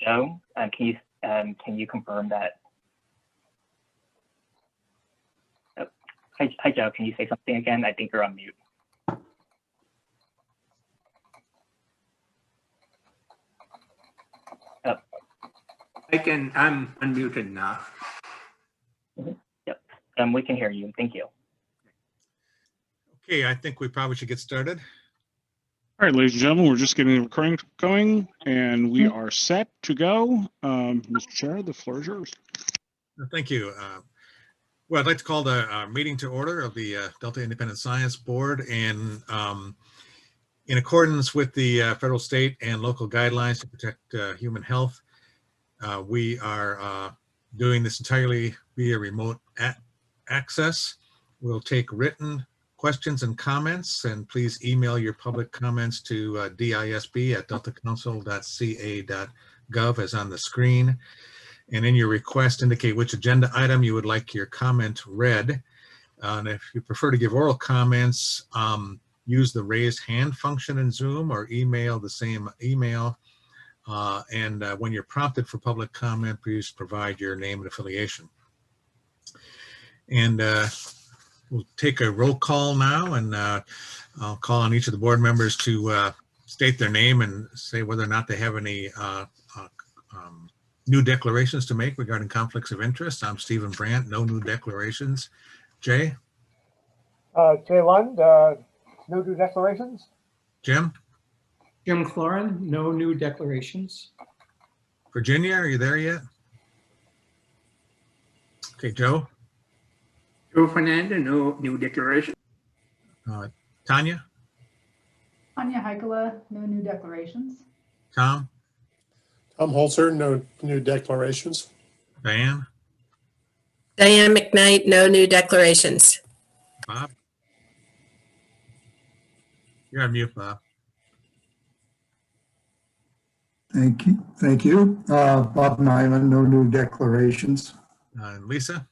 Joe, can you confirm that? Oh, hi, Joe. Can you say something again? I think you're on mute. Oh. I'm unmuted now. Yep. We can hear you. Thank you. Okay, I think we probably should get started. All right, ladies and gentlemen, we're just getting the recording going, and we are set to go. Mr. Chair, the floor is yours. Thank you. Well, I'd like to call the meeting to order of the Delta Independent Science Board, and in accordance with the federal, state, and local guidelines to protect human health, we are doing this entirely via remote access. We'll take written questions and comments, and please email your public comments to disb@deltacouncil.ca.gov as on the screen. And in your request, indicate which agenda item you would like your comment read. And if you prefer to give oral comments, use the raise hand function in Zoom or email the same email. And when you're prompted for public comment, please provide your name and affiliation. And we'll take a roll call now, and I'll call on each of the board members to state their name and say whether or not they have any new declarations to make regarding conflicts of interest. I'm Stephen Brandt, no new declarations. Jay? Jay Lund, no new declarations. Jim? Jim Cloran, no new declarations. Virginia, are you there yet? Okay, Joe? Joe Fernando, no new declaration. Tanya? Anya Heikela, no new declarations. Tom? Tom Holzer, no new declarations. Diane? Diane McKnight, no new declarations. Bob? You're on mute, Bob. Thank you. Thank you. Bob Nyman, no new declarations. Lisa?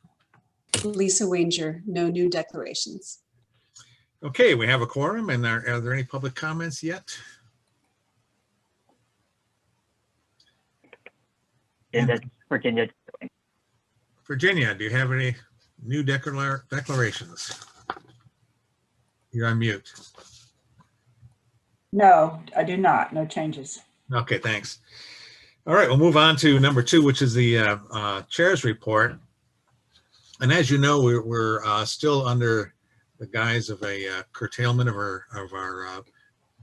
Lisa Wanger, no new declarations. Okay, we have a quorum, and are there any public comments yet? Virginia. Virginia, do you have any new declarations? You're on mute. No, I do not. No changes. Okay, thanks. All right, we'll move on to number 2, which is the chair's report. And as you know, we're still under the guise of a curtailment of our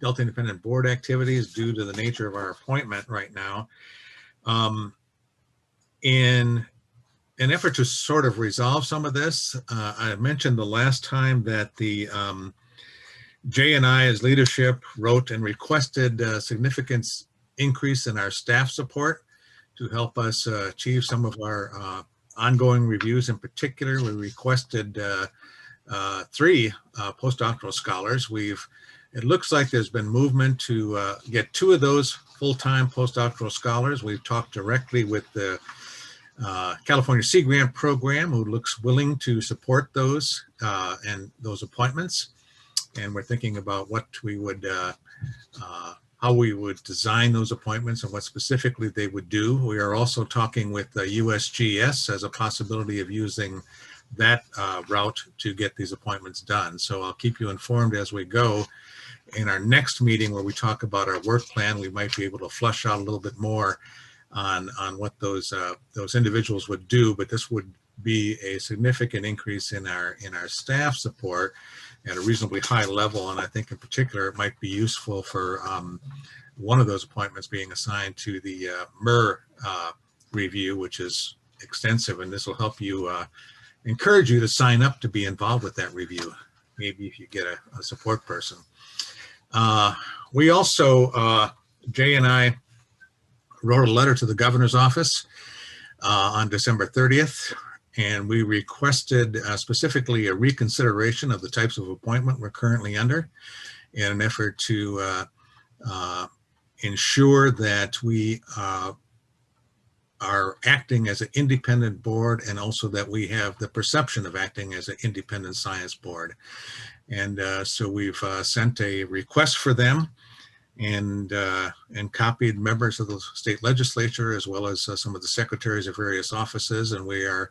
Delta Independent Board activities due to the nature of our appointment right now. In an effort to sort of resolve some of this, I mentioned the last time that the Jay and I, as leadership, wrote and requested a significant increase in our staff support to help us achieve some of our ongoing reviews. In particular, we requested 3 postdoctoral scholars. It looks like there's been movement to get 2 of those full-time postdoctoral scholars. We've talked directly with the California Sea Grant Program, who looks willing to support those and those appointments. And we're thinking about what we would, how we would design those appointments and what specifically they would do. We are also talking with the USGS as a possibility of using that route to get these appointments done. So I'll keep you informed as we go. In our next meeting, where we talk about our work plan, we might be able to flush out a little bit more on what those individuals would do. But this would be a significant increase in our staff support at a reasonably high level, and I think in particular it might be useful for one of those appointments being assigned to the MER review, which is extensive, and this will help you encourage you to sign up to be involved with that review, maybe if you get a support person. We also, Jay and I wrote a letter to the governor's office on December 30th, and we requested specifically a reconsideration of the types of appointment we're currently under in an effort to ensure that we are acting as an independent board, and also that we have the perception of acting as an independent science board. And so we've sent a request for them. and copied members of the state legislature as well as some of the secretaries of various offices, and we are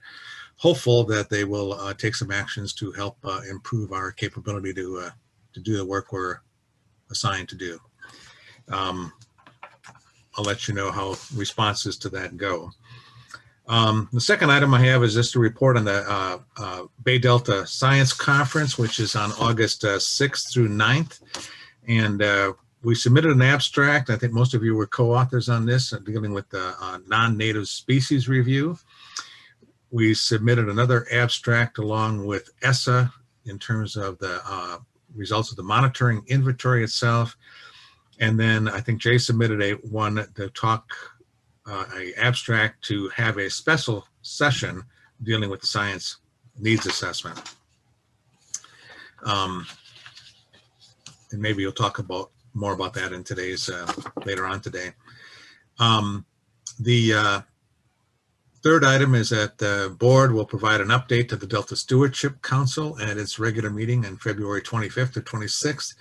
hopeful that they will take some actions to help improve our capability to do the work we're assigned to do. I'll let you know how responses to that go. The second item I have is just a report on the Bay Delta Science Conference, which is on August 6th through 9th. And we submitted an abstract. I think most of you were co-authors on this, dealing with the non-native species review. We submitted another abstract along with ESSA in terms of the results of the monitoring inventory itself. And then I think Jay submitted a abstract to have a special session dealing with the science needs assessment. And maybe you'll talk more about that in today's, later on today. The third item is that the board will provide an update to the Delta Stewardship Council at its regular meeting on February 25th or 26th.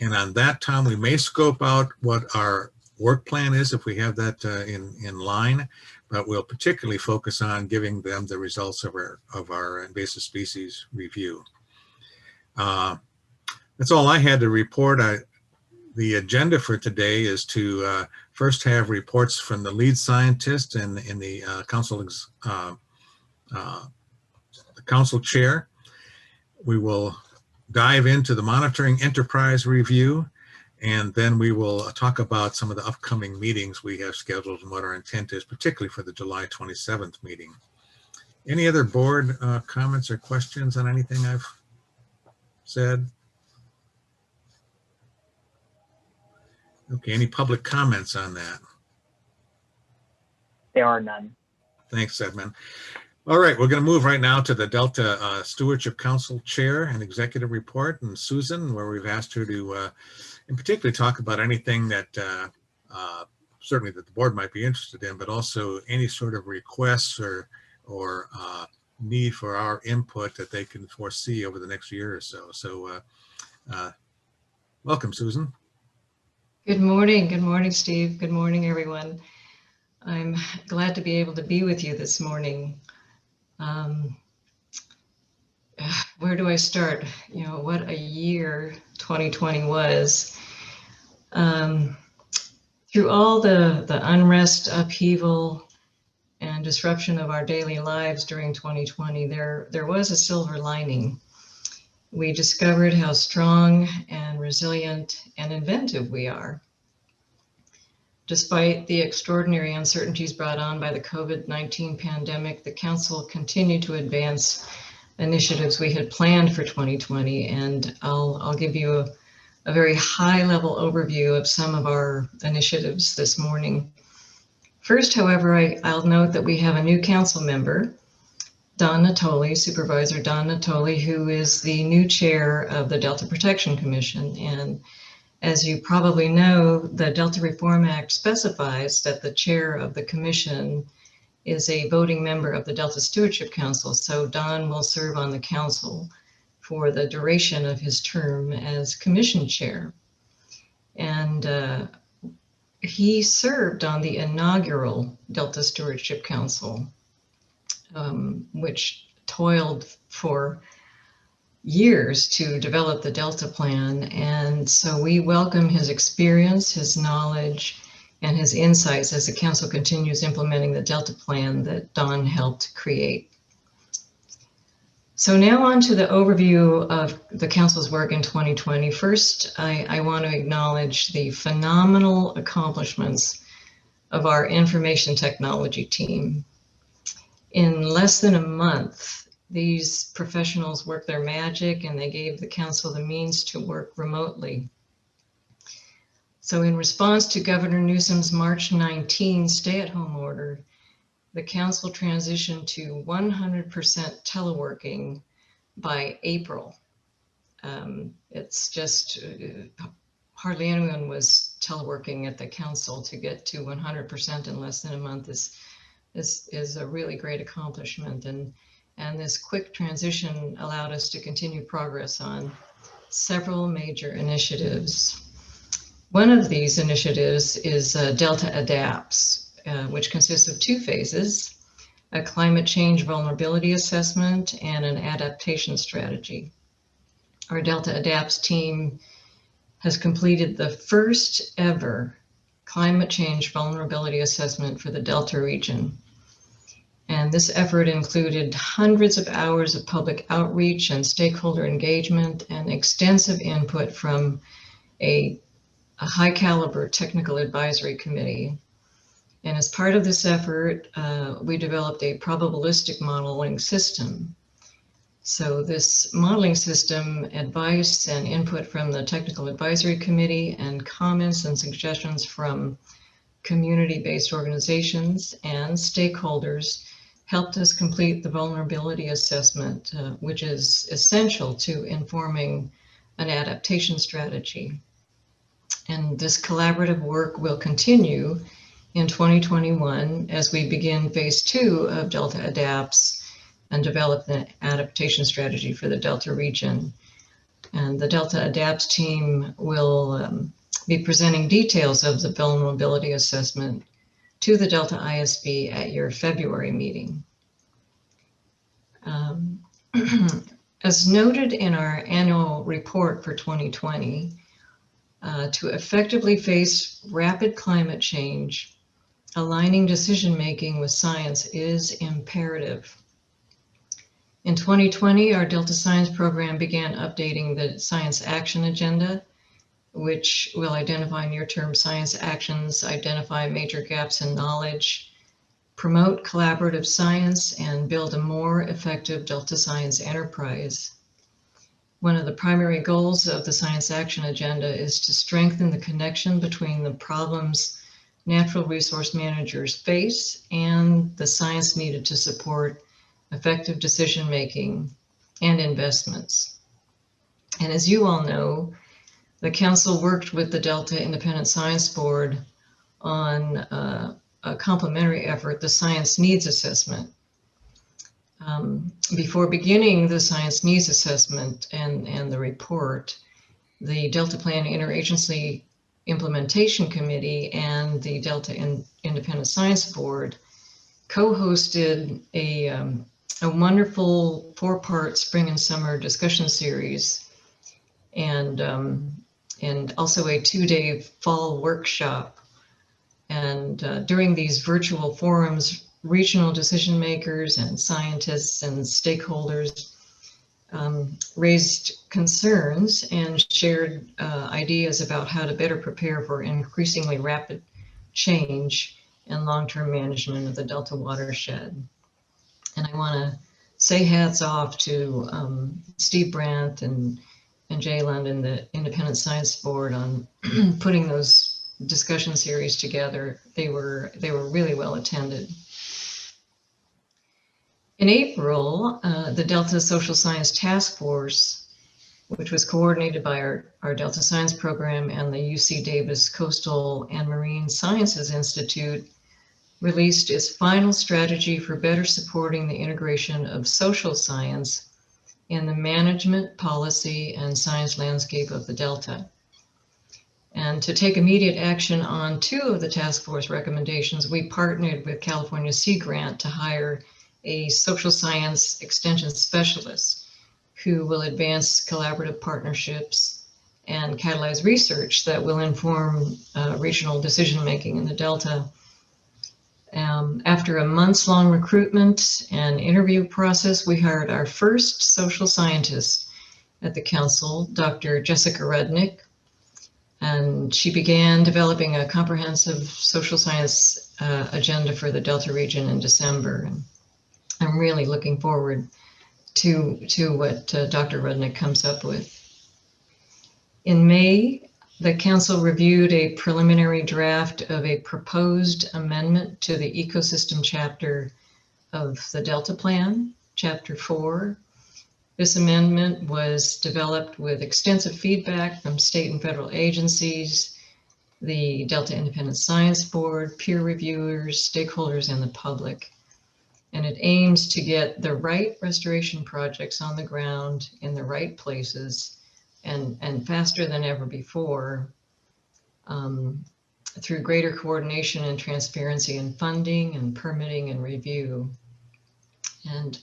And on that time, we may scope out what our work plan is if we have that in line, but we'll particularly focus on giving them the results of our invasive species review. That's all I had to report. The agenda for today is to first have reports from the lead scientist and the council chair. We will dive into the monitoring enterprise review, and then we will talk about some of the upcoming meetings we have scheduled and what our intent is, particularly for the July 27th meeting. Any other board comments or questions on anything I've said? Okay, any public comments on that? There are none. Thanks, Edmund. All right, we're going to move right now to the Delta Stewardship Council Chair and Executive Report, and Susan, where we've asked her to, in particular, talk about anything that certainly that the board might be interested in, but also any sort of requests or need for our input that they can foresee over the next year or so. So welcome, Susan. Good morning, Steve. Good morning, everyone. I'm glad to be able to be with you this morning. Where do I start? You know, what a year 2020 was. Through all the unrest, upheaval, and disruption of our daily lives during 2020, there was a silver lining. We discovered how strong and resilient and inventive we are. Despite the extraordinary uncertainties brought on by the COVID-19 pandemic, the Council continued to advance initiatives we had planned for 2020, and I'll give you a very high-level overview of some of our initiatives this morning. First, however, I'll note that we have a new Council member, Don Natoli, Supervisor Don Natoli, who is the new chair of the Delta Protection Commission. And as you probably know, the Delta Reform Act specifies that the chair of the commission is a voting member of the Delta Stewardship Council. So Don will serve on the council for the duration of his term as commission chair. And he served on the inaugural Delta Stewardship Council, which toiled for years to develop the Delta Plan. And so we welcome his experience, his knowledge, and his insights as the council continues implementing the Delta Plan that Don helped create. So now on to the overview of the council's work in 2020. First, I want to acknowledge the phenomenal accomplishments of our information technology team. In less than a month, these professionals worked their magic and they gave the council the means to work remotely. So in response to Governor Newsom's March 19 stay-at-home order, the council transitioned to 100% teleworking by April. It's just hardly anyone was teleworking at the council. To get to 100% in less than a month is a really great accomplishment. And this quick transition allowed us to continue progress on several major initiatives. One of these initiatives is Delta Adapts, which consists of 2 phases, a climate change vulnerability assessment and an adaptation strategy. Our Delta Adapts team has completed the first ever climate change vulnerability assessment for the Delta region. And this effort included hundreds of hours of public outreach and stakeholder engagement and extensive input from a high caliber technical advisory committee. And as part of this effort, we developed a probabilistic modeling system. So this modeling system, advice and input from the technical advisory committee and comments and suggestions from community-based organizations and stakeholders helped us complete the vulnerability assessment, which is essential to informing an adaptation strategy. And this collaborative work will continue in 2021 as we begin phase 2 of Delta Adapts and develop an adaptation strategy for the Delta region. And the Delta Adapts team will be presenting details of the vulnerability assessment to the Delta ISB at your February meeting. As noted in our annual report for 2020, to effectively face rapid climate change, aligning decision-making with science is imperative. In 2020, our Delta Science program began updating the Science Action Agenda, which will identify near-term science actions, identify major gaps in knowledge, promote collaborative science, and build a more effective Delta Science enterprise. One of the primary goals of the Science Action Agenda is to strengthen the connection between the problems natural resource managers face and the science needed to support effective decision-making and investments. And as you all know, the Council worked with the Delta Independent Science Board on a complementary effort, the Science Needs Assessment. Before beginning the Science Needs Assessment and the report, the Delta Plan Interagency Implementation Committee and the Delta Independent Science Board co-hosted a wonderful 4-part spring and summer discussion series and also a 2-day fall workshop. And during these virtual forums, regional decision makers and scientists and stakeholders raised concerns and shared ideas about how to better prepare for increasingly rapid change and long-term management of the Delta watershed. And I want to say hats off to Steve Brandt and Jay Lund and the Independent Science Board on putting those discussion series together. They were really well attended. In April, the Delta Social Science Task Force, which was coordinated by our Delta Science program and the UC Davis Coastal and Marine Sciences Institute, released its final strategy for better supporting the integration of social science in the management, policy, and science landscape of the Delta. And to take immediate action on 2 of the task force recommendations, we partnered with California Sea Grant to hire a social science extension specialist who will advance collaborative partnerships and catalyze research that will inform regional decision-making in the Delta. After a months-long recruitment and interview process, we hired our first social scientist at the Council, Dr. Jessica Rudnick, and she began developing a comprehensive social science agenda for the Delta region in December. And I'm really looking forward to what Dr. Rudnick comes up with. In May, the Council reviewed a preliminary draft of a proposed amendment to the ecosystem chapter of the Delta Plan, Chapter 4. This amendment was developed with extensive feedback from state and federal agencies, the Delta Independent Science Board, peer reviewers, stakeholders, and the public. And it aims to get the right restoration projects on the ground in the right places and faster than ever before, through greater coordination and transparency in funding and permitting and review. And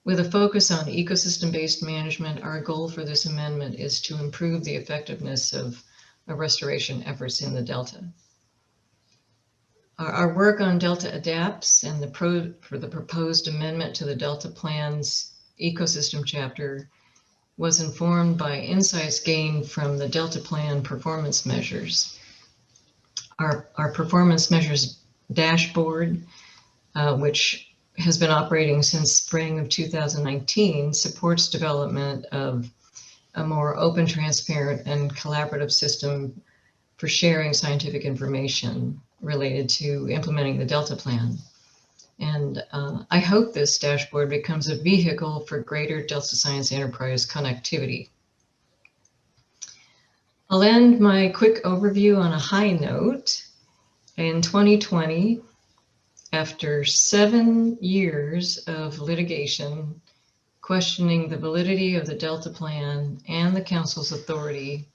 with a focus on ecosystem-based management, our goal for this amendment is to improve the effectiveness of restoration efforts in the Delta. Our work on Delta Adapts and for the proposed amendment to the Delta Plan's ecosystem chapter was informed by insights gained from the Delta Plan performance measures. Our performance measures dashboard, which has been operating since spring of 2019, supports development of a more open, transparent, and collaborative system for sharing scientific information related to implementing the Delta Plan. And I hope this dashboard becomes a vehicle for greater Delta Science enterprise connectivity. I'll end my quick overview on a high note. In 2020, after 7 years of litigation questioning the validity of the Delta Plan and the Council's authority,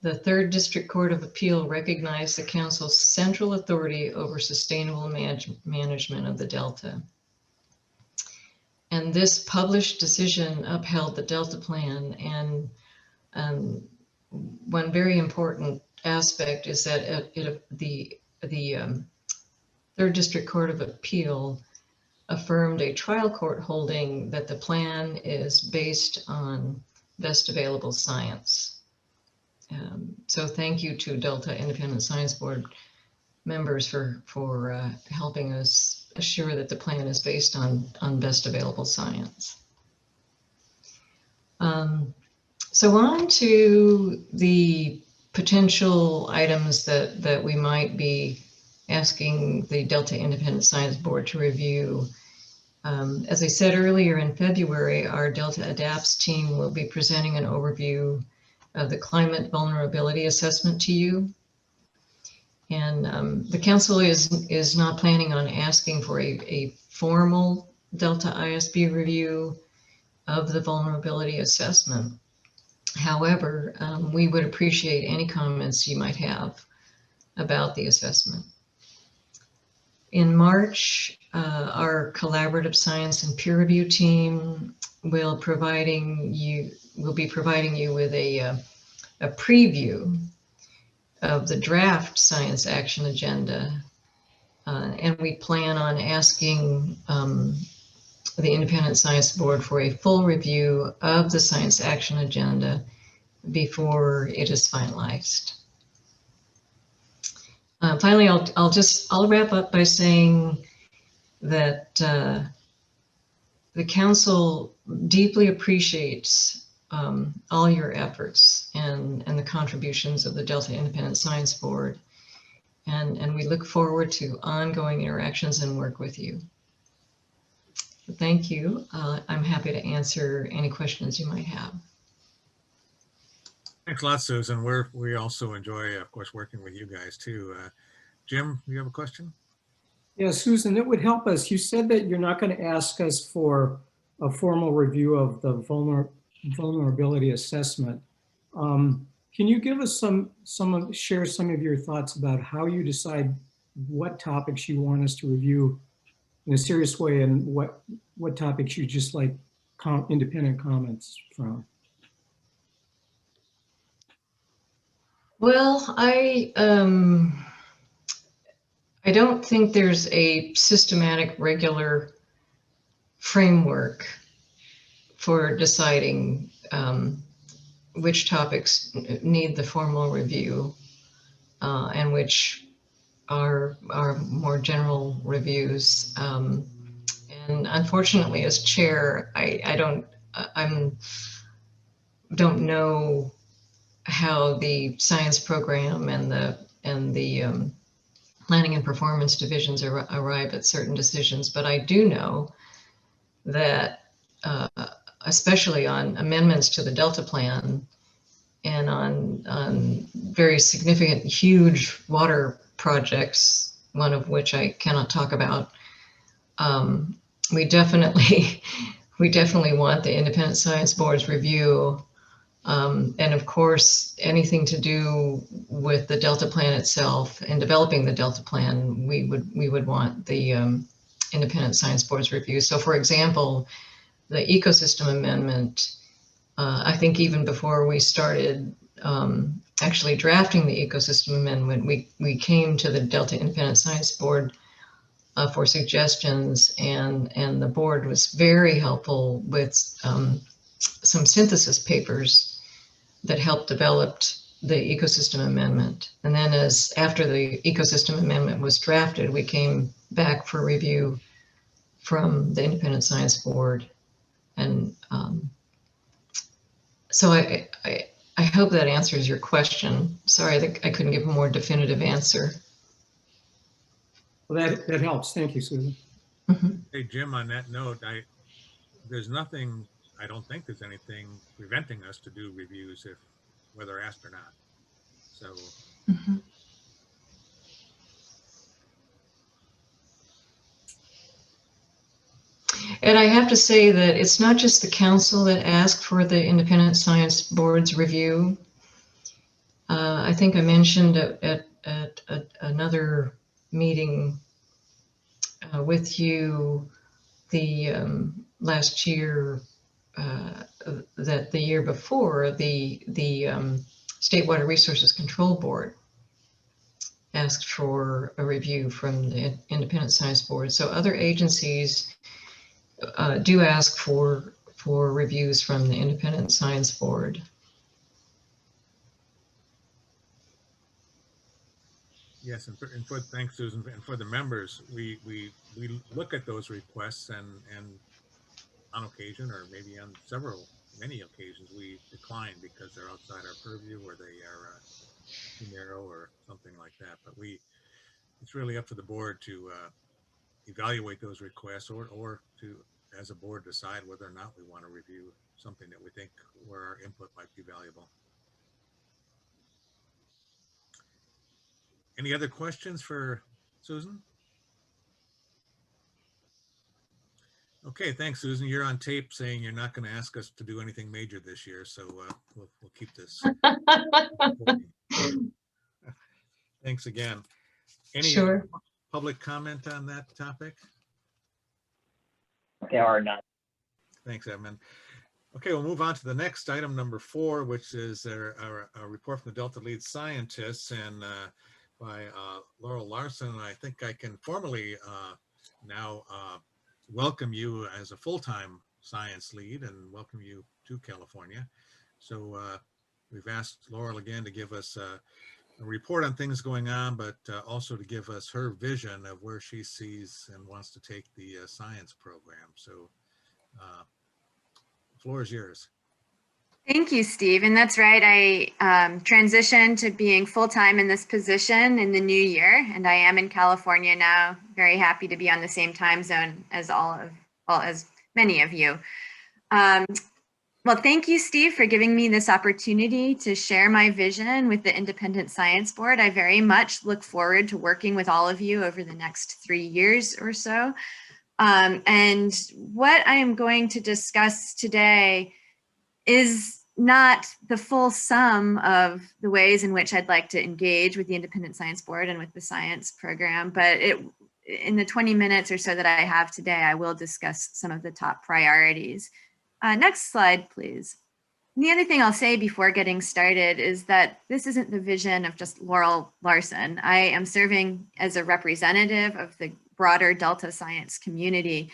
the Third District Court of Appeal recognized the Council's central authority over sustainable management of the Delta. And this published decision upheld the Delta Plan. And one very important aspect is that the Third District Court of Appeal affirmed a trial court holding that the plan is based on best available science. So thank you to Delta Independent Science Board members for helping us assure that the plan is based on best available science. So on to the potential items that we might be asking the Delta Independent Science Board to review. As I said earlier, in February, our Delta Adapts team will be presenting an overview of the climate vulnerability assessment to you. And the Council is not planning on asking for a formal Delta ISB review of the vulnerability assessment. However, we would appreciate any comments you might have about the assessment. In March, our collaborative science and peer review team will be providing you with a preview of the draft science action agenda. And we plan on asking the Independent Science Board for a full review of the science action agenda before it is finalized. Finally, I'll wrap up by saying that the Council deeply appreciates all your efforts and the contributions of the Delta Independent Science Board, and we look forward to ongoing interactions and work with you. So thank you. I'm happy to answer any questions you might have. Thanks a lot, Susan. We also enjoy, of course, working with you guys too. Jim, you have a question? Yeah, Susan, it would help us. You said that you're not going to ask us for a formal review of the vulnerability assessment. Can you give us share some of your thoughts about how you decide what topics you want us to review in a serious way and what topics you just like independent comments from? Well, I don't think there's a systematic, regular framework for deciding which topics need the formal review and which are more general reviews. And unfortunately, as chair, I don't know how the science program and the planning and performance divisions arrive at certain decisions, but I do know that especially on amendments to the Delta Plan and on very significant, huge water projects, one of which I cannot talk about, we definitely want the Independent Science Board's review And of course, anything to do with the Delta plan itself and developing the Delta plan, we would want the independent science board's review. So for example, the ecosystem amendment, I think even before we started actually drafting the ecosystem amendment, we came to the Delta Independent Science Board for suggestions, and the board was very helpful with some synthesis papers that helped develop the ecosystem amendment. And then after the ecosystem amendment was drafted, we came back for review from the Independent Science Board. And so I hope that answers your question. Sorry that I couldn't give a more definitive answer. Well, that helps. Thank you, Susan. Hey, Jim, on that note, there's nothing, I don't think there's anything preventing us to do reviews if whether asked or not. So. And I have to say that it's not just the council that asked for the Independent Science Board's review. I think I mentioned at another meeting with you the last year, that the year before, the State Water Resources Control Board asked for a review from the Independent Science Board. So other agencies do ask for reviews from the Independent Science Board. Yes, and for thanks, Susan, and for the members, we look at those requests, and on occasion, or maybe on many occasions, we decline because they're outside our purview, or they are too narrow, or something like that. But it's really up to the board to evaluate those requests, or to, as a board, decide whether or not we want to review something that we think where our input might be valuable. Any other questions for Susan? Okay, thanks, Susan. You're on tape saying you're not going to ask us to do anything major this year, so we'll keep this. Thanks again. Any public comment on that topic? There are none. Thanks, Edmund. Okay, we'll move on to the next item, number 4, which is a report from the Delta lead scientists, and by Laurel Larsen. And I think I can formally now welcome you as a full-time science lead and welcome you to California. So we've asked Laurel again to give us a report on things going on, but also to give us her vision of where she sees and wants to take the science program. So the floor is yours. Thank you, Steve. And that's right. I transitioned to being full-time in this position in the new year, and I am in California now. Very happy to be on the same time zone as as many of you. Well, thank you, Steve, for giving me this opportunity to share my vision with the Independent Science Board. I very much look forward to working with all of you over the next 3 years or so. And what I am going to discuss today is not the full sum of the ways in which I'd like to engage with the Independent Science Board and with the science program, but in the 20 minutes or so that I have today, I will discuss some of the top priorities. Next slide, please. And the other thing I'll say before getting started is that this isn't the vision of just Laurel Larsen. I am serving as a representative of the broader Delta science community.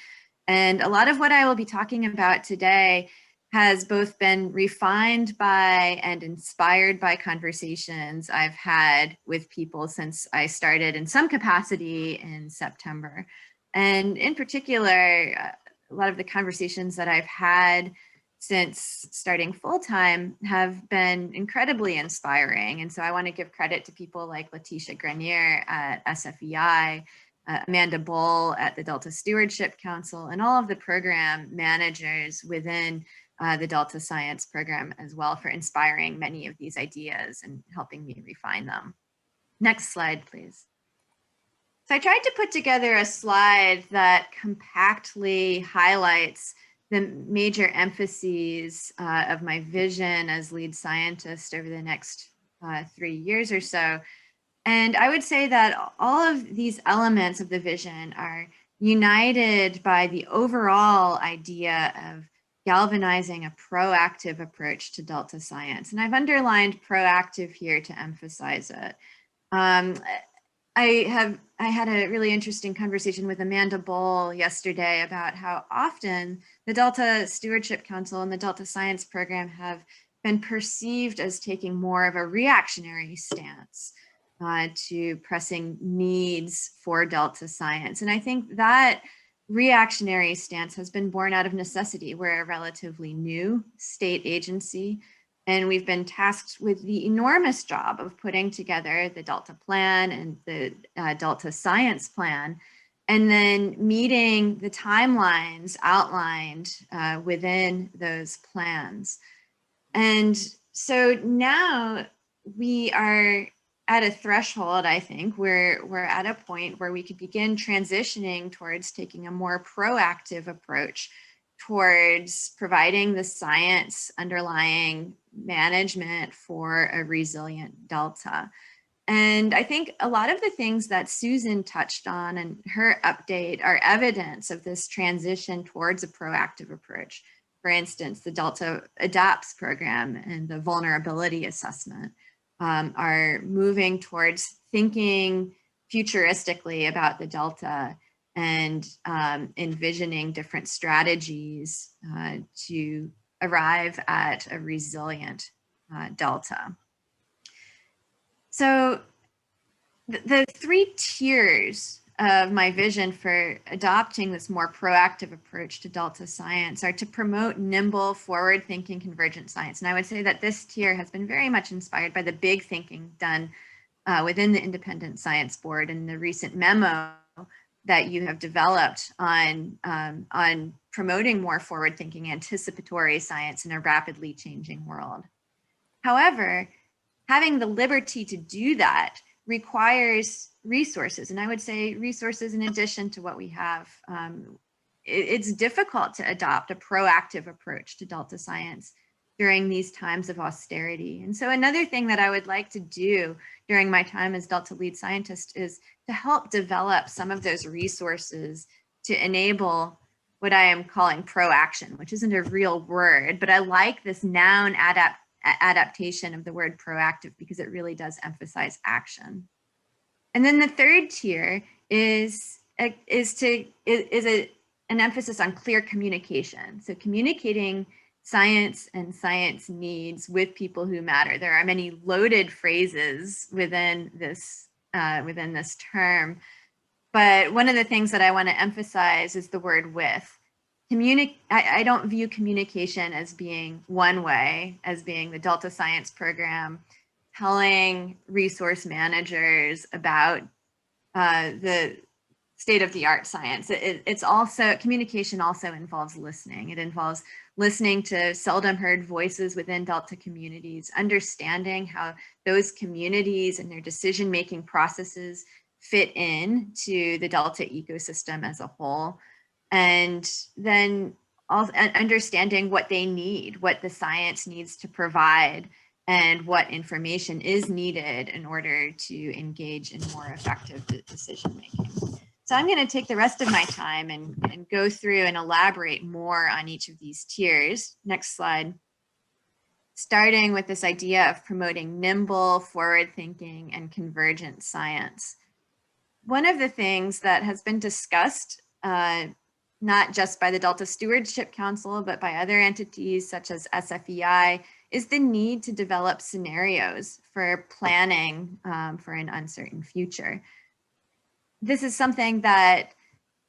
And a lot of what I will be talking about today has both been refined by and inspired by conversations I've had with people since I started in some capacity in September. And in particular, a lot of the conversations that I've had since starting full-time have been incredibly inspiring. And so I want to give credit to people like Letitia Grenier at SFEI, Amanda Bull at the Delta Stewardship Council, and all of the program managers within the Delta Science program as well for inspiring many of these ideas and helping me refine them. Next slide, please. So I tried to put together a slide that compactly highlights the major emphases of my vision as lead scientist over the next 3 years or so. And I would say that all of these elements of the vision are united by the overall idea of galvanizing a proactive approach to Delta science. And I've underlined proactive here to emphasize it. I had a really interesting conversation with Amanda Boll yesterday about how often the Delta Stewardship Council and the Delta Science Program have been perceived as taking more of a reactionary stance to pressing needs for Delta science. And I think that reactionary stance has been born out of necessity. We're a relatively new state agency, and we've been tasked with the enormous job of putting together the Delta Plan and the Delta Science Plan, and then meeting the timelines outlined within those plans. And so now we are at a threshold, I think, where we're at a point where we could begin transitioning towards taking a more proactive approach towards providing the science underlying management for a resilient Delta. And I think a lot of the things that Susan touched on in her update are evidence of this transition towards a proactive approach. For instance, the Delta Adapts program and the vulnerability assessment are moving towards thinking futuristically about the Delta and envisioning different strategies to arrive at a resilient Delta. So the 3 tiers of my vision for adopting this more proactive approach to Delta science are to promote nimble, forward-thinking, convergent science. And I would say that this tier has been very much inspired by the big thinking done within the Independent Science Board and the recent memo that you have developed on promoting more forward-thinking, anticipatory science in a rapidly changing world. However, having the liberty to do that requires resources, and I would say resources in addition to what we have. It's difficult to adopt a proactive approach to Delta science during these times of austerity. And so another thing that I would like to do during my time as Delta lead scientist is to help develop some of those resources to enable what I am calling proaction, which isn't a real word, but I like this noun adaptation of the word proactive because it really does emphasize action. And then the third tier is an emphasis on clear communication. So communicating science and science needs with people who matter. There are many loaded phrases within this term, but one of the things that I want to emphasize is the word with. I don't view communication as being one way, as being the Delta Science Program telling resource managers about the state-of-the-art science. It's also, communication also involves listening. It involves listening to seldom heard voices within Delta communities, understanding how those communities and their decision-making processes fit in to the Delta ecosystem as a whole, and then also understanding what they need, what the science needs to provide, and what information is needed in order to engage in more effective decision making. So I'm going to take the rest of my time and go through and elaborate more on each of these tiers. Next slide. Starting with this idea of promoting nimble, forward-thinking, and convergent science. One of the things that has been discussed, not just by the Delta Stewardship Council, but by other entities such as SFEI, is the need to develop scenarios for planning for an uncertain future. This is something that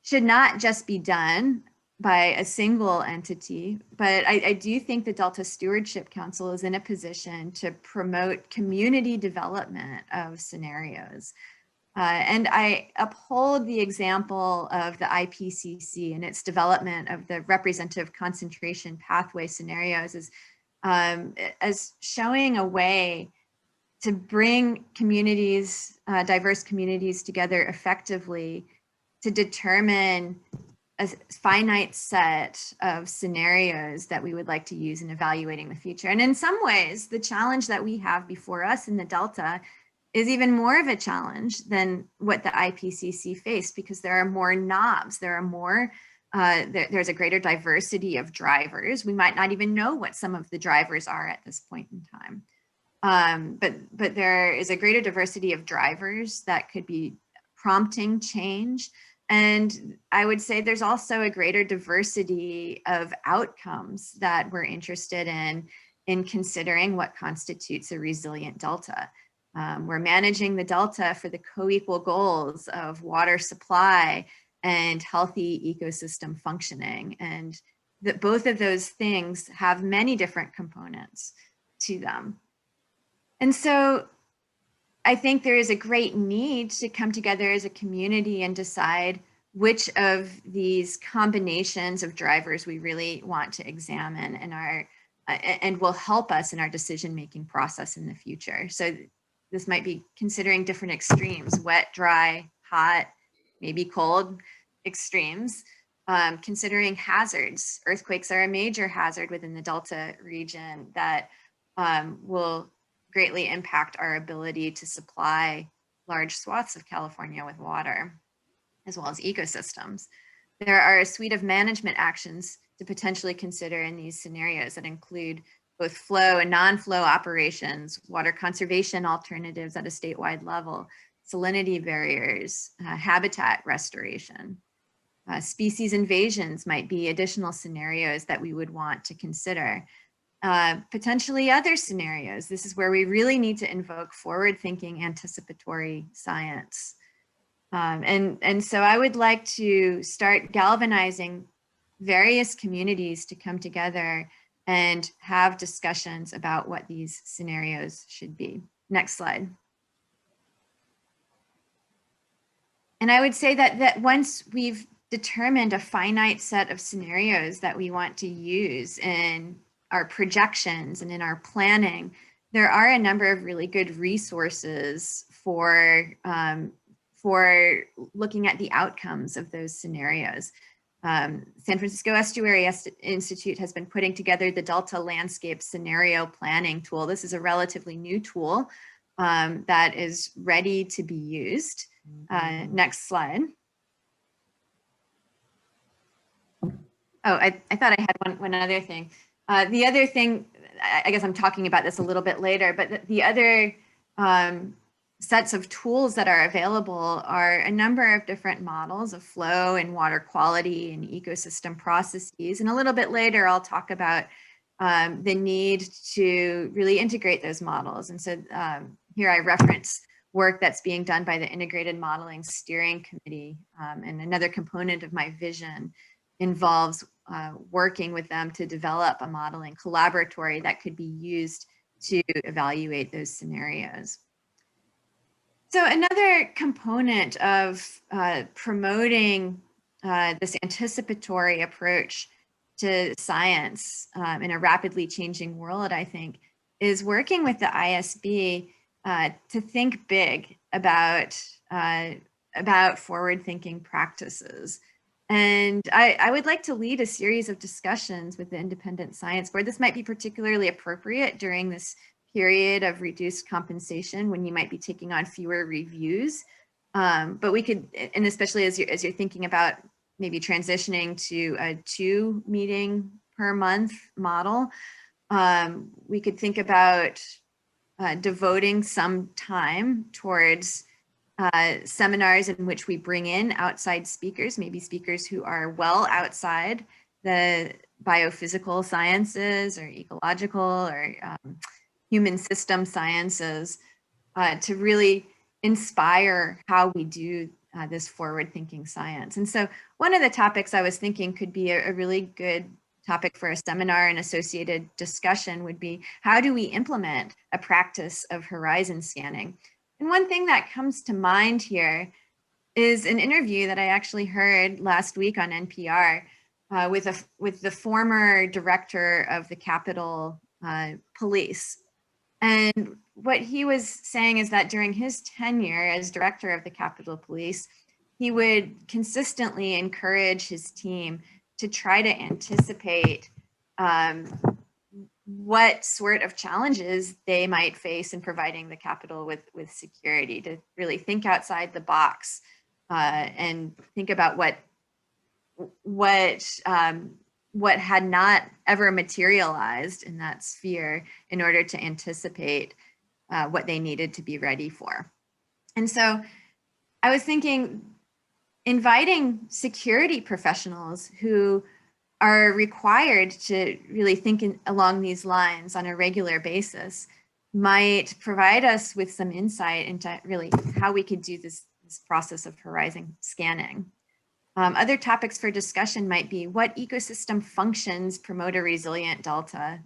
should not just be done by a single entity, but I do think the Delta Stewardship Council is in a position to promote community development of scenarios. And I uphold the example of the IPCC and its development of the representative concentration pathway scenarios as showing a way to bring communities, diverse communities together effectively to determine a finite set of scenarios that we would like to use in evaluating the future. And in some ways, the challenge that we have before us in the Delta is even more of a challenge than what the IPCC faced, because there are more knobs, there are more, there's a greater diversity of drivers. We might not even know what some of the drivers are at this point in time. But there is a greater diversity of drivers that could be prompting change. And I would say there's also a greater diversity of outcomes that we're interested in considering what constitutes a resilient Delta. We're managing the Delta for the co-equal goals of water supply and healthy ecosystem functioning. And that both of those things have many different components to them. And so I think there is a great need to come together as a community and decide which of these combinations of drivers we really want to examine and will help us in our decision-making process in the future. So this might be considering different extremes: wet, dry, hot, maybe cold extremes. Considering hazards. Earthquakes are a major hazard within the Delta region that will greatly impact our ability to supply large swaths of California with water, as well as ecosystems. There are a suite of management actions to potentially consider in these scenarios that include both flow and non-flow operations, water conservation alternatives at a statewide level, salinity barriers, habitat restoration. Species invasions might be additional scenarios that we would want to consider. Potentially other scenarios. This is where we really need to invoke forward-thinking anticipatory science. And so I would like to start galvanizing various communities to come together and have discussions about what these scenarios should be. Next slide. And I would say that once we've determined a finite set of scenarios that we want to use in our projections and in our planning, there are a number of really good resources for looking at the outcomes of those scenarios. San Francisco Estuary Institute has been putting together the Delta Landscape Scenario Planning tool. This is a relatively new tool that is ready to be used. Next slide. Oh, I thought I had one other thing. The other thing, I guess I'm talking about this a little bit later, but the other sets of tools that are available are a number of different models of flow and water quality and ecosystem processes. And a little bit later, I'll talk about the need to really integrate those models. And so here I reference work that's being done by the Integrated Modeling Steering Committee. And another component of my vision involves working with them to develop a modeling collaboratory that could be used to evaluate those scenarios. So another component of promoting this anticipatory approach to science in a rapidly changing world, I think, is working with the ISB to think big about forward-thinking practices. And I would like to lead a series of discussions with the Independent Science Board. This might be particularly appropriate during this period of reduced compensation when you might be taking on fewer reviews. But we could, and especially as you're thinking about maybe transitioning to a 2 meeting per month model, we could think about devoting some time towards seminars in which we bring in outside speakers, maybe speakers who are well outside the biophysical sciences or ecological or human system sciences, to really inspire how we do this forward-thinking science. And so one of the topics I was thinking could be a really good topic for a seminar and associated discussion would be, how do we implement a practice of horizon scanning? And one thing that comes to mind here is an interview that I actually heard last week on NPR with the former director of the Capitol Police. And what he was saying is that during his tenure as director of the Capitol Police, he would consistently encourage his team to try to anticipate what sort of challenges they might face in providing the capital with security, to really think outside the box and think about what had not ever materialized in that sphere in order to anticipate what they needed to be ready for. And so I was thinking, inviting security professionals who are required to really think along these lines on a regular basis might provide us with some insight into really how we could do this process of horizon scanning. Other topics for discussion might be what ecosystem functions promote a resilient delta.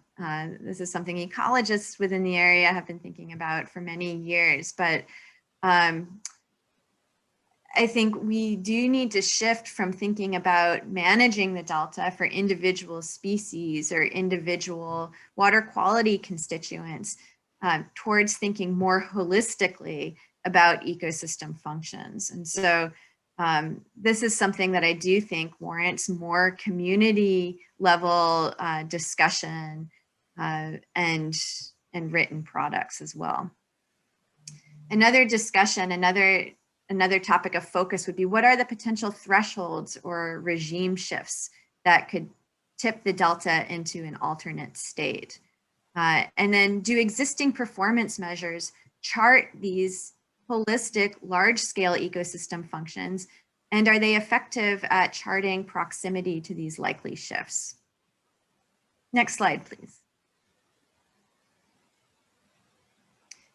This is something ecologists within the area have been thinking about for many years, but I think we do need to shift from thinking about managing the delta for individual species or individual water quality constituents towards thinking more holistically about ecosystem functions. And so this is something that I do think warrants more community level discussion and written products as well. Another discussion, another topic of focus would be, what are the potential thresholds or regime shifts that could tip the delta into an alternate state? And then, do existing performance measures chart these holistic large-scale ecosystem functions, and are they effective at charting proximity to these likely shifts? Next slide, please.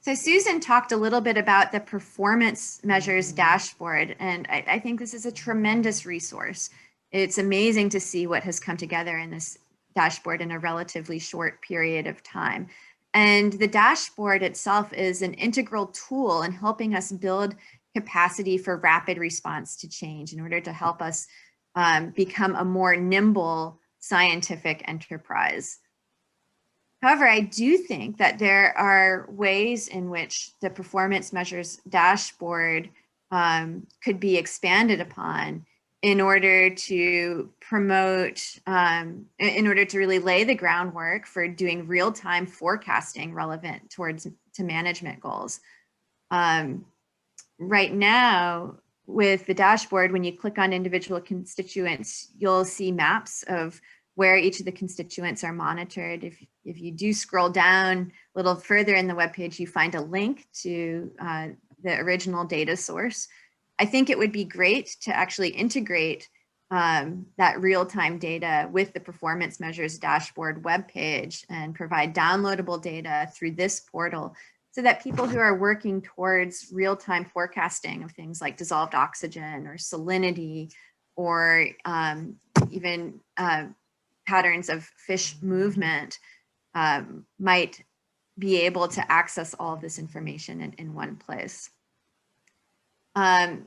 So Susan talked a little bit about the performance measures dashboard, and I think this is a tremendous resource. It's amazing to see what has come together in this dashboard in a relatively short period of time. And the dashboard itself is an integral tool in helping us build capacity for rapid response to change in order to help us become a more nimble scientific enterprise. However, I do think that there are ways in which the performance measures dashboard could be expanded upon in order to promote, in order to really lay the groundwork for doing real-time forecasting relevant to management goals. Right now, with the dashboard, when you click on individual constituents, you'll see maps of where each of the constituents are monitored. If you do scroll down a little further in the webpage, you find a link to the original data source. I think it would be great to actually integrate that real-time data with the performance measures dashboard webpage and provide downloadable data through this portal, so that people who are working towards real-time forecasting of things like dissolved oxygen or salinity, or even patterns of fish movement might be able to access all of this information in one place. In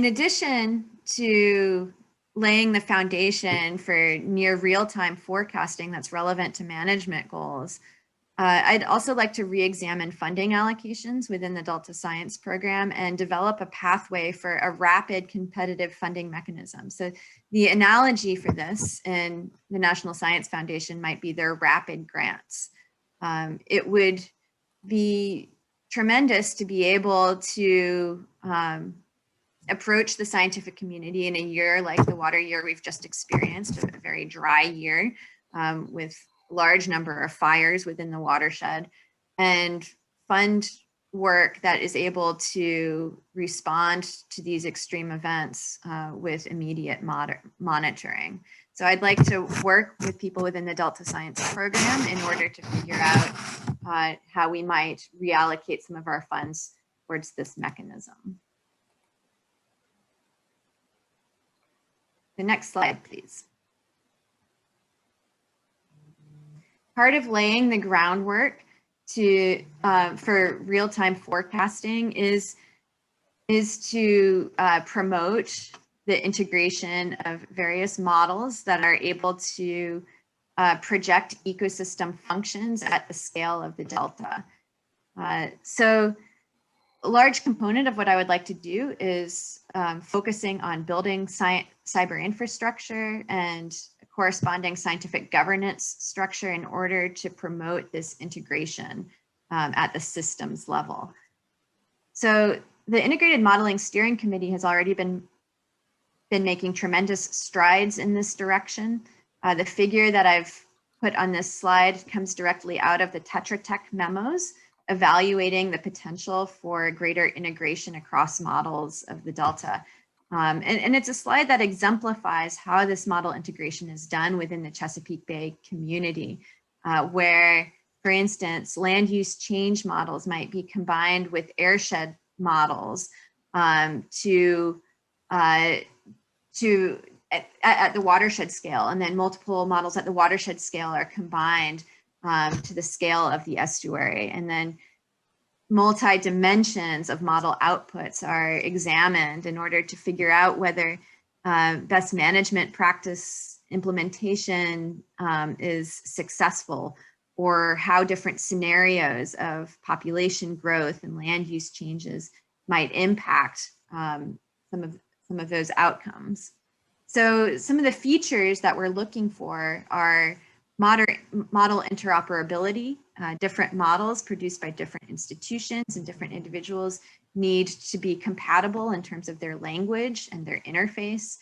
addition to laying the foundation for near real-time forecasting that's relevant to management goals, I'd also like to re-examine funding allocations within the Delta Science program and develop a pathway for a rapid competitive funding mechanism. So the analogy for this in the National Science Foundation might be their rapid grants. It would be tremendous to be able to approach the scientific community in a year like the water year we've just experienced, a very dry year with large number of fires within the watershed, and fund work that is able to respond to these extreme events with immediate monitoring. So I'd like to work with people within the Delta Science program in order to figure out how we might reallocate some of our funds towards this mechanism. The next slide, please. Part of laying the groundwork to for real-time forecasting is to promote the integration of various models that are able to project ecosystem functions at the scale of the delta. So a large component of what I would like to do is focusing on building cyber infrastructure and corresponding scientific governance structure in order to promote this integration at the systems level. So the Integrated Modeling Steering Committee has already been making tremendous strides in this direction. The figure that I've put on this slide comes directly out of the Tetra Tech memos, evaluating the potential for greater integration across models of the Delta. And it's a slide that exemplifies how this model integration is done within the Chesapeake Bay community, where, for instance, land use change models might be combined with airshed models at the watershed scale, and then multiple models at the watershed scale are combined to the scale of the estuary, and then multi-dimensions of model outputs are examined in order to figure out whether best management practice implementation is successful, or how different scenarios of population growth and land use changes might impact some of those outcomes. So some of the features that we're looking for are model interoperability. Different models produced by different institutions and different individuals need to be compatible in terms of their language and their interface.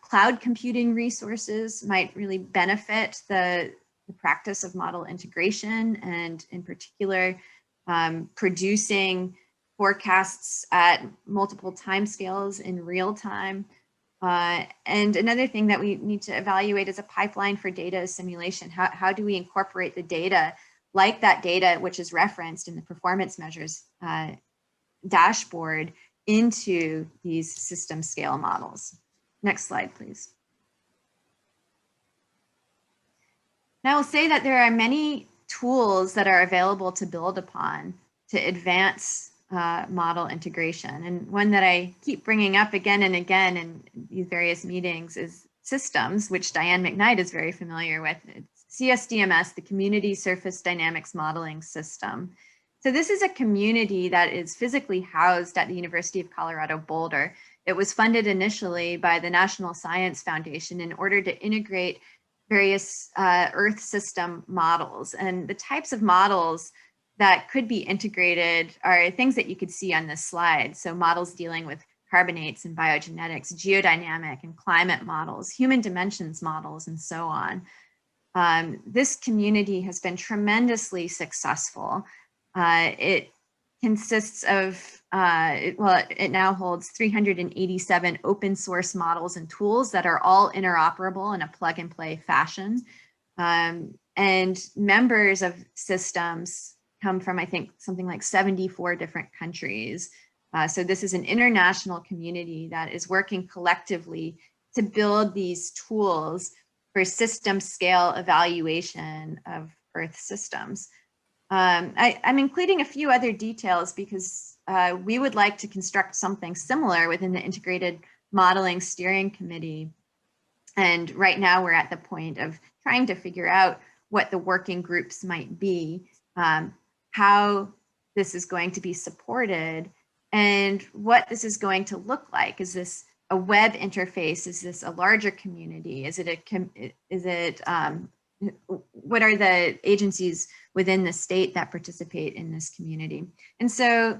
Cloud computing resources might really benefit the practice of model integration, and in particular, producing forecasts at multiple timescales in real time. And another thing that we need to evaluate is a pipeline for data assimilation. How do we incorporate the data, like that data which is referenced in the performance measures dashboard, into these system scale models? Next slide, please. Now I'll say that there are many tools that are available to build upon to advance model integration. And one that I keep bringing up again and again in these various meetings is systems, which Diane McKnight is very familiar with. It's CSDMS, the Community Surface Dynamics Modeling System. So this is a community that is physically housed at the University of Colorado Boulder. It was funded initially by the National Science Foundation in order to integrate various Earth system models. And the types of models that could be integrated are things that you could see on this slide. So models dealing with carbonates and biogenetics, geodynamic and climate models, human dimensions models, and so on. This community has been tremendously successful. It consists of, it now holds 387 open source models and tools that are all interoperable in a plug and play fashion. And members of systems come from, I think, something like 74 different countries. So this is an international community that is working collectively to build these tools for system scale evaluation of Earth systems. I'm including a few other details because we would like to construct something similar within the Integrated Modeling Steering Committee. And right now we're at the point of trying to figure out what the working groups might be, how this is going to be supported, and what this is going to look like. Is this a web interface? Is this a larger community? What are the agencies within the state that participate in this community? And so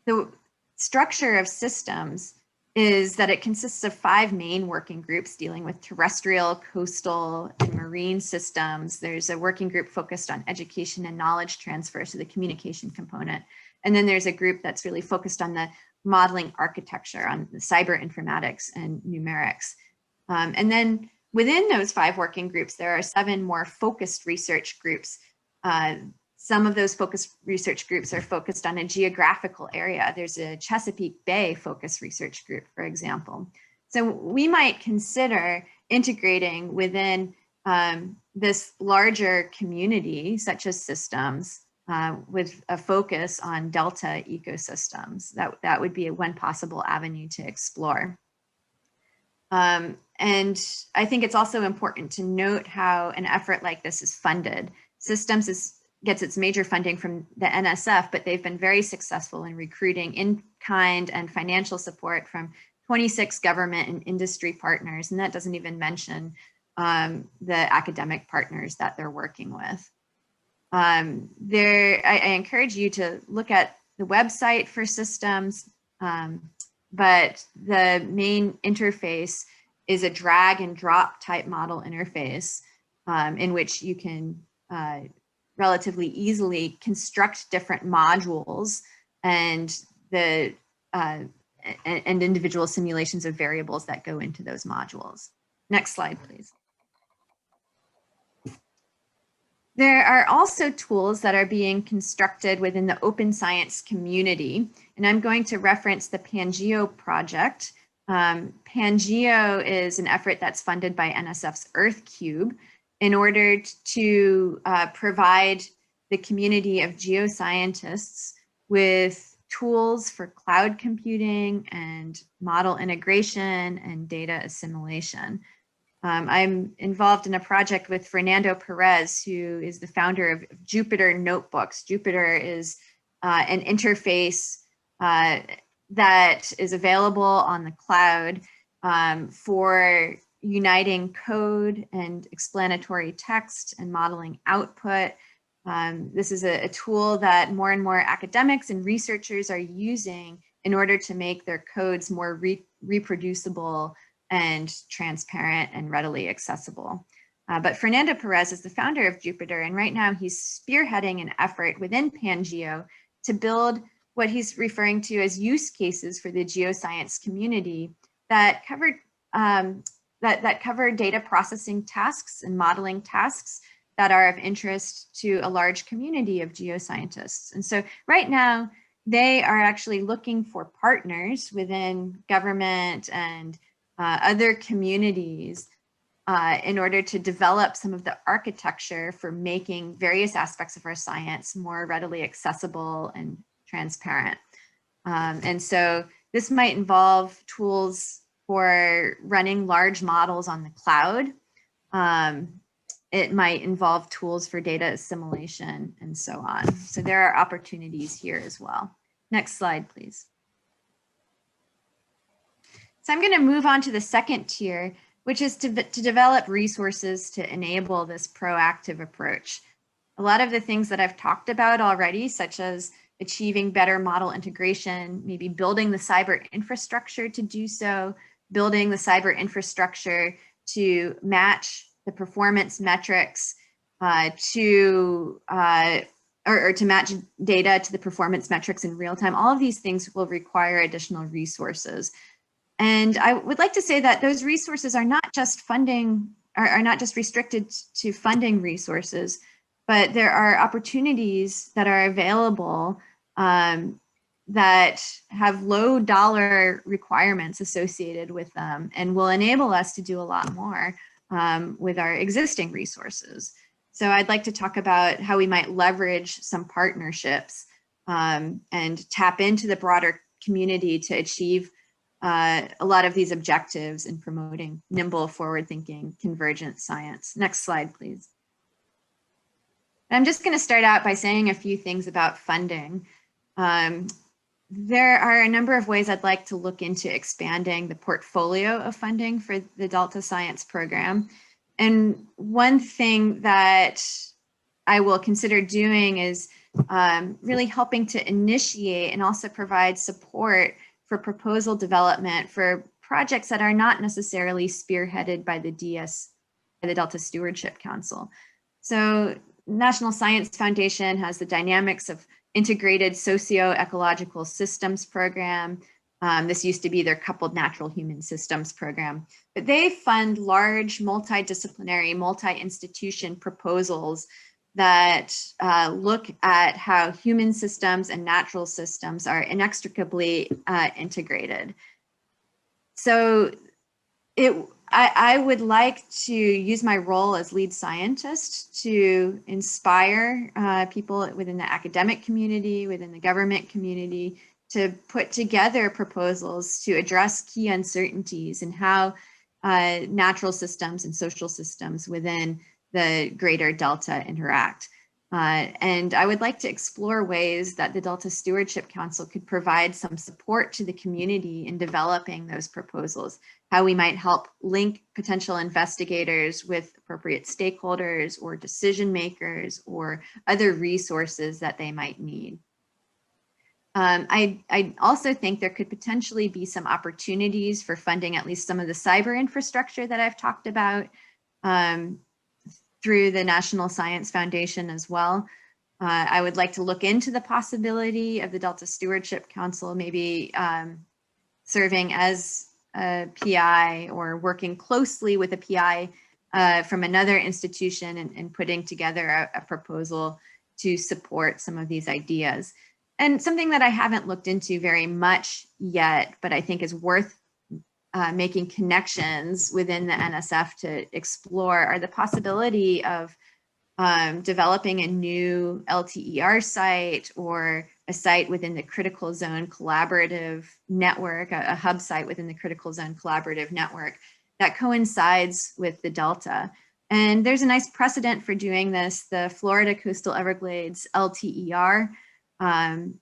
the structure of systems is that it consists of 5 main working groups dealing with terrestrial, coastal, and marine systems. There's a working group focused on education and knowledge transfer, so the communication component. And then there's a group that's really focused on the modeling architecture, on the cyber informatics and numerics. And then within those 5 working groups, there are 7 more focused research groups. Some of those focused research groups are focused on a geographical area. There's a Chesapeake Bay focused research group, for example. So we might consider integrating within this larger community, such as systems, with a focus on Delta ecosystems. That would be one possible avenue to explore. And I think it's also important to note how an effort like this is funded. Systems is gets its major funding from the NSF, but they've been very successful in recruiting in-kind and financial support from 26 government and industry partners. And that doesn't even mention the academic partners that they're working with. I encourage you to look at the website for systems, but the main interface is a drag and drop type model interface in which you can relatively easily construct different modules and the and individual simulations of variables that go into those modules. Next slide, please. There are also tools that are being constructed within the open science community, and I'm going to reference the Pangeo project. Pangeo is an effort that's funded by NSF's EarthCube in order to provide the community of geoscientists with tools for cloud computing and model integration and data assimilation. I'm involved in a project with Fernando Perez, who is the founder of Jupyter Notebooks. Jupyter is an interface that is available on the cloud for uniting code and explanatory text and modeling output. This is a tool that more and more academics and researchers are using in order to make their codes more reproducible and transparent and readily accessible. But Fernando Perez is the founder of Jupyter, and right now he's spearheading an effort within Pangeo to build what he's referring to as use cases for the geoscience community that cover data processing tasks and modeling tasks that are of interest to a large community of geoscientists. And so right now, they are actually looking for partners within government and other communities in order to develop some of the architecture for making various aspects of our science more readily accessible and transparent. And so this might involve tools for running large models on the cloud. It might involve tools for data assimilation and so on. So there are opportunities here as well. Next slide, please. So I'm going to move on to the second tier, which is to develop resources to enable this proactive approach. A lot of the things that I've talked about already, such as achieving better model integration, maybe building the cyber infrastructure to do so, building the cyber infrastructure to match the performance metrics to match data to the performance metrics in real time. All of these things will require additional resources. And I would like to say that those resources are not just funding, are not just restricted to funding resources, but there are opportunities that are available that have low dollar requirements associated with them and will enable us to do a lot more with our existing resources. So I'd like to talk about how we might leverage some partnerships and tap into the broader community to achieve a lot of these objectives in promoting nimble, forward-thinking, convergent science. Next slide, please. I'm just going to start out by saying a few things about funding. There are a number of ways I'd like to look into expanding the portfolio of funding for the Delta Science program. And one thing that I will consider doing is really helping to initiate and also provide support for proposal development for projects that are not necessarily spearheaded by the Delta Stewardship Council. So National Science Foundation has the Dynamics of Integrated Socio-Ecological Systems program. This used to be their Coupled Natural Human Systems program, but they fund large multidisciplinary, multi-institution proposals that look at how human systems and natural systems are inextricably integrated. So I would like to use my role as lead scientist to inspire people within the academic community, within the government community, to put together proposals to address key uncertainties in how natural systems and social systems within the greater Delta interact. And I would like to explore ways that the Delta Stewardship Council could provide some support to the community in developing those proposals, how we might help link potential investigators with appropriate stakeholders or decision makers or other resources that they might need. I also think there could potentially be some opportunities for funding at least some of the cyber infrastructure that I've talked about through the National Science Foundation as well. I would like to look into the possibility of the Delta Stewardship Council maybe serving as a PI or working closely with a PI from another institution and putting together a proposal to support some of these ideas. And something that I haven't looked into very much yet, but I think is worth making connections within the NSF to explore are the possibility of developing a new LTER site or a site within the Critical Zone Collaborative Network, a hub site within the Critical Zone Collaborative Network that coincides with the Delta. And there's a nice precedent for doing this. The Florida Coastal Everglades LTER,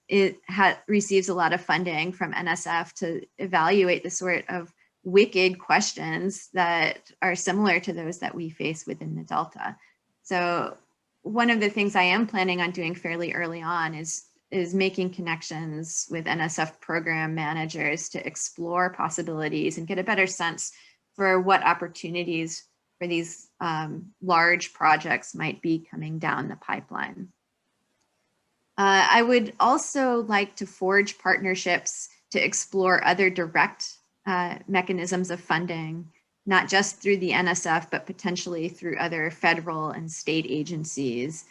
it receives a lot of funding from NSF to evaluate the sort of wicked questions that are similar to those that we face within the Delta. So one of the things I am planning on doing fairly early on is making connections with NSF program managers to explore possibilities and get a better sense for what opportunities for these large projects might be coming down the pipeline. I would also like to forge partnerships to explore other direct mechanisms of funding, not just through the NSF, but potentially through other federal and state agencies.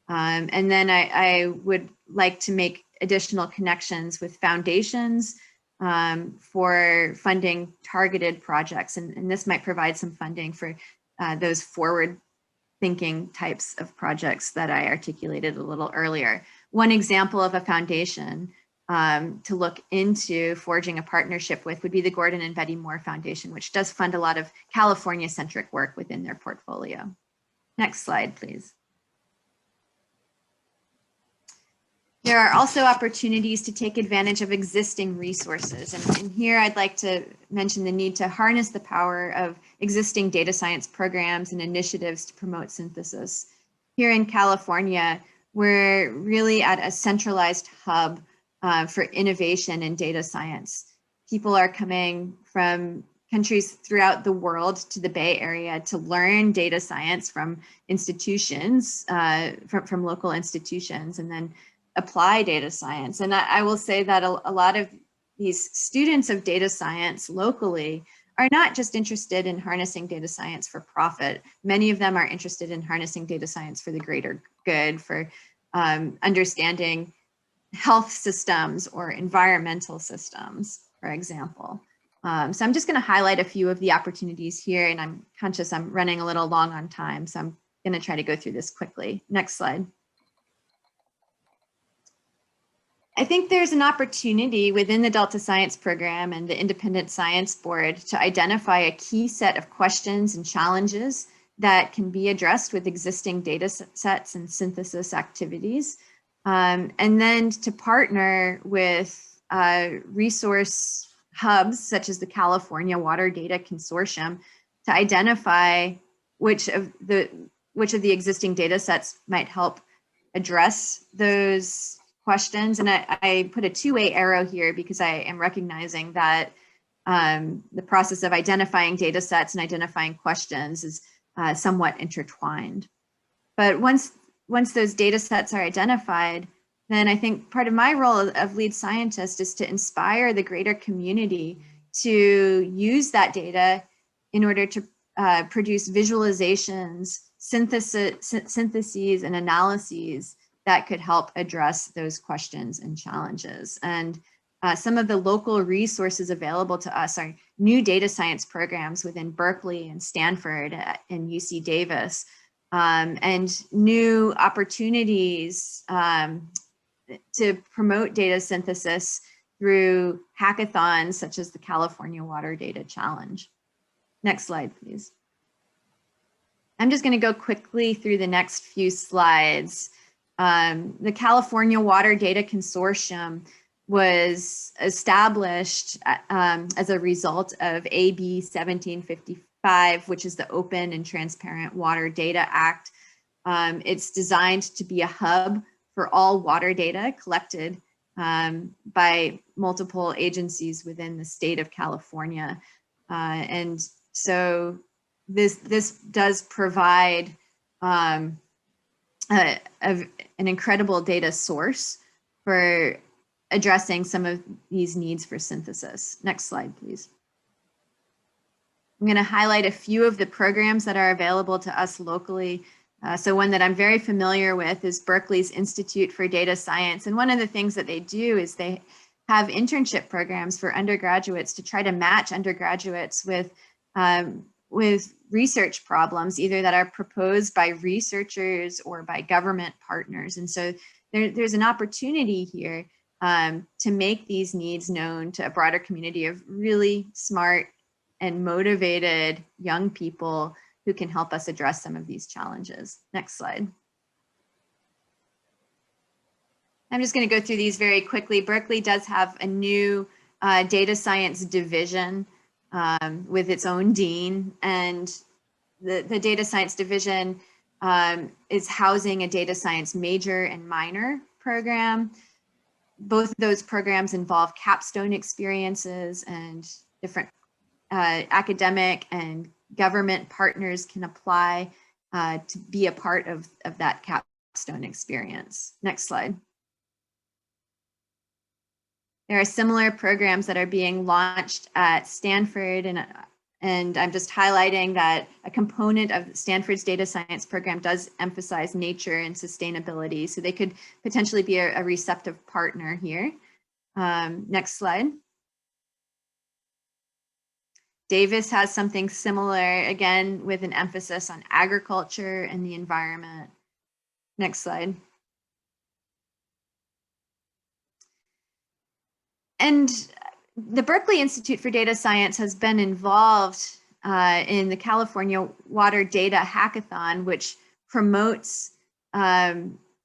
And then I would like to make additional connections with foundations for funding targeted projects. And this might provide some funding for those forward thinking types of projects that I articulated a little earlier. One example of a foundation to look into forging a partnership with would be the Gordon and Betty Moore Foundation, which does fund a lot of California-centric work within their portfolio. Next slide, please. There are also opportunities to take advantage of existing resources. And here I'd like to mention the need to harness the power of existing data science programs and initiatives to promote synthesis. Here in California, we're really at a centralized hub for innovation in data science. People are coming from countries throughout the world to the Bay Area to learn data science from institutions, from local institutions, and then apply data science. And I will say that a lot of these students of data science locally are not just interested in harnessing data science for profit. Many of them are interested in harnessing data science for the greater good, for understanding health systems or environmental systems, for example. So I'm just going to highlight a few of the opportunities here, and I'm conscious I'm running a little long on time, so I'm going to try to go through this quickly. Next slide. I think there's an opportunity within the Delta Science Program and the Independent Science Board to identify a key set of questions and challenges that can be addressed with existing data sets and synthesis activities. And then to partner with resource hubs such as the California Water Data Consortium to identify which of the existing data sets might help address those questions. And I put a two-way arrow here because I am recognizing that the process of identifying data sets and identifying questions is somewhat intertwined. But once those data sets are identified, then I think part of my role of lead scientist is to inspire the greater community to use that data in order to produce visualizations, syntheses, and analyses that could help address those questions and challenges. And some of the local resources available to us are new data science programs within Berkeley and Stanford and UC Davis, and new opportunities to promote data synthesis through hackathons such as the California Water Data Challenge. Next slide, please. I'm just going to go quickly through the next few slides. The California Water Data Consortium was established as a result of AB 1755, which is the Open and Transparent Water Data Act. It's designed to be a hub for all water data collected by multiple agencies within the state of California. And so this does provide an incredible data source for addressing some of these needs for synthesis. Next slide, please. I'm going to highlight a few of the programs that are available to us locally. So one that I'm very familiar with is Berkeley's Institute for Data Science. And one of the things that they do is they have internship programs for undergraduates to try to match undergraduates with research problems, either that are proposed by researchers or by government partners. And so there's an opportunity here to make these needs known to a broader community of really smart and motivated young people who can help us address some of these challenges. Next slide. I'm just going to go through these very quickly. Berkeley does have a new data science division with its own dean, and the data science division is housing a data science major and minor program. Both of those programs involve capstone experiences, and different academic and government partners can apply to be a part of that capstone experience. Next slide. There are similar programs that are being launched at Stanford, and I'm just highlighting that a component of Stanford's data science program does emphasize nature and sustainability, so they could potentially be a receptive partner here. Next slide. Davis has something similar, again, with an emphasis on agriculture and the environment. Next slide. And the Berkeley Institute for Data Science has been involved in the California Water Data Hackathon, which promotes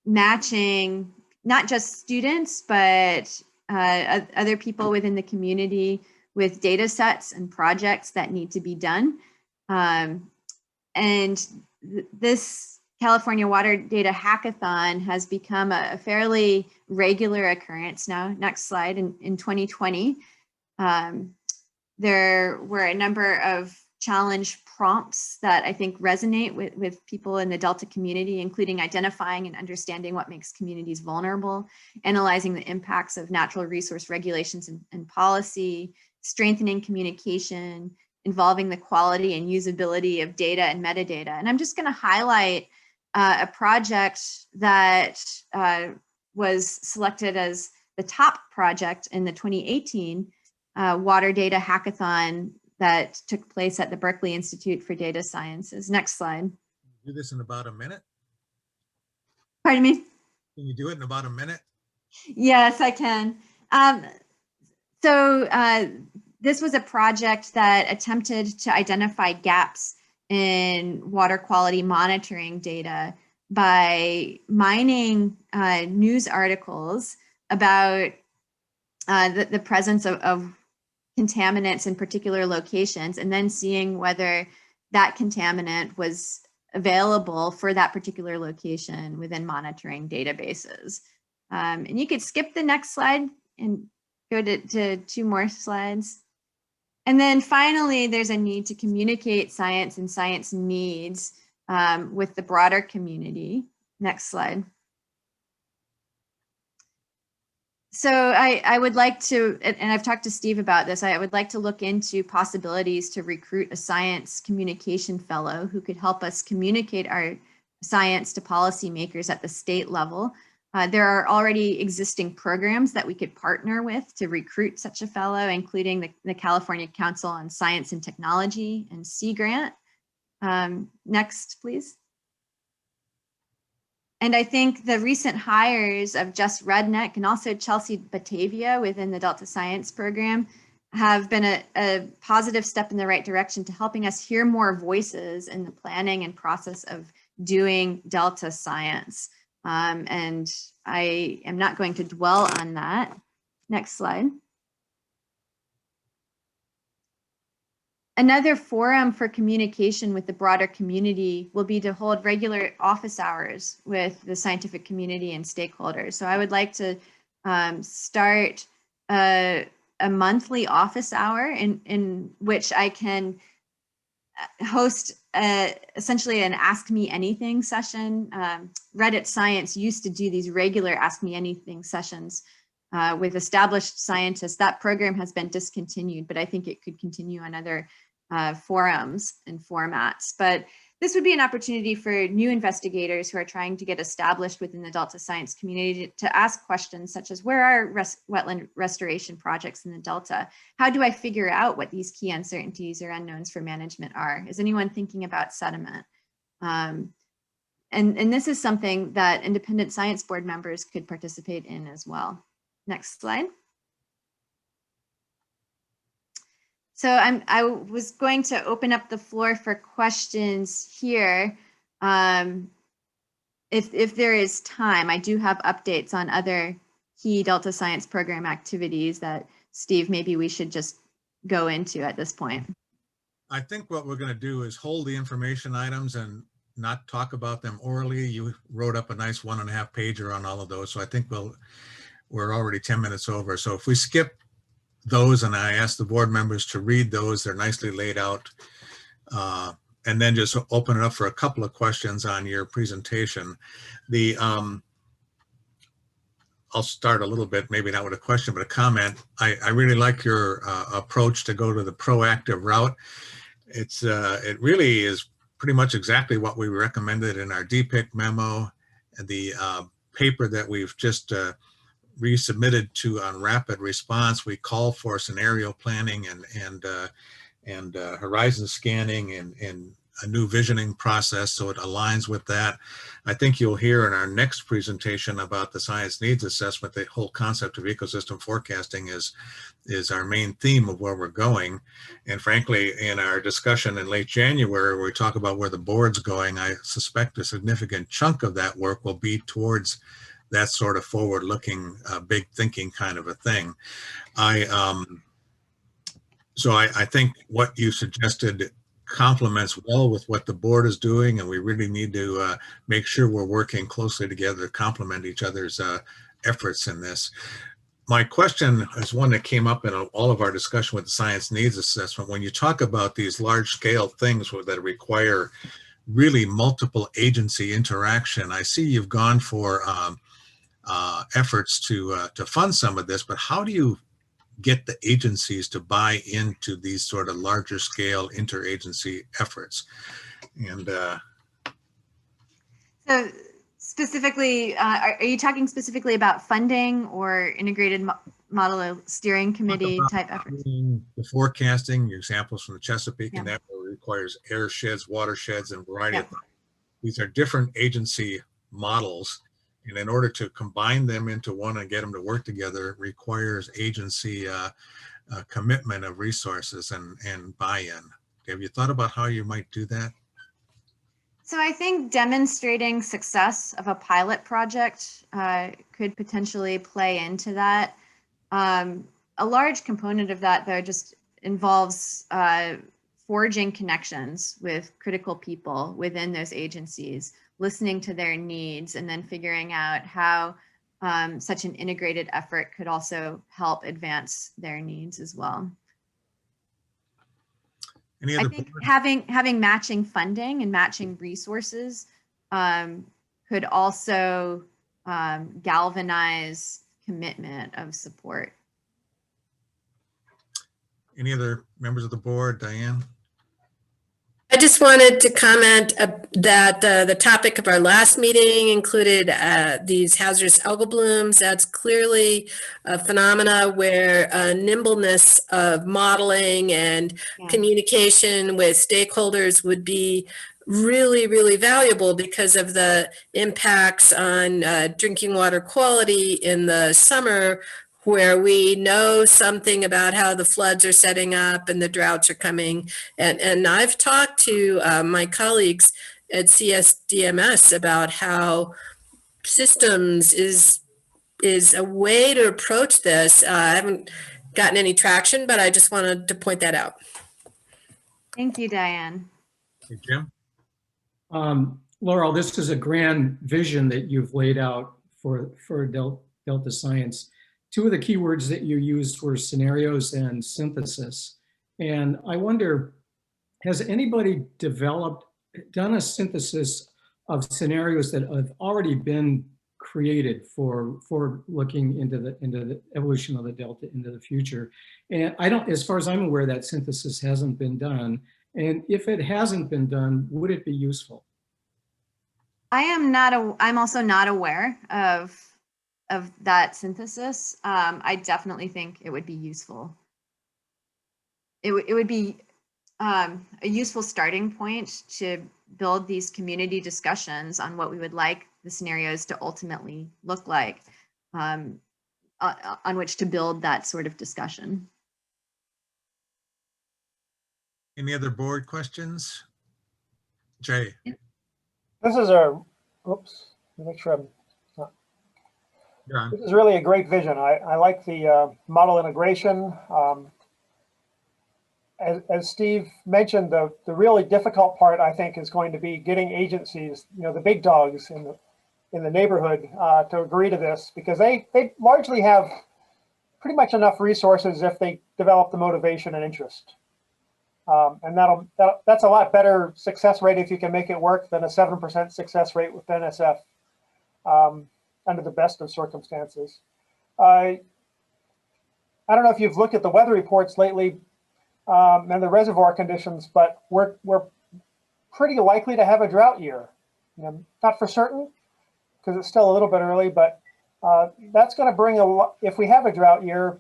matching not just students, but other people within the community with data sets and projects that need to be done. And this California Water Data Hackathon has become a fairly regular occurrence now. Next slide. In 2020, there were a number of challenge prompts that I think resonate with people in the Delta community, including identifying and understanding what makes communities vulnerable, analyzing the impacts of natural resource regulations and policy, strengthening communication, involving the quality and usability of data and metadata. And I'm just going to highlight a project that was selected as the top project in the 2018 Water Data Hackathon that took place at the Berkeley Institute for Data Sciences. Next slide. Do this in about a minute? Pardon me? Can you do it in about a minute? Yes, I can. This was a project that attempted to identify gaps in water quality monitoring data by mining news articles about the presence of contaminants in particular locations, and then seeing whether that contaminant was available for that particular location within monitoring databases. And you could skip the next slide and go to 2 more slides. And then finally, there's a need to communicate science and science needs with the broader community. Next slide. So I would like to, and I've talked to Steve about this, I would like to look into possibilities to recruit a science communication fellow who could help us communicate our science to policymakers at the state level. There are already existing programs that we could partner with to recruit such a fellow, including the California Council on Science and Technology and Sea Grant. Next, please. And I think the recent hires of Jess Redneck and also Chelsea Batavia within the Delta Science program have been a positive step in the right direction to helping us hear more voices in the planning and process of doing Delta science. And I am not going to dwell on that. Next slide. Another forum for communication with the broader community will be to hold regular office hours with the scientific community and stakeholders. So I would like to start a monthly office hour in which I can host essentially an Ask Me Anything session. Reddit Science used to do these regular Ask Me Anything sessions with established scientists. That program has been discontinued, but I think it could continue on other forums and formats. But this would be an opportunity for new investigators who are trying to get established within the Delta science community to ask questions such as, where are wetland restoration projects in the Delta? How do I figure out what these key uncertainties or unknowns for management are? Is anyone thinking about sediment? And this is something that independent science board members could participate in as well. Next slide. So I was going to open up the floor for questions here. If there is time, I do have updates on other key Delta Science program activities that, Steve, maybe we should just go into at this point. I think what we're going to do is hold the information items and not talk about them orally. You wrote up a nice 1.5 pager on all of those. So I think we're already 10 minutes over. So if we skip those and I ask the board members to read those, they're nicely laid out, and then just open it up for a couple of questions on your presentation. I'll start a little bit, maybe not with a question, but a comment. I really like your approach to go to the proactive route. It really is pretty much exactly what we recommended in our DPIIC memo and the paper that we've just resubmitted to on rapid response. We call for scenario planning and horizon scanning and a new visioning process, so it aligns with that. I think you'll hear in our next presentation about the science needs assessment, the whole concept of ecosystem forecasting is our main theme of where we're going. And frankly, in our discussion in late January, where we talk about where the board's going, I suspect a significant chunk of that work will be towards that sort of forward-looking, big thinking kind of a thing. So I think what you suggested complements well with what the board is doing, and we really need to make sure we're working closely together to complement each other's efforts in this. My question is one that came up in all of our discussion with the science needs assessment. When you talk about these large-scale things that require really multiple agency interaction, I see you've gone for efforts to fund some of this, but how do you get the agencies to buy into these sort of larger scale interagency efforts? And so specifically, are you talking specifically about funding or integrated model steering committee type efforts? The forecasting, examples from the Chesapeake, and that requires air sheds, watersheds, and a variety of things. These are different agency models. And in order to combine them into one and get them to work together, it requires agency commitment of resources and buy-in. Have you thought about how you might do that? So I think demonstrating success of a pilot project could potentially play into that. A large component of that, though, just involves forging connections with critical people within those agencies, listening to their needs, and then figuring out how such an integrated effort could also help advance their needs as well. I think having matching funding and matching resources could also galvanize commitment of support. Any other members of the board? Diane? I just wanted to comment that the topic of our last meeting included these hazardous algal blooms. That's clearly a phenomena where nimbleness of modeling and communication with stakeholders would be really, really valuable because of the impacts on drinking water quality in the summer, where we know something about how the floods are setting up and the droughts are coming. And I've talked to my colleagues at CSDMS about how systems is a way to approach this. I haven't gotten any traction, but I just wanted to point that out. Thank you, Diane. Hey, Jim? Laurel, this is a grand vision that you've laid out for Delta Science. Two of the keywords that you used were scenarios and synthesis. And I wonder, has anybody done a synthesis of scenarios that have already been created for looking into the evolution of the Delta into the future? And as far as I'm aware, that synthesis hasn't been done. And if it hasn't been done, would it be useful? I'm also not aware of that synthesis. I definitely think it would be useful. It would be a useful starting point to build these community discussions on what we would like the scenarios to ultimately look like, on which to build that sort of discussion. Any other board questions? Jay? This is make sure this is really a great vision. I like the model integration. As Steve mentioned, the really difficult part, I think, is going to be getting agencies, the big dogs in the neighborhood, to agree to this, because they largely have pretty much enough resources if they develop the motivation and interest. And that's a lot better success rate if you can make it work than a 7% success rate with NSF under the best of circumstances. I don't know if you've looked at the weather reports lately and the reservoir conditions, but we're pretty likely to have a drought year. Not for certain, because it's still a little bit early, but that's going to bring a lot. If we have a drought year,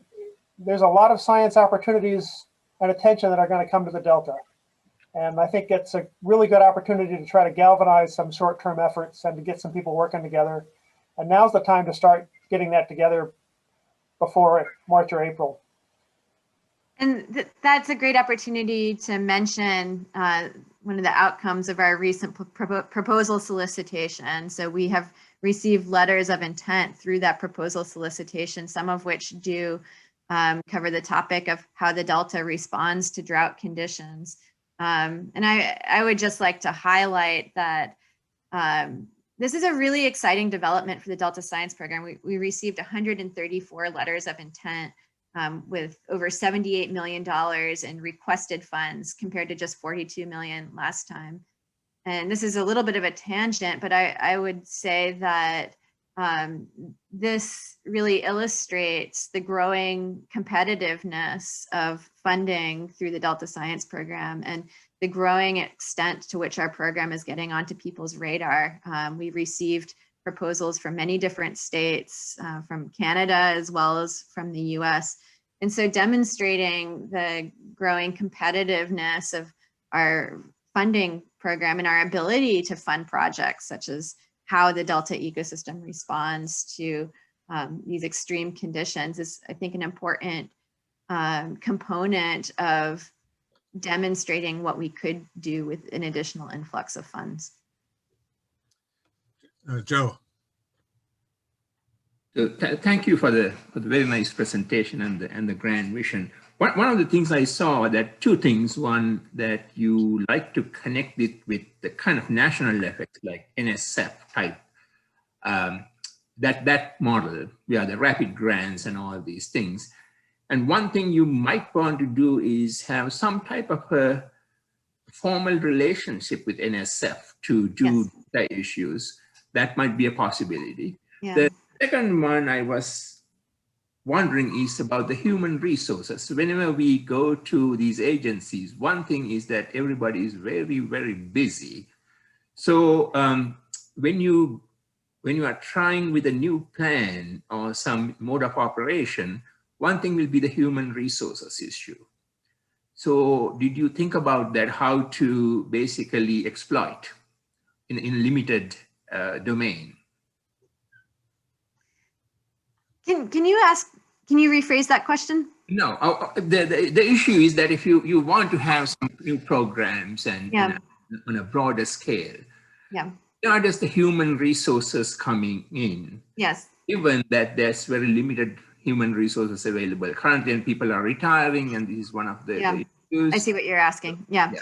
there's a lot of science opportunities and attention that are going to come to the Delta. And I think it's a really good opportunity to try to galvanize some short-term efforts and to get some people working together. And now's the time to start getting that together before March or April. And that's a great opportunity to mention one of the outcomes of our recent proposal solicitation. So we have received letters of intent through that proposal solicitation, some of which do cover the topic of how the Delta responds to drought conditions. And I would just like to highlight that this is a really exciting development for the Delta Science Program. We received 134 letters of intent with over $78 million in requested funds compared to just $42 million last time. And this is a little bit of a tangent, but I would say that this really illustrates the growing competitiveness of funding through the Delta Science Program and the growing extent to which our program is getting onto people's radar. We received proposals from many different states, from Canada as well as from the US. And so demonstrating the growing competitiveness of our funding program and our ability to fund projects such as how the Delta ecosystem responds to these extreme conditions is, I think, an important component of demonstrating what we could do with an additional influx of funds. Joe. So thank you for the very nice presentation and the grand vision. One of the things I saw that two things. One, that you like to connect it with the kind of national effects like NSF type, that model, the rapid grants and all these things. And one thing you might want to do is have some type of a formal relationship with NSF to do the issues. That might be a possibility. Yeah. The second one I was wondering is about the human resources. Whenever we go to these agencies, one thing is that everybody is very, very busy. So when you are trying with a new plan or some mode of operation, one thing will be the human resources issue. So did you think about that, how to basically exploit in a limited domain? Can you rephrase that question? No, the issue is that if you want to have some new programs and on a broader scale, not just the human resources coming in, Yes. given that there's very limited human resources available currently, and people are retiring, and this is one of the issues. I see what you're asking. Yeah.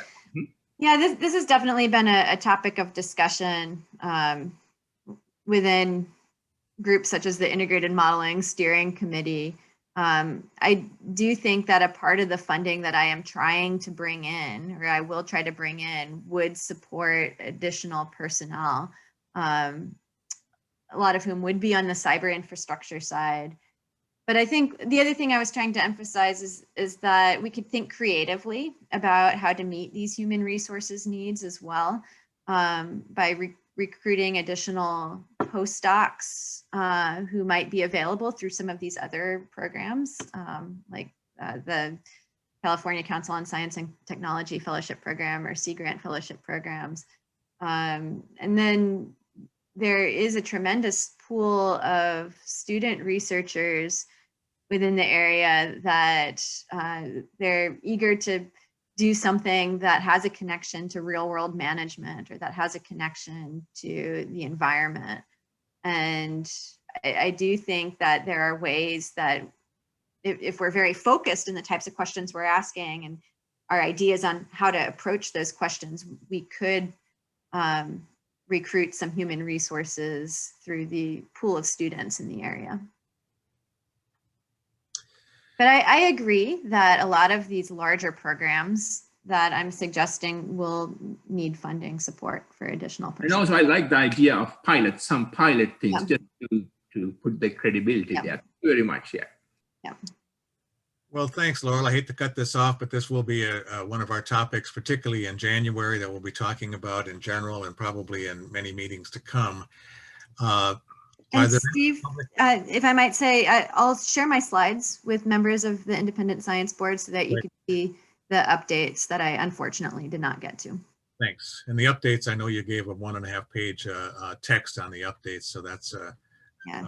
Yeah, this has definitely been a topic of discussion within groups such as the Integrated Modeling Steering Committee. I do think that a part of the funding that I am trying to bring in, or I will try to bring in, would support additional personnel, a lot of whom would be on the cyber infrastructure side. But I think the other thing I was trying to emphasize is that we could think creatively about how to meet these human resources needs as well, by recruiting additional postdocs who might be available through some of these other programs, like the California Council on Science and Technology Fellowship Program or Sea Grant Fellowship programs. And then there is a tremendous pool of student researchers within the area that they're eager to do something that has a connection to real world management, or that has a connection to the environment. And I do think that there are ways that if we're very focused in the types of questions we're asking and our ideas on how to approach those questions, we could recruit some human resources through the pool of students in the area. But I agree that a lot of these larger programs that I'm suggesting will need funding support for additional personnel. And also, I like the idea of some pilot things, just to put the credibility there. Very much, yeah. Well, thanks, Laurel. I hate to cut this off, but this will be one of our topics, particularly in January, that we'll be talking about in general and probably in many meetings to come. And Steve, if I might say, I'll share my slides with members of the Independent Science Board so that you can see the updates that I unfortunately did not get to. Thanks. And the updates, I know you gave a 1.5 page text on the updates, so that's yeah.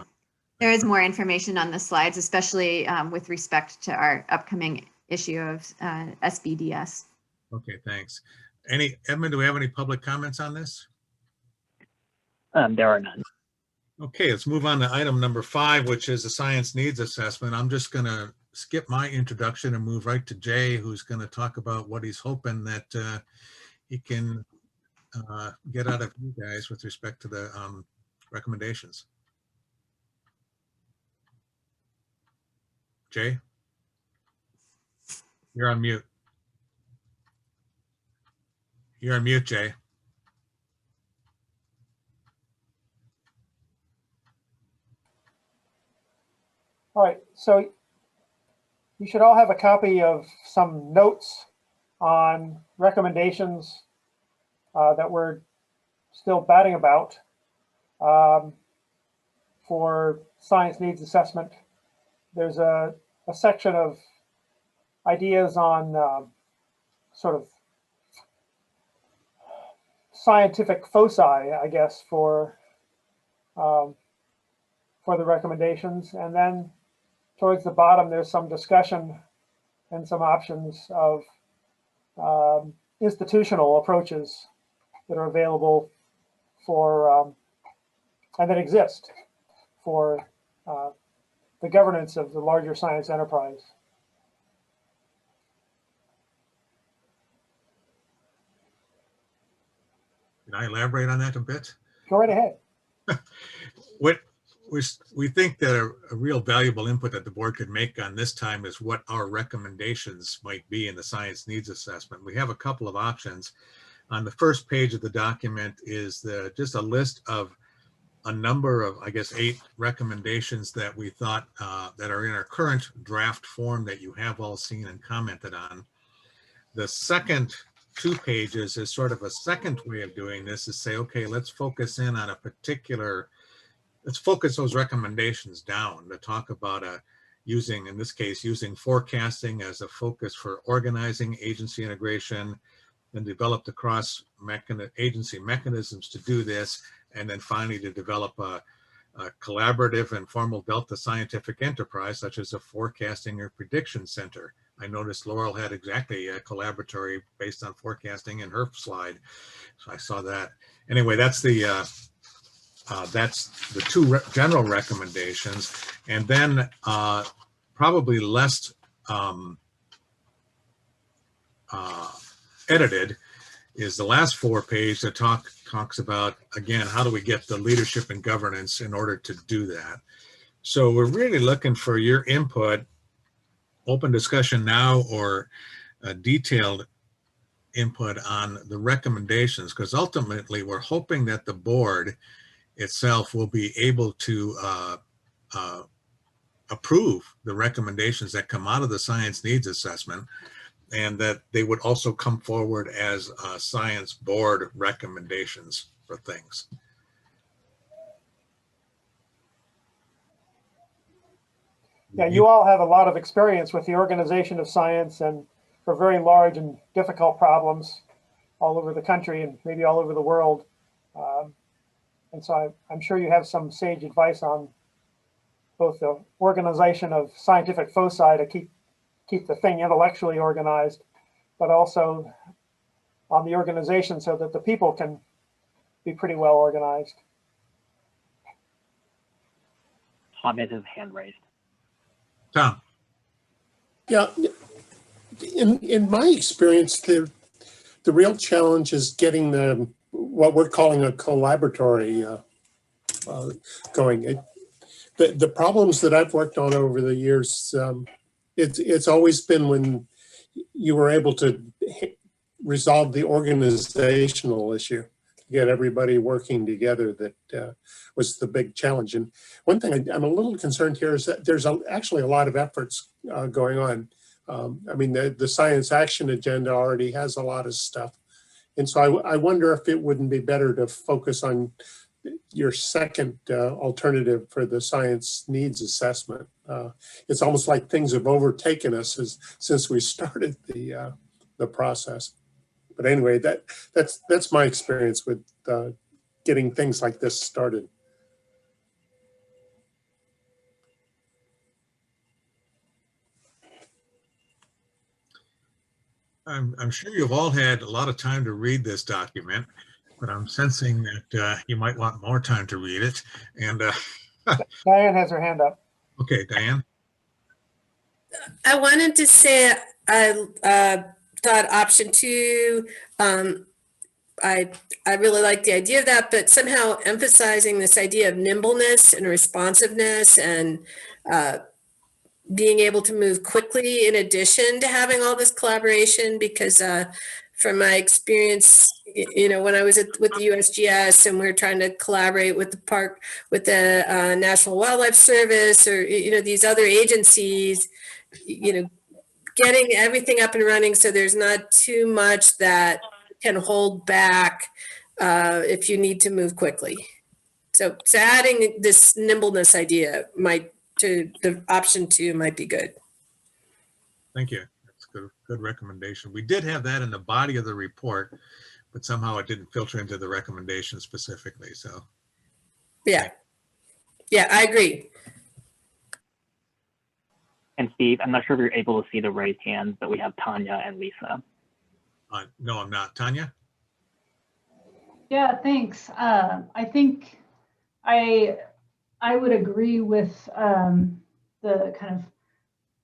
There is more information on the slides, especially with respect to our upcoming issue of SBDS. Okay, thanks. Edmund, do we have any public comments on this? There are none. Okay, let's move on to item number 5, which is the science needs assessment. I'm just going to skip my introduction and move right to Jay, who's going to talk about what he's hoping that he can get out of you guys with respect to the recommendations. Jay, you're on mute. You're on mute, Jay. All right, so you should all have a copy of some notes on recommendations that we're still batting about for science needs assessment. There's a section of ideas on sort of scientific foci, I guess, for the recommendations. And then towards the bottom, there's some discussion and some options of institutional approaches that are available for and that exist for the governance of the larger science enterprise. Can I elaborate on that a bit? Go right ahead. We think that a real valuable input that the board could make on this time is what our recommendations might be in the science needs assessment. We have a couple of options. On the first page of the document is just a list of a number of, I guess, 8 recommendations that we thought that are in our current draft form that you have all seen and commented on. The second 2 pages is sort of a second way of doing this, is say, okay, let's focus in on a particular, let's focus those recommendations down to talk about using, in this case, using forecasting as a focus for organizing agency integration, and develop the cross-agency mechanisms to do this, and then finally to develop a collaborative and formal Delta scientific enterprise, such as a forecasting or prediction center I noticed Laurel had exactly a collaboratory based on forecasting in her slide. So I saw that. Anyway, that's the two general recommendations. And then probably less edited is the last 4 pages that talks about, again, how do we get the leadership and governance in order to do that. So we're really looking for your input, open discussion now, or detailed input on the recommendations, because ultimately we're hoping that the board itself will be able to approve the recommendations that come out of the science needs assessment, and that they would also come forward as science board recommendations for things. Yeah, you all have a lot of experience with the organization of science and for very large and difficult problems all over the country and maybe all over the world. And so I'm sure you have some sage advice on both the organization of scientific foci to keep the thing intellectually organized, but also on the organization so that the people can be pretty well organized. Tom has his hand raised. Tom. Yeah, in my experience, the real challenge is getting what we're calling a collaboratory going. The problems that I've worked on over the years, it's always been when you were able to resolve the organizational issue, get everybody working together, that was the big challenge. And one thing I'm a little concerned here is that there's actually a lot of efforts going on. I mean, the science action agenda already has a lot of stuff. And so I wonder if it wouldn't be better to focus on your second alternative for the science needs assessment. It's almost like things have overtaken us since we started the process. But anyway, that's my experience with getting things like this started. I'm sure you've all had a lot of time to read this document, but I'm sensing that you might want more time to read it. And Diane has her hand up. Okay, Diane. I wanted to say I thought option 2, I really like the idea of that, but somehow emphasizing this idea of nimbleness and responsiveness and being able to move quickly in addition to having all this collaboration, because from my experience, you know, when I was with the USGS and we were trying to collaborate with the National Wildlife Service, or, you know, these other agencies, you know, getting everything up and running so there's not too much that can hold back if you need to move quickly. So adding this nimbleness idea to the option 2 might be good. Thank you. That's a good recommendation. We did have that in the body of the report, but somehow it didn't filter into the recommendation specifically. So yeah, I agree. And Steve, I'm not sure if you're able to see the raised hands, but we have Tanya and Lisa. No, I'm not. Tanya? Yeah, thanks. I think I would agree with the kind of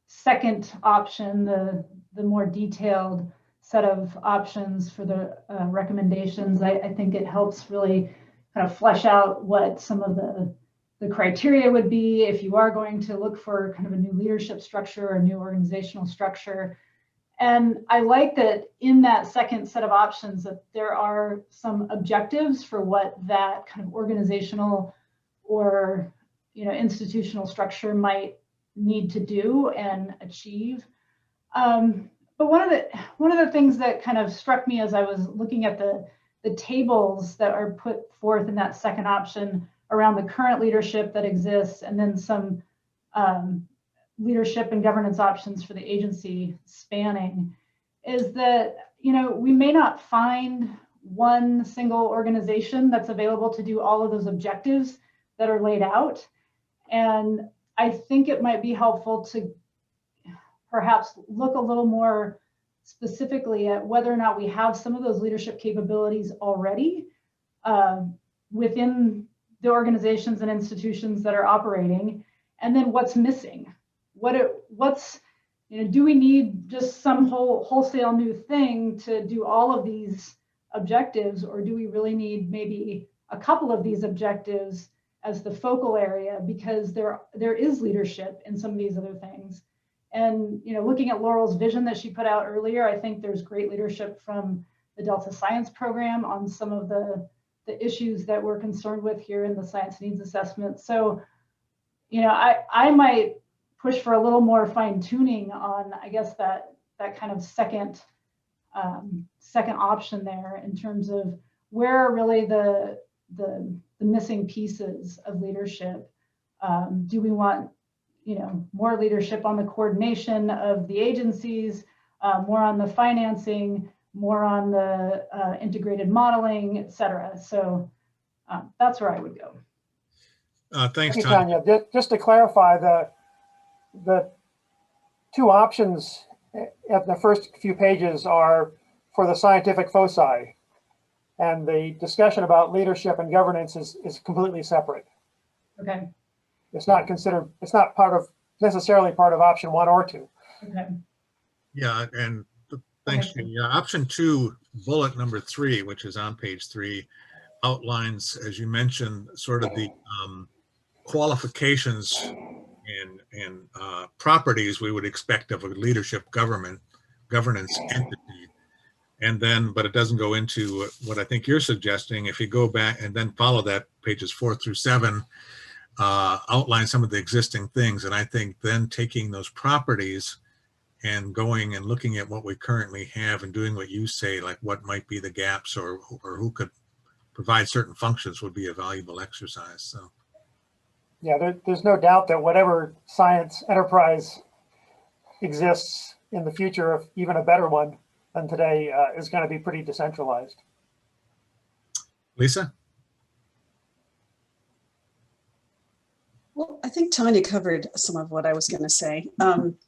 second option, the more detailed set of options for the recommendations. I think it helps really kind of flesh out what some of the criteria would be if you are going to look for kind of a new leadership structure or new organizational structure. And I like that in that second set of options that there are some objectives for what that kind of organizational or, you know, institutional structure might need to do and achieve. But one of the things that kind of struck me as I was looking at the tables that are put forth in that second option around the current leadership that exists, and then some leadership and governance options for the agency spanning, is that, you know, we may not find one single organization that's available to do all of those objectives that are laid out. And I think it might be helpful to perhaps look a little more specifically at whether or not we have some of those leadership capabilities already within the organizations and institutions that are operating, and then what's missing. What's, do we need just some wholesale new thing to do all of these objectives, or do we really need maybe a couple of these objectives as the focal area, because there is leadership in some of these other things. And looking at Laurel's vision that she put out earlier, I think there's great leadership from the Delta Science Program on some of the issues that we're concerned with here in the science needs assessment. So, I might push for a little more fine tuning on, I guess, that kind of second option there, in terms of where are really the missing pieces of leadership. Do we want more leadership on the coordination of the agencies, more on the financing, more on the integrated modeling, et cetera? So that's where I would go. Thanks, Thank you, Tanya. Tanya. Just to clarify, the two options at the first few pages are for the scientific foci, and the discussion about leadership and governance is completely separate. Okay. It's not necessarily part of option 1 or 2. Okay. Yeah, and thanks, Jim. Yeah, option 2, bullet number 3, which is on page 3, outlines, as you mentioned, sort of the qualifications and properties we would expect of a leadership governance entity. And then, but it doesn't go into what I think you're suggesting. If you go back and then follow that, pages 4 through 7, outline some of the existing things. And I think then taking those properties and going and looking at what we currently have and doing what you say, like what might be the gaps or who could provide certain functions, would be a valuable exercise. So. Yeah, there's no doubt that whatever science enterprise exists in the future, if even a better one than today, is going to be pretty decentralized. Lisa? Well, I think Tanya covered some of what I was going to say. And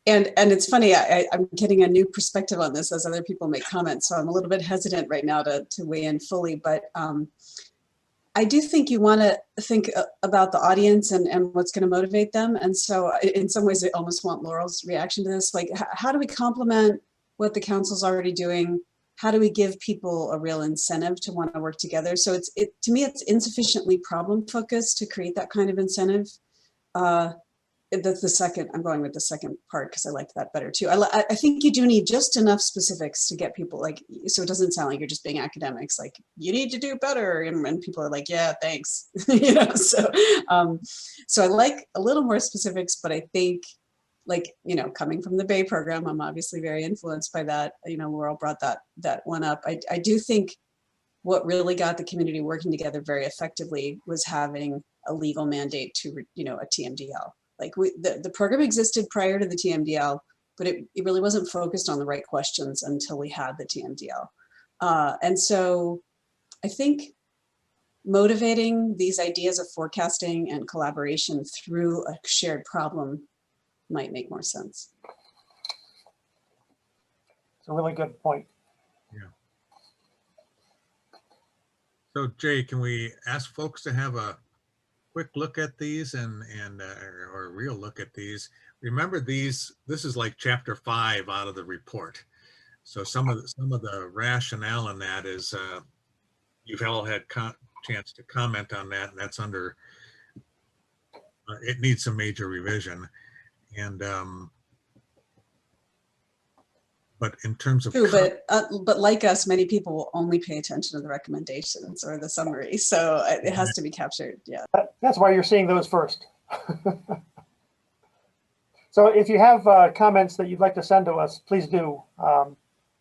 it's funny, I'm getting a new perspective on this as other people make comments, so I'm a little bit hesitant right now to weigh in fully, but I do think you want to think about the audience and what's going to motivate them. And so in some ways, I almost want Laurel's reaction to this. Like, how do we complement what the council's already doing? How do we give people a real incentive to want to work together? So to me, it's insufficiently problem focused to create that kind of incentive. That's the second, I'm going with the second part because I liked that better too. I think you do need just enough specifics to get people, like, so it doesn't sound like you're just being academics, like you need to do better. And people are like, yeah, thanks. So I like a little more specifics, but I think, like, coming from the Bay program, I'm obviously very influenced by that. Laurel brought that one up. I do think what really got the community working together very effectively was having a legal mandate to, a TMDL. Like the program existed prior to the TMDL, but it really wasn't focused on the right questions until we had the TMDL. And so I think motivating these ideas of forecasting and collaboration through a shared problem might make more sense. It's a really good point. Yeah. So Jay, can we ask folks to have a quick look at these or a real look at these? Remember, this is like chapter 5 out of the report. So some of the rationale in that is you've all had chance to comment on that, and that's under it needs some major revision. And but in terms of true, but like us, many people will only pay attention to the recommendations or the summary, so it has to be captured. Yeah, that's why you're seeing those first. So if you have comments that you'd like to send to us, please do,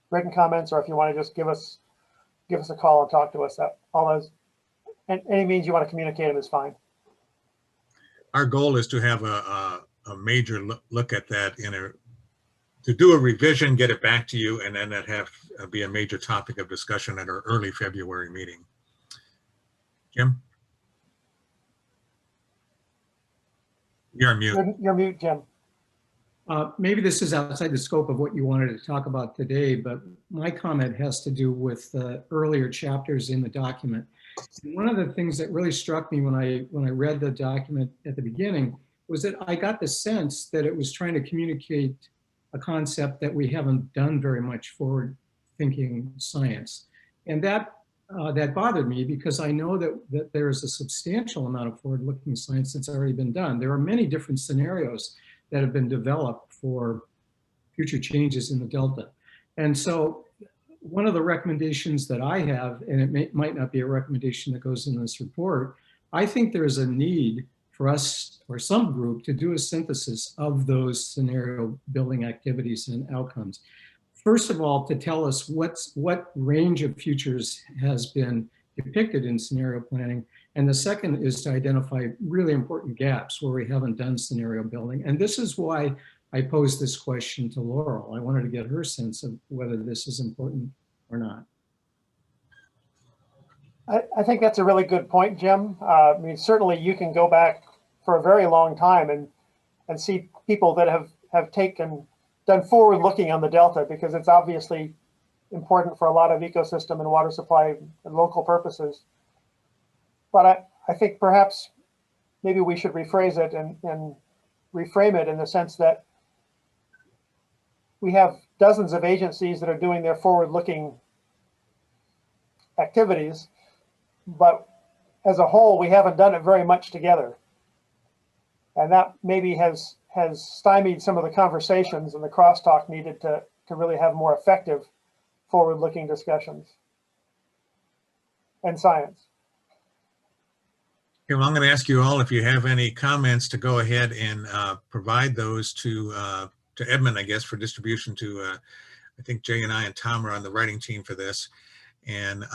written comments, or if you want to just give us a call and talk to us. All those, and any means you want to communicate them is fine. Our goal is to have a major look at that to do a revision, get it back to you, and then that be a major topic of discussion at our early February meeting. Jim? You're on mute. You're mute, Jim. Maybe this is outside the scope of what you wanted to talk about today, but my comment has to do with the earlier chapters in the document. And one of the things that really struck me when I read the document at the beginning was that I got the sense that it was trying to communicate a concept that we haven't done very much forward-thinking science. And that bothered me because I know that there is a substantial amount of forward-looking science that's already been done. There are many different scenarios that have been developed for future changes in the Delta. And so one of the recommendations that I have, and it might not be a recommendation that goes in this report, I think there's a need for us or some group to do a synthesis of those scenario building activities and outcomes. First of all, to tell us what range of futures has been depicted in scenario planning. And the second is to identify really important gaps where we haven't done scenario building. And this is why I posed this question to Laurel. I wanted to get her sense of whether this is important or not. I think that's a really good point, Jim. I mean, certainly you can go back for a very long time and see people that have done forward looking on the Delta, because it's obviously important for a lot of ecosystem and water supply and local purposes. But I think perhaps maybe we should rephrase it and reframe it in the sense that we have dozens of agencies that are doing their forward-looking activities, but as a whole, we haven't done it very much together. And that maybe has stymied some of the conversations and the crosstalk needed to really have more effective forward-looking discussions and science. Okay, well, I'm going to ask you all if you have any comments to go ahead and provide those to Edmund, I guess, for distribution to, I think Jay and I and Tom are on the writing team for this. And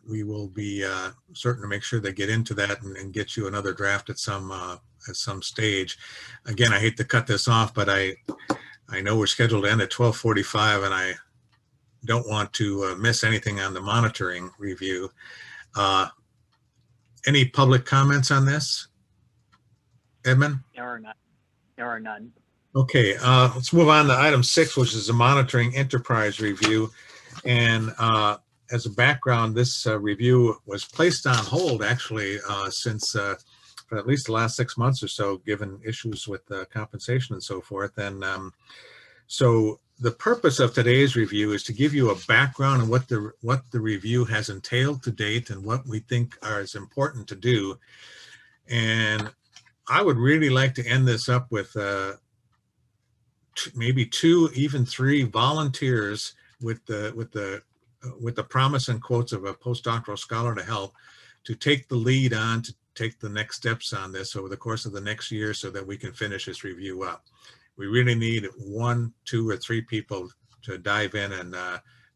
we will be certain to make sure they get into that and get you another draft at some stage. Again, I hate to cut this off, but I know we're scheduled to end at 12:45 and I don't want to miss anything on the monitoring review. Any public comments on this? Edmund? There are none. Okay, let's move on to item 6, which is the monitoring enterprise review. And as a background, this review was placed on hold actually since for at least the last 6 months or so, given issues with compensation and so forth. And so the purpose of today's review is to give you a background on what the review has entailed to date and what we think is important to do. And I would really like to end this up with maybe 2, even 3 volunteers with the promise and quotes of a postdoctoral scholar to help to take the lead on, to take the next steps on this over the course of the next year so that we can finish this review up. We really need 1, 2, or 3 people to dive in and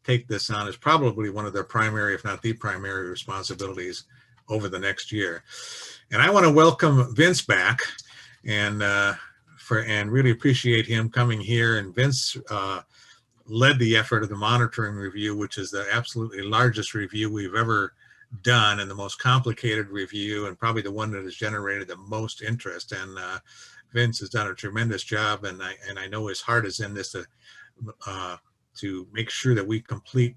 take this on as probably one of their primary, if not the primary responsibilities over the next year. And I want to welcome Vince back and really appreciate him coming here. And Vince led the effort of the monitoring review, which is the absolutely largest review we've ever done and the most complicated review and probably the one that has generated the most interest. And Vince has done a tremendous job, and I know his heart is in this to make sure that we complete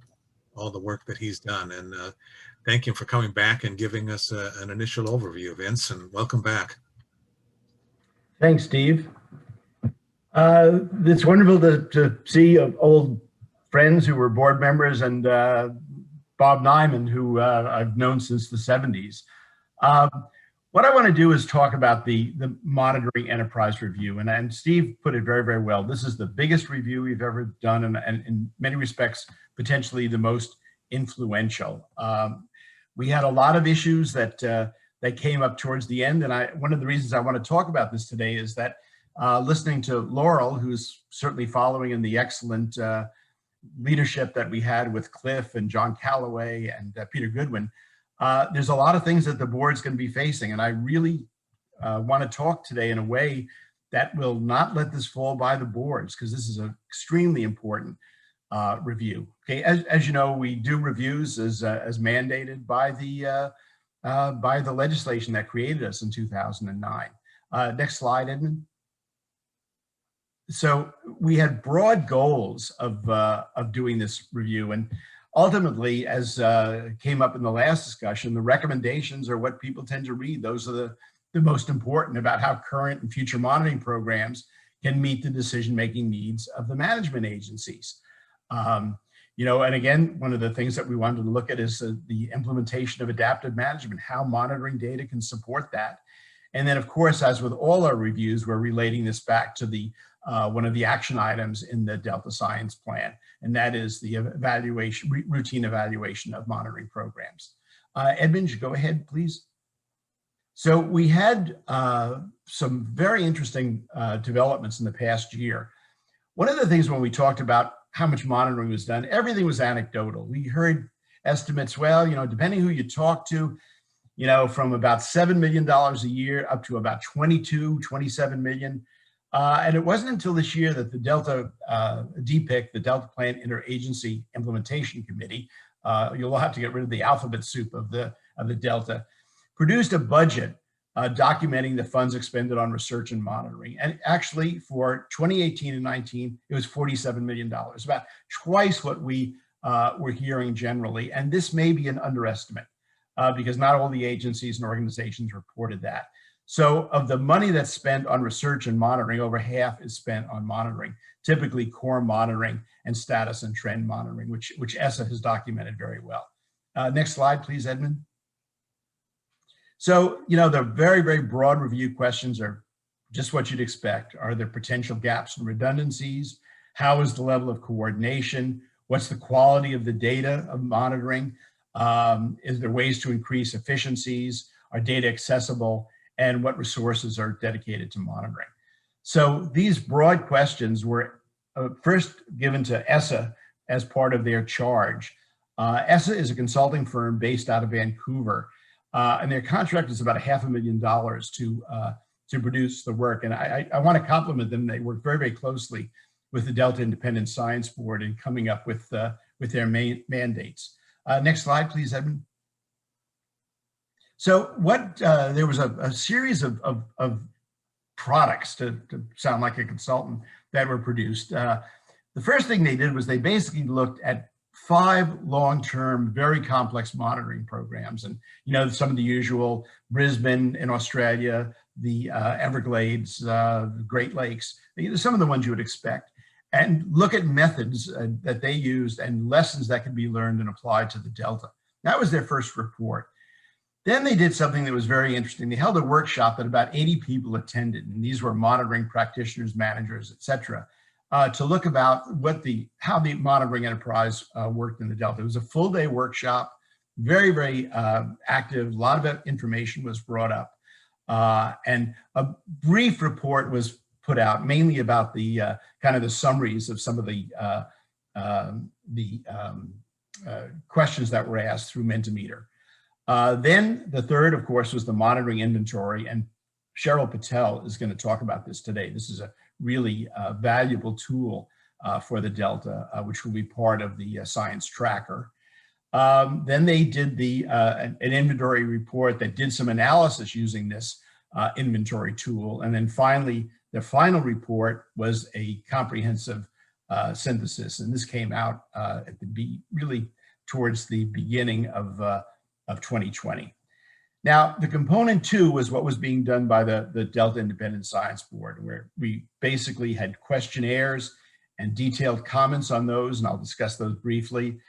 all the work that he's done. And thank you for coming back and giving us an initial overview, Vince, and welcome back. Thanks, Steve. It's wonderful to see old friends who were board members and Bob Nyman, who I've known since the 70s. What I want to do is talk about the monitoring enterprise review. And Steve put it very, very well. This is the biggest review we've ever done, and in many respects, potentially the most influential. We had a lot of issues that came up towards the end. And one of the reasons I want to talk about this today is that listening to Laurel, who's certainly following in the excellent leadership that we had with Cliff and John Calloway and Peter Goodwin, there's a lot of things that the board's going to be facing. And I really want to talk today in a way that will not let this fall by the boards, because this is an extremely important review. Okay, as you know, we do reviews as mandated by the legislation that created us in 2009. Next slide, Edmund. So we had broad goals of doing this review, and ultimately, as came up in the last discussion, the recommendations are what people tend to read. Those are the most important about how current and future monitoring programs can meet the decision-making needs of the management agencies. You know, and again, one of the things that we wanted to look at is the implementation of adaptive management, how monitoring data can support that. And then, of course, as with all our reviews, we're relating this back to the one of the action items in the Delta Science Plan, and that is the evaluation, routine evaluation of monitoring programs. Edmund, go ahead, please. So we had some very interesting developments in the past year. One of the things when we talked about how much monitoring was done, everything was anecdotal. We heard estimates, well, you know, depending who you talk to, you know, from about $7 million a year up to about 27 million. And it wasn't until this year that the Delta DPIIC, the Delta Plan Interagency Implementation Committee, you'll have to get rid of the alphabet soup of the Delta, produced a budget documenting the funds expended on research and monitoring. And actually for 2018 and 19, it was $47 million, about twice what we were hearing generally. And this may be an underestimate because not all the agencies and organizations reported that. So of the money that's spent on research and monitoring, over half is spent on monitoring, typically core monitoring and status and trend monitoring, which ESSA has documented very well. Next slide, please, Edmund. So, you know, the very, very broad review questions are just what you'd expect. Are there potential gaps and redundancies? How is the level of coordination? What's the quality of the data of monitoring? Is there ways to increase efficiencies? Are data accessible? And what resources are dedicated to monitoring? So these broad questions were first given to ESSA as part of their charge. ESSA is a consulting firm based out of Vancouver, and their contract is about $500,000 to produce the work. And I want to compliment them. They work very, very closely with the Delta Independent Science Board in coming up with their mandates. Next slide, please, Edmund. So there was a series of products, to sound like a consultant, that were produced. The first thing they did was they basically looked at 5 long-term, very complex monitoring programs. And, you know, some of the usual, Brisbane in Australia, the Everglades, the Great Lakes, some of the ones you would expect, and look at methods that they used and lessons that could be learned and applied to the Delta. That was their first report. Then they did something that was very interesting. They held a workshop that about 80 people attended, and these were monitoring practitioners, managers, et cetera, to look about how the monitoring enterprise worked in the Delta. It was a full-day workshop, very, very active. A lot of information was brought up, and a brief report was put out, mainly about the kind of the summaries of some of the questions that were asked through Mentimeter. Then the third, of course, was the monitoring inventory, and Cheryl Patel is going to talk about this today. This is a really valuable tool for the Delta, which will be part of the science tracker. Then they did an inventory report that did some analysis using this inventory tool. And then finally, the final report was a comprehensive synthesis. And this came out really towards the beginning of 2020. Now, the component 2 was what was being done by the Delta Independent Science Board, where we basically had questionnaires and detailed comments on those, and I'll discuss those briefly.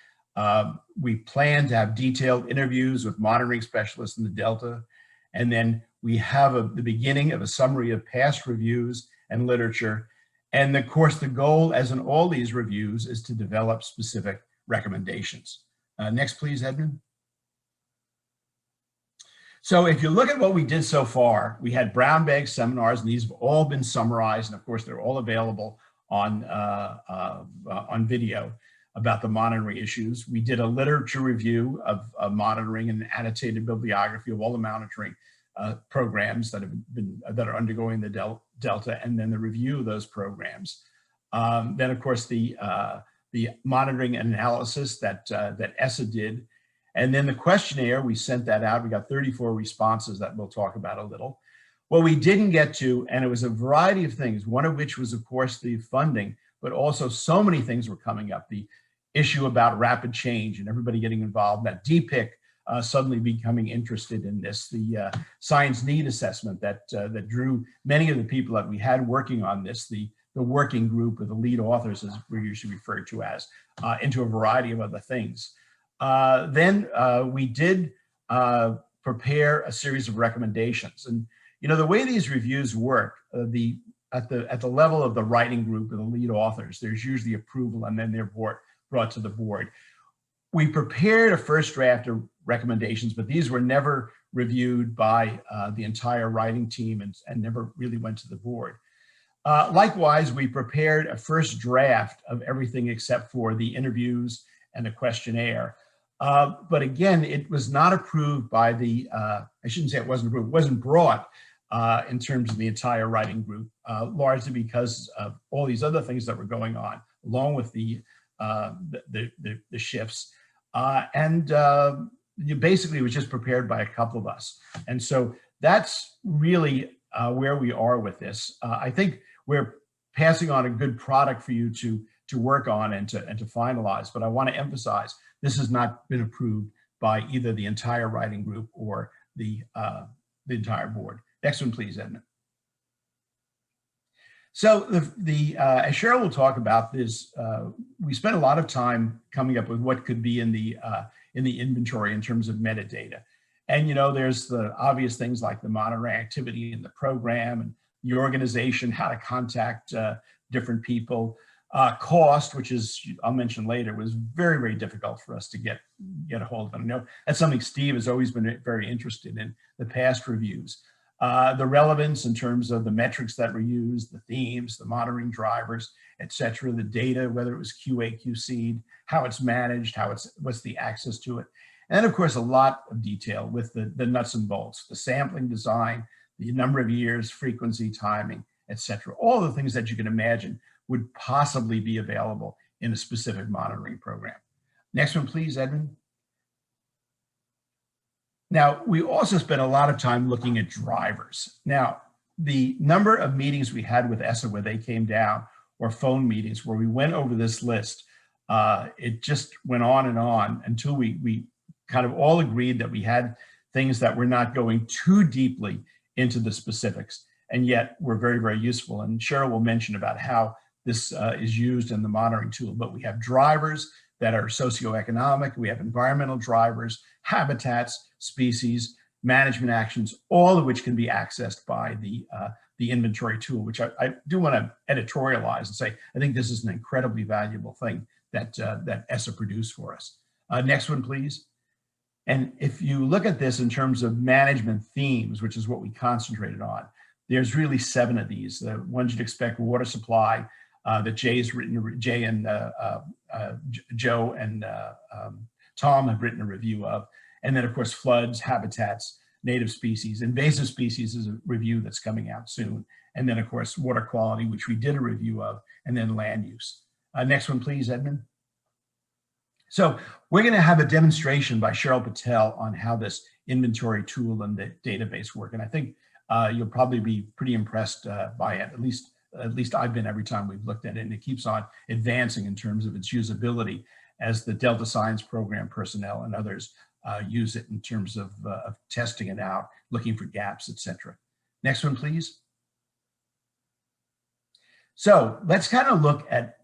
We plan to have detailed interviews with monitoring specialists in the Delta, and then we have the beginning of a summary of past reviews and literature. And of course, the goal, as in all these reviews, is to develop specific recommendations. Next, please, Edmund. So if you look at what we did so far, we had brown bag seminars, and these have all been summarized. And of course, they're all available on video about the monitoring issues. We did a literature review of monitoring and annotated bibliography of all the monitoring programs that are undergoing the Delta, and then the review of those programs. Then, of course, the monitoring and analysis that ESSA did. And then the questionnaire, we sent that out. We got 34 responses that we'll talk about a little. What we didn't get to, and it was a variety of things, one of which was, of course, the funding, but also so many things were coming up. The issue about rapid change and everybody getting involved, that DPIIC suddenly becoming interested in this, the science need assessment that drew many of the people that we had working on this, the working group, or the lead authors, as we're usually referred to as, into a variety of other things. Then we did prepare a series of recommendations. And the way these reviews work, at the level of the writing group or the lead authors, there's usually approval, and then they're brought to the board. We prepared a first draft of recommendations, but these were never reviewed by the entire writing team and never really went to the board. Likewise, we prepared a first draft of everything except for the interviews and the questionnaire. But again, it was not approved by the, I shouldn't say it wasn't approved, it wasn't brought in terms of the entire writing group, largely because of all these other things that were going on, along with the shifts. Basically, it was just prepared by a couple of us. And so that's really where we are with this. I think we're passing on a good product for you to work on and to finalize, but I want to emphasize this has not been approved by either the entire writing group or the entire board. Next one, please, Edna. So as Cheryl will talk about this, we spent a lot of time coming up with what could be in the inventory in terms of metadata. And there's the obvious things like the monitoring activity in the program and the organization, how to contact different people. Cost, which is, I'll mention later, was very, very difficult for us to get a hold of. I know that's something Steve has always been very interested in, the past reviews. The relevance in terms of the metrics that were used, the themes, the monitoring drivers, et cetera, the data, whether it was QA, QC'd, how it's managed, what's the access to it. And of course, a lot of detail with the nuts and bolts, the sampling design, the number of years, frequency, timing, et cetera. All the things that you can imagine would possibly be available in a specific monitoring program. Next one, please, Edmund. Now, we also spent a lot of time looking at drivers. Now, the number of meetings we had with ESSA where they came down, or phone meetings where we went over this list, it just went on and on until we kind of all agreed that we had things that were not going too deeply into the specifics, and yet were very, very useful. And Cheryl will mention about how this is used in the monitoring tool, but we have drivers that are socioeconomic, we have environmental drivers, habitats, species, management actions, all of which can be accessed by the inventory tool, which I do want to editorialize and say, I think this is an incredibly valuable thing that ESSA produced for us. Next one, please. And if you look at this in terms of management themes, which is what we concentrated on, there's really 7 of these. The ones you'd expect: water supply, that Jay and Joe and Tom have written a review of. And then of course, floods, habitats, native species. Invasive species is a review that's coming out soon. And then of course, water quality, which we did a review of, and then land use. Next one, please, Edmund. So we're gonna have a demonstration by Cheryl Patel on how this inventory tool and the database work. And I think you'll probably be pretty impressed by it. At least I've been every time we've looked at it, and it keeps on advancing in terms of its usability as the Delta Science Program personnel and others use it in terms of testing it out, looking for gaps, etc. Next one, please. So let's kind of look at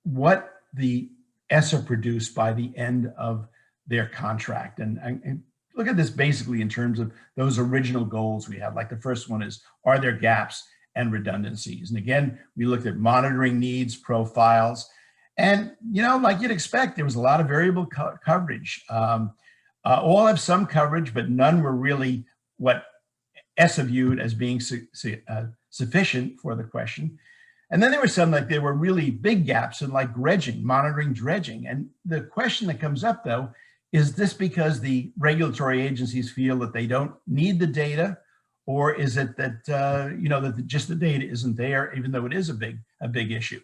what the ESSA produced by the end of their contract, and look at this basically in terms of those original goals we had. Like the first one is, are there gaps and redundancies? And again, we looked at monitoring needs, profiles, and like you'd expect, there was a lot of variable coverage. All have some coverage, but none were really what ESSA viewed as being sufficient for the question. And then there were some, like there were really big gaps in like dredging, monitoring dredging. And the question that comes up though, is this because the regulatory agencies feel that they don't need the data, or is it that that just the data isn't there, even though it is a big issue?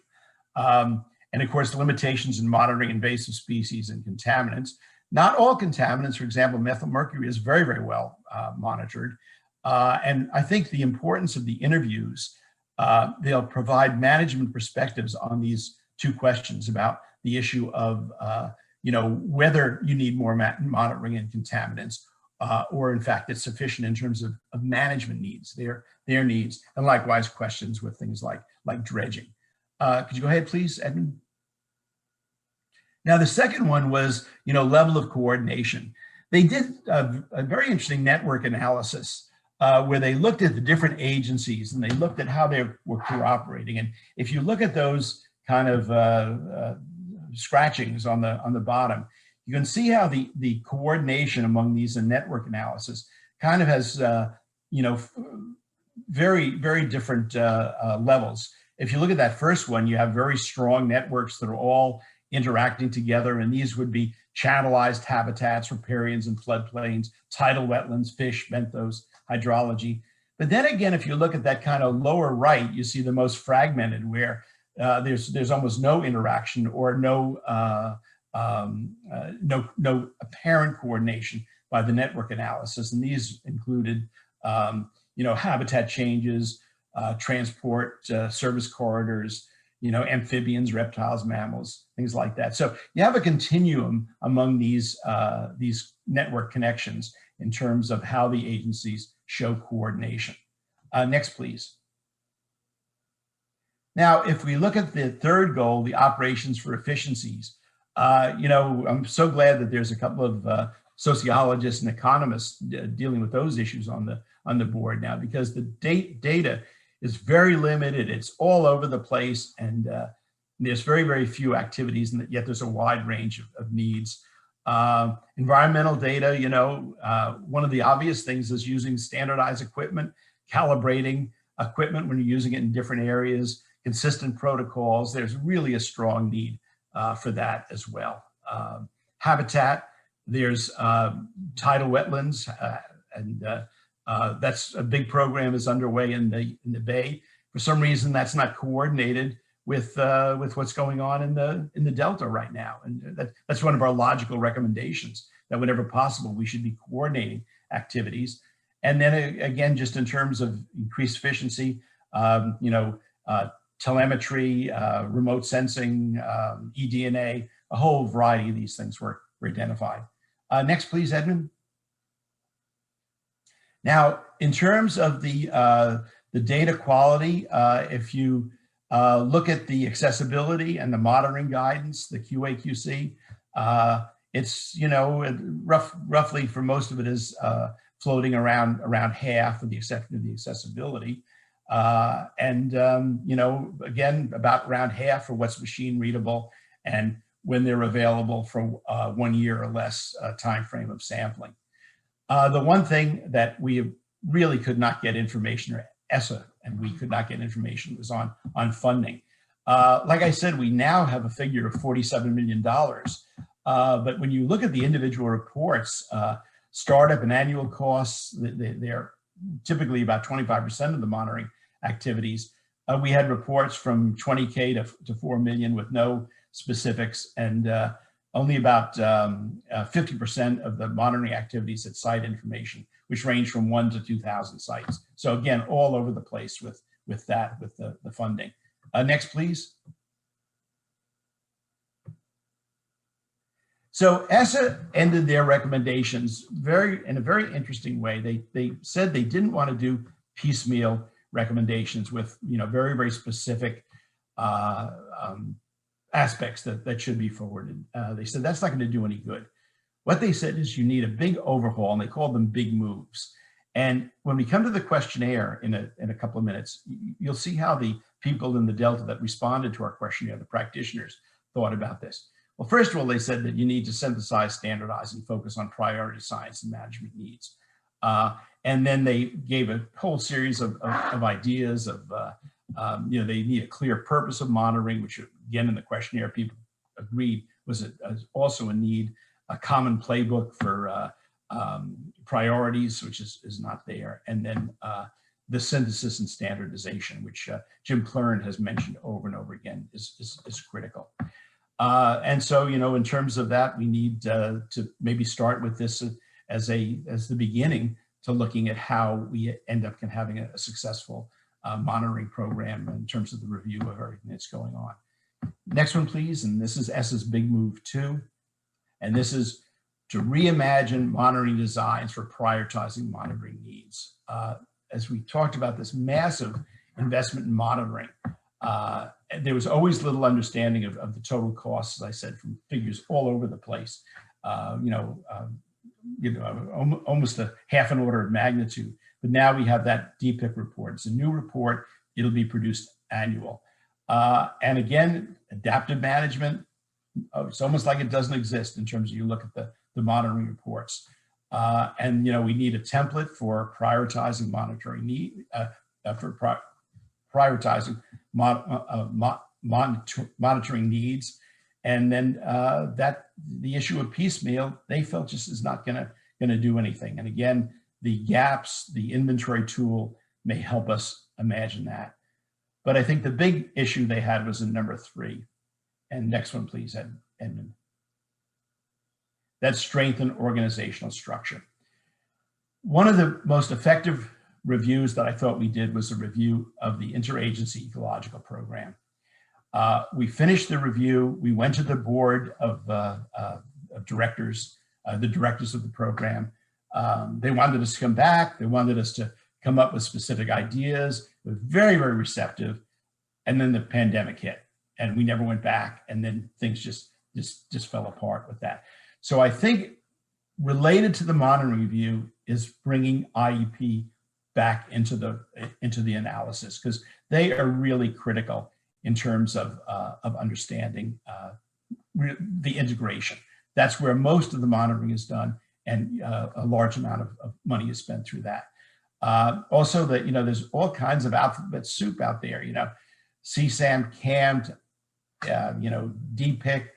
And of course, the limitations in monitoring invasive species and contaminants. Not all contaminants, for example, methyl mercury is very, very well monitored. And I think the importance of the interviews, they'll provide management perspectives on these two questions about the issue of, whether you need more monitoring and contaminants, or in fact it's sufficient in terms of management needs, their needs, and likewise questions with things like dredging. Could you go ahead, please, Edmund? Now, the second one was, level of coordination. They did a very interesting network analysis where they looked at the different agencies and they looked at how they were cooperating. And if you look at those kind of scratchings on the bottom, you can see how the coordination among these in network analysis kind of has, very, very different levels. If you look at that first one, you have very strong networks that are all interacting together, and these would be channelized habitats, riparians and floodplains, tidal wetlands, fish, benthos, hydrology. But then again, if you look at that kind of lower right, you see the most fragmented, where there's almost no interaction or no apparent coordination by the network analysis. And these included, habitat changes, transport, service corridors, amphibians, reptiles, mammals, things like that. So you have a continuum among these network connections in terms of how the agencies show coordination. Next, please. Now, if we look at the third goal, the operations for efficiencies, I'm so glad that there's a couple of sociologists and economists dealing with those issues on the board now, because the data is very limited. It's all over the place, and there's very, very few activities, and yet there's a wide range of needs. Environmental data, one of the obvious things is using standardized equipment, calibrating equipment when you're using it in different areas, consistent protocols. There's really a strong need for that as well. Habitat, there's tidal wetlands, and that's a big program is underway in the Bay. For some reason, that's not coordinated with what's going on in the Delta right now, and that's one of our logical recommendations, that whenever possible we should be coordinating activities. And then again, just in terms of increased efficiency, telemetry, remote sensing, eDNA, a whole variety of these things were identified. Next, please, Edmund. Now, in terms of the data quality, if you look at the accessibility and the monitoring guidance, the QA/QC, it's roughly for most of it is floating around half, with the exception of the accessibility, and again, about around half for what's machine readable, and when they're available for 1 year or less time frame of sampling. The one thing that we really could not get information, or ESSA and we could not get information, was on funding. Like I said, we now have a figure of $47 million, but when you look at the individual reports, startup and annual costs, they're typically about 25% of the monitoring activities. We had reports from 20K to 4 million with no specifics, and only about 50% of the monitoring activities at site information, which range from 1 to 2,000 sites. So again, all over the place with the funding. Next, please. So ESSA ended their recommendations in a very interesting way. They said they didn't want to do piecemeal recommendations with very, very specific aspects that should be forwarded. They said that's not going to do any good. What they said is you need a big overhaul, and they called them big moves. And when we come to the questionnaire in a couple of minutes, you'll see how the people in the Delta that responded to our questionnaire, the practitioners, thought about this. Well, first of all, they said that you need to synthesize, standardize, and focus on priority science and management needs. And then they gave a whole series of ideas of, they need a clear purpose of monitoring, which again in the questionnaire people agreed was also a need, a common playbook for priorities, which is not there, and then the synthesis and standardization, which Jim Plern has mentioned over and over again is critical. And so, in terms of that, we need to maybe start with this as the beginning, to looking at how we end up having a successful monitoring program in terms of the review of everything that's going on. Next one, please. And this is S's big move 2. And this is to reimagine monitoring designs for prioritizing monitoring needs. As we talked about this massive investment in monitoring, there was always little understanding of the total costs, as I said, from figures all over the place. Almost a half an order of magnitude. But now we have that DPIIC report. It's a new report. It'll be produced annual. And again, adaptive management, it's almost like it doesn't exist in terms of you look at the monitoring reports. And we need a template for prioritizing monitoring need, prioritizing monitoring needs. And then the issue of piecemeal, they felt just is not gonna do anything. And again, the gaps, the inventory tool may help us imagine that. But I think the big issue they had was in number 3. And next one, please, Edmund. That's strengthen organizational structure. One of the most effective reviews that I thought we did was a review of the Interagency Ecological Program. We finished the review. We went to the board of directors, the directors of the program. They wanted us to come back. They wanted us to come up with specific ideas. They were very, very receptive. And then the pandemic hit and we never went back. And then things just fell apart with that. So I think related to the monitoring review is bringing IEP back into the analysis, because they are really critical in terms of understanding the integration. That's where most of the monitoring is done, and a large amount of money is spent through that. Also, that there's all kinds of alphabet soup out there. CSAM, CAMT, DPIIC,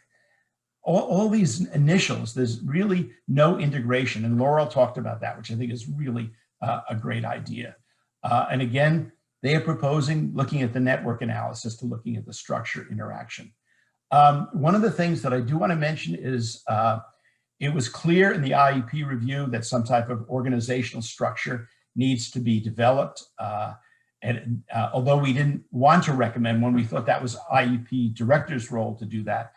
all these initials. There's really no integration, and Laurel talked about that, which I think is really a great idea. And again, they are proposing looking at the network analysis to looking at the structure interaction. One of the things that I do want to mention is it was clear in the IEP review that some type of organizational structure needs to be developed. And although we didn't want to recommend one, we thought that was IEP director's role to do that.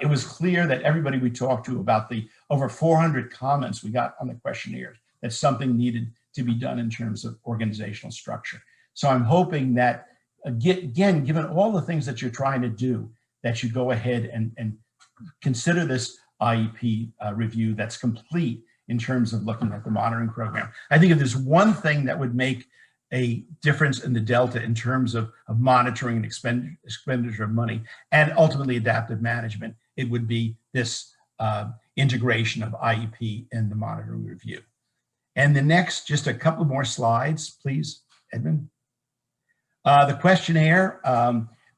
It was clear that everybody we talked to about the over 400 comments we got on the questionnaires, that something needed to be done in terms of organizational structure. So I'm hoping that, again, given all the things that you're trying to do, that you go ahead and consider this IEP review that's complete in terms of looking at the monitoring program. I think if there's one thing that would make a difference in the Delta in terms of monitoring and expenditure of money and ultimately adaptive management, it would be this integration of IEP in the monitoring review. And the next, just a couple more slides, please, Edmund. The questionnaire,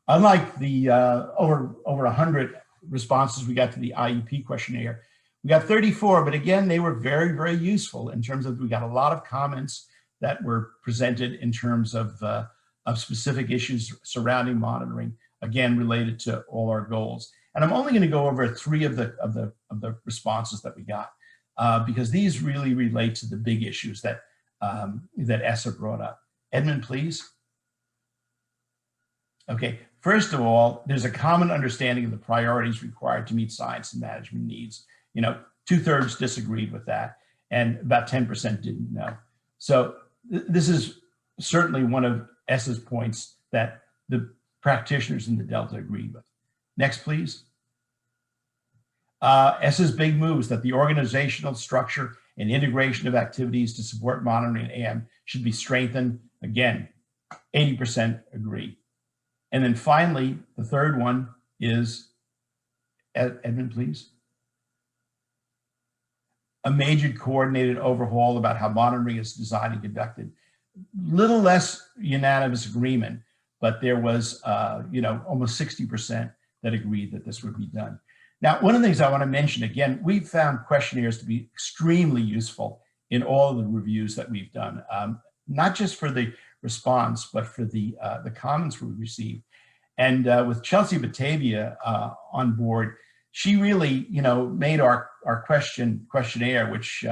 unlike the over 100 responses we got to the IEP questionnaire, we got 34, but again, they were very, very useful in terms of, we got a lot of comments that were presented in terms of specific issues surrounding monitoring, again, related to all our goals. And I'm only going to go over 3 of the responses that we got, because these really relate to the big issues that ESSA brought up. Edmund, please. Okay, first of all, there's a common understanding of the priorities required to meet science and management needs. 2/3 disagreed with that, and about 10% didn't know. So this is certainly one of ESSA's points that the practitioners in the Delta agreed with. Next, please. ESSA's big moves that the organizational structure and integration of activities to support monitoring and AM should be strengthened. Again, 80% agree. And then finally, the third one is, Edmund, please. A major coordinated overhaul about how monitoring is designed and conducted. Little less unanimous agreement, but there was, almost 60% that agreed that this would be done. Now, one of the things I want to mention, again, we've found questionnaires to be extremely useful in all of the reviews that we've done, not just for the response, but for the comments we received. And with Chelsea Batavia on board, she really, made our questionnaire, which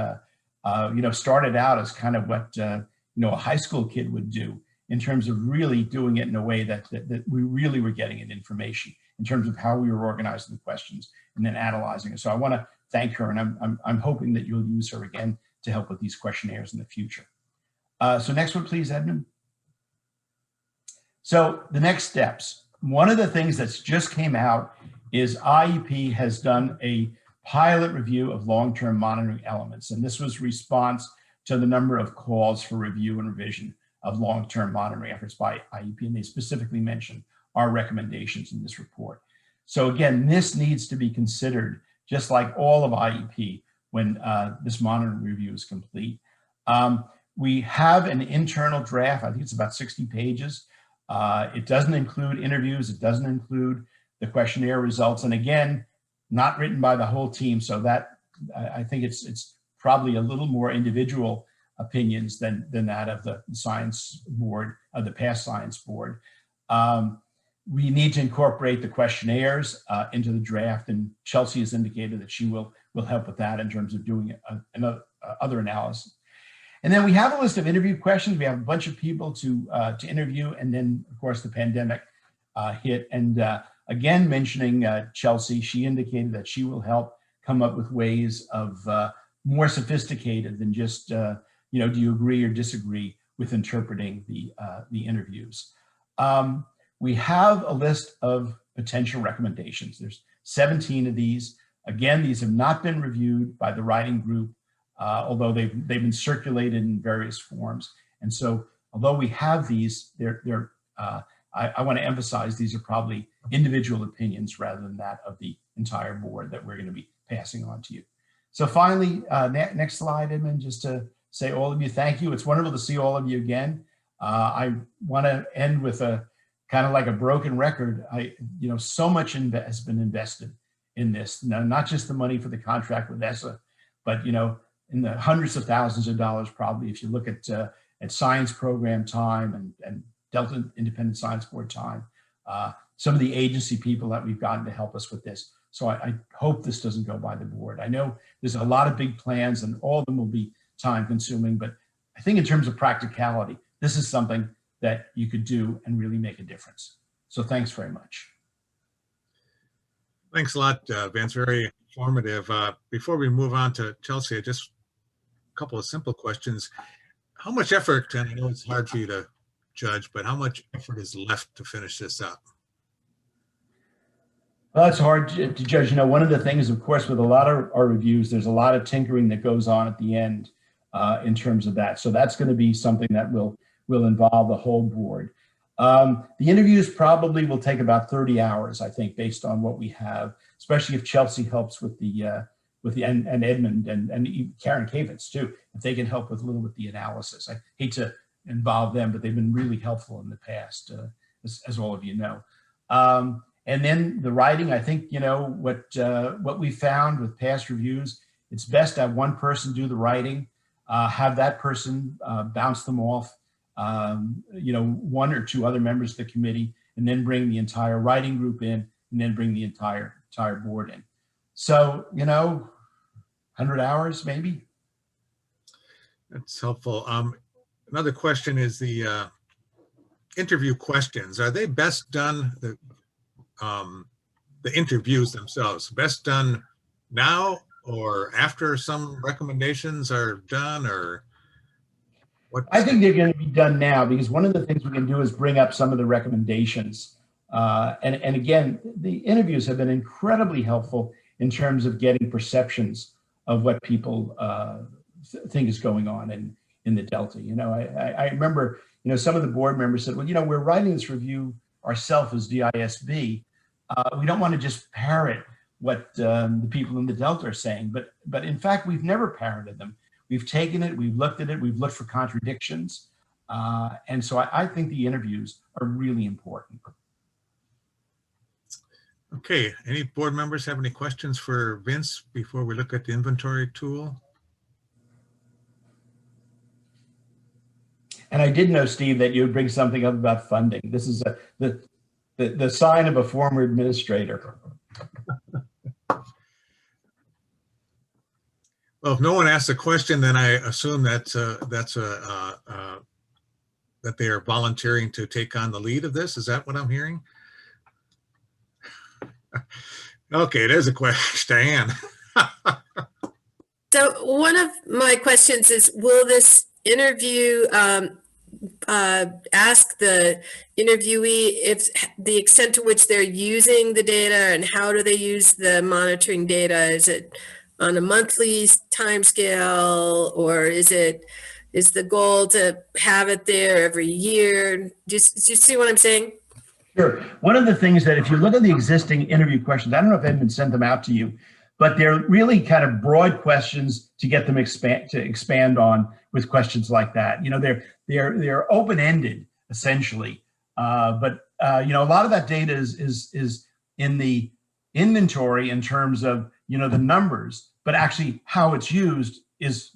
started out as kind of what, a high school kid would do in terms of really doing it in a way that we really were getting at information in terms of how we were organizing the questions and then analyzing it. So I want to thank her, and I'm hoping that you'll use her again to help with these questionnaires in the future. So next one, please, Edmund. So the next steps. One of the things that's just came out is IEP has done a pilot review of long-term monitoring elements. And this was response to the number of calls for review and revision of long-term monitoring efforts by IEP. And they specifically mentioned our recommendations in this report. So again, this needs to be considered just like all of IEP when this monitoring review is complete. We have an internal draft. I think it's about 60 pages. It doesn't include interviews. It doesn't include the questionnaire results. And again, not written by the whole team. So that I think it's probably a little more individual opinions than that of the science board, of the past science board. We need to incorporate the questionnaires into the draft, and Chelsea has indicated that she will help with that in terms of doing other analysis. And then we have a list of interview questions. We have a bunch of people to interview, and then of course the pandemic hit. And again, mentioning Chelsea, she indicated that she will help come up with ways of more sophisticated than just do you agree or disagree with interpreting the interviews. We have a list of potential recommendations. There's 17 of these. Again, these have not been reviewed by the writing group, although they've been circulated in various forms. And so, although we have these, I want to emphasize these are probably individual opinions rather than that of the entire board that we're going to be passing on to you. So finally, next slide, Edmund, just to say all of you, thank you. It's wonderful to see all of you again. I want to end with a kind of like a broken record. So much has been invested in this. Now, not just the money for the contract with ESSA, but in the hundreds of thousands of dollars probably if you look at science program time and Delta Independent Science Board time, some of the agency people that we've gotten to help us with this. So I hope this doesn't go by the board. I know there's a lot of big plans and all of them will be time consuming, but I think in terms of practicality, this is something that you could do and really make a difference. So thanks very much. Thanks a lot, Vince. Very informative. Before we move on to Chelsea, just a couple of simple questions. How much effort, and I know it's hard for you to judge, but how much effort is left to finish this up? Well, it's hard to judge. One of the things, of course, with a lot of our reviews, there's a lot of tinkering that goes on at the end in terms of that. So that's going to be something that will involve the whole board. The interviews probably will take about 30 hours, I think, based on what we have, especially if Chelsea helps with the and Edmund and Karen Kavitz too, if they can help with a little bit the analysis. I hate to involve them, but they've been really helpful in the past, as all of you know. And then the writing, I think, what we found with past reviews, it's best to have one person do the writing, have that person bounce them off, one or two other members of the committee, and then bring the entire writing group in, and then bring the entire board in. So, 100 hours maybe. That's helpful. Another question is the interview questions. Are they best done, the interviews themselves, best done now or after some recommendations are done, or what? I think they're going to be done now, because one of the things we can do is bring up some of the recommendations. And again, the interviews have been incredibly helpful in terms of getting perceptions of what people think is going on in the Delta. I remember, some of the board members said, well, we're writing this review ourselves as DISB. We don't want to just parrot what the people in the Delta are saying, but in fact, we've never parroted them. We've taken it, we've looked at it, we've looked for contradictions. And so I think the interviews are really important. Okay, any board members have any questions for Vince before we look at the inventory tool? And I did know, Steve, that you would bring something up about funding. This is the sign of a former administrator. Well, if no one asks a question, then I assume that that they are volunteering to take on the lead of this. Is that what I'm hearing? Okay, there's a question, Diane. So one of my questions is, will this interview ask the interviewee if the extent to which they're using the data and how do they use the monitoring data? Is it on a monthly time scale, or is the goal to have it there every year? Do you see what I'm saying? Sure. One of the things that if you look at the existing interview questions, I don't know if anyone sent them out to you, but they're really kind of broad questions to get them expand on with questions like that. You know, they're open-ended essentially, but you know, a lot of that data is in the inventory in terms of, you know, the numbers, but actually how it's used is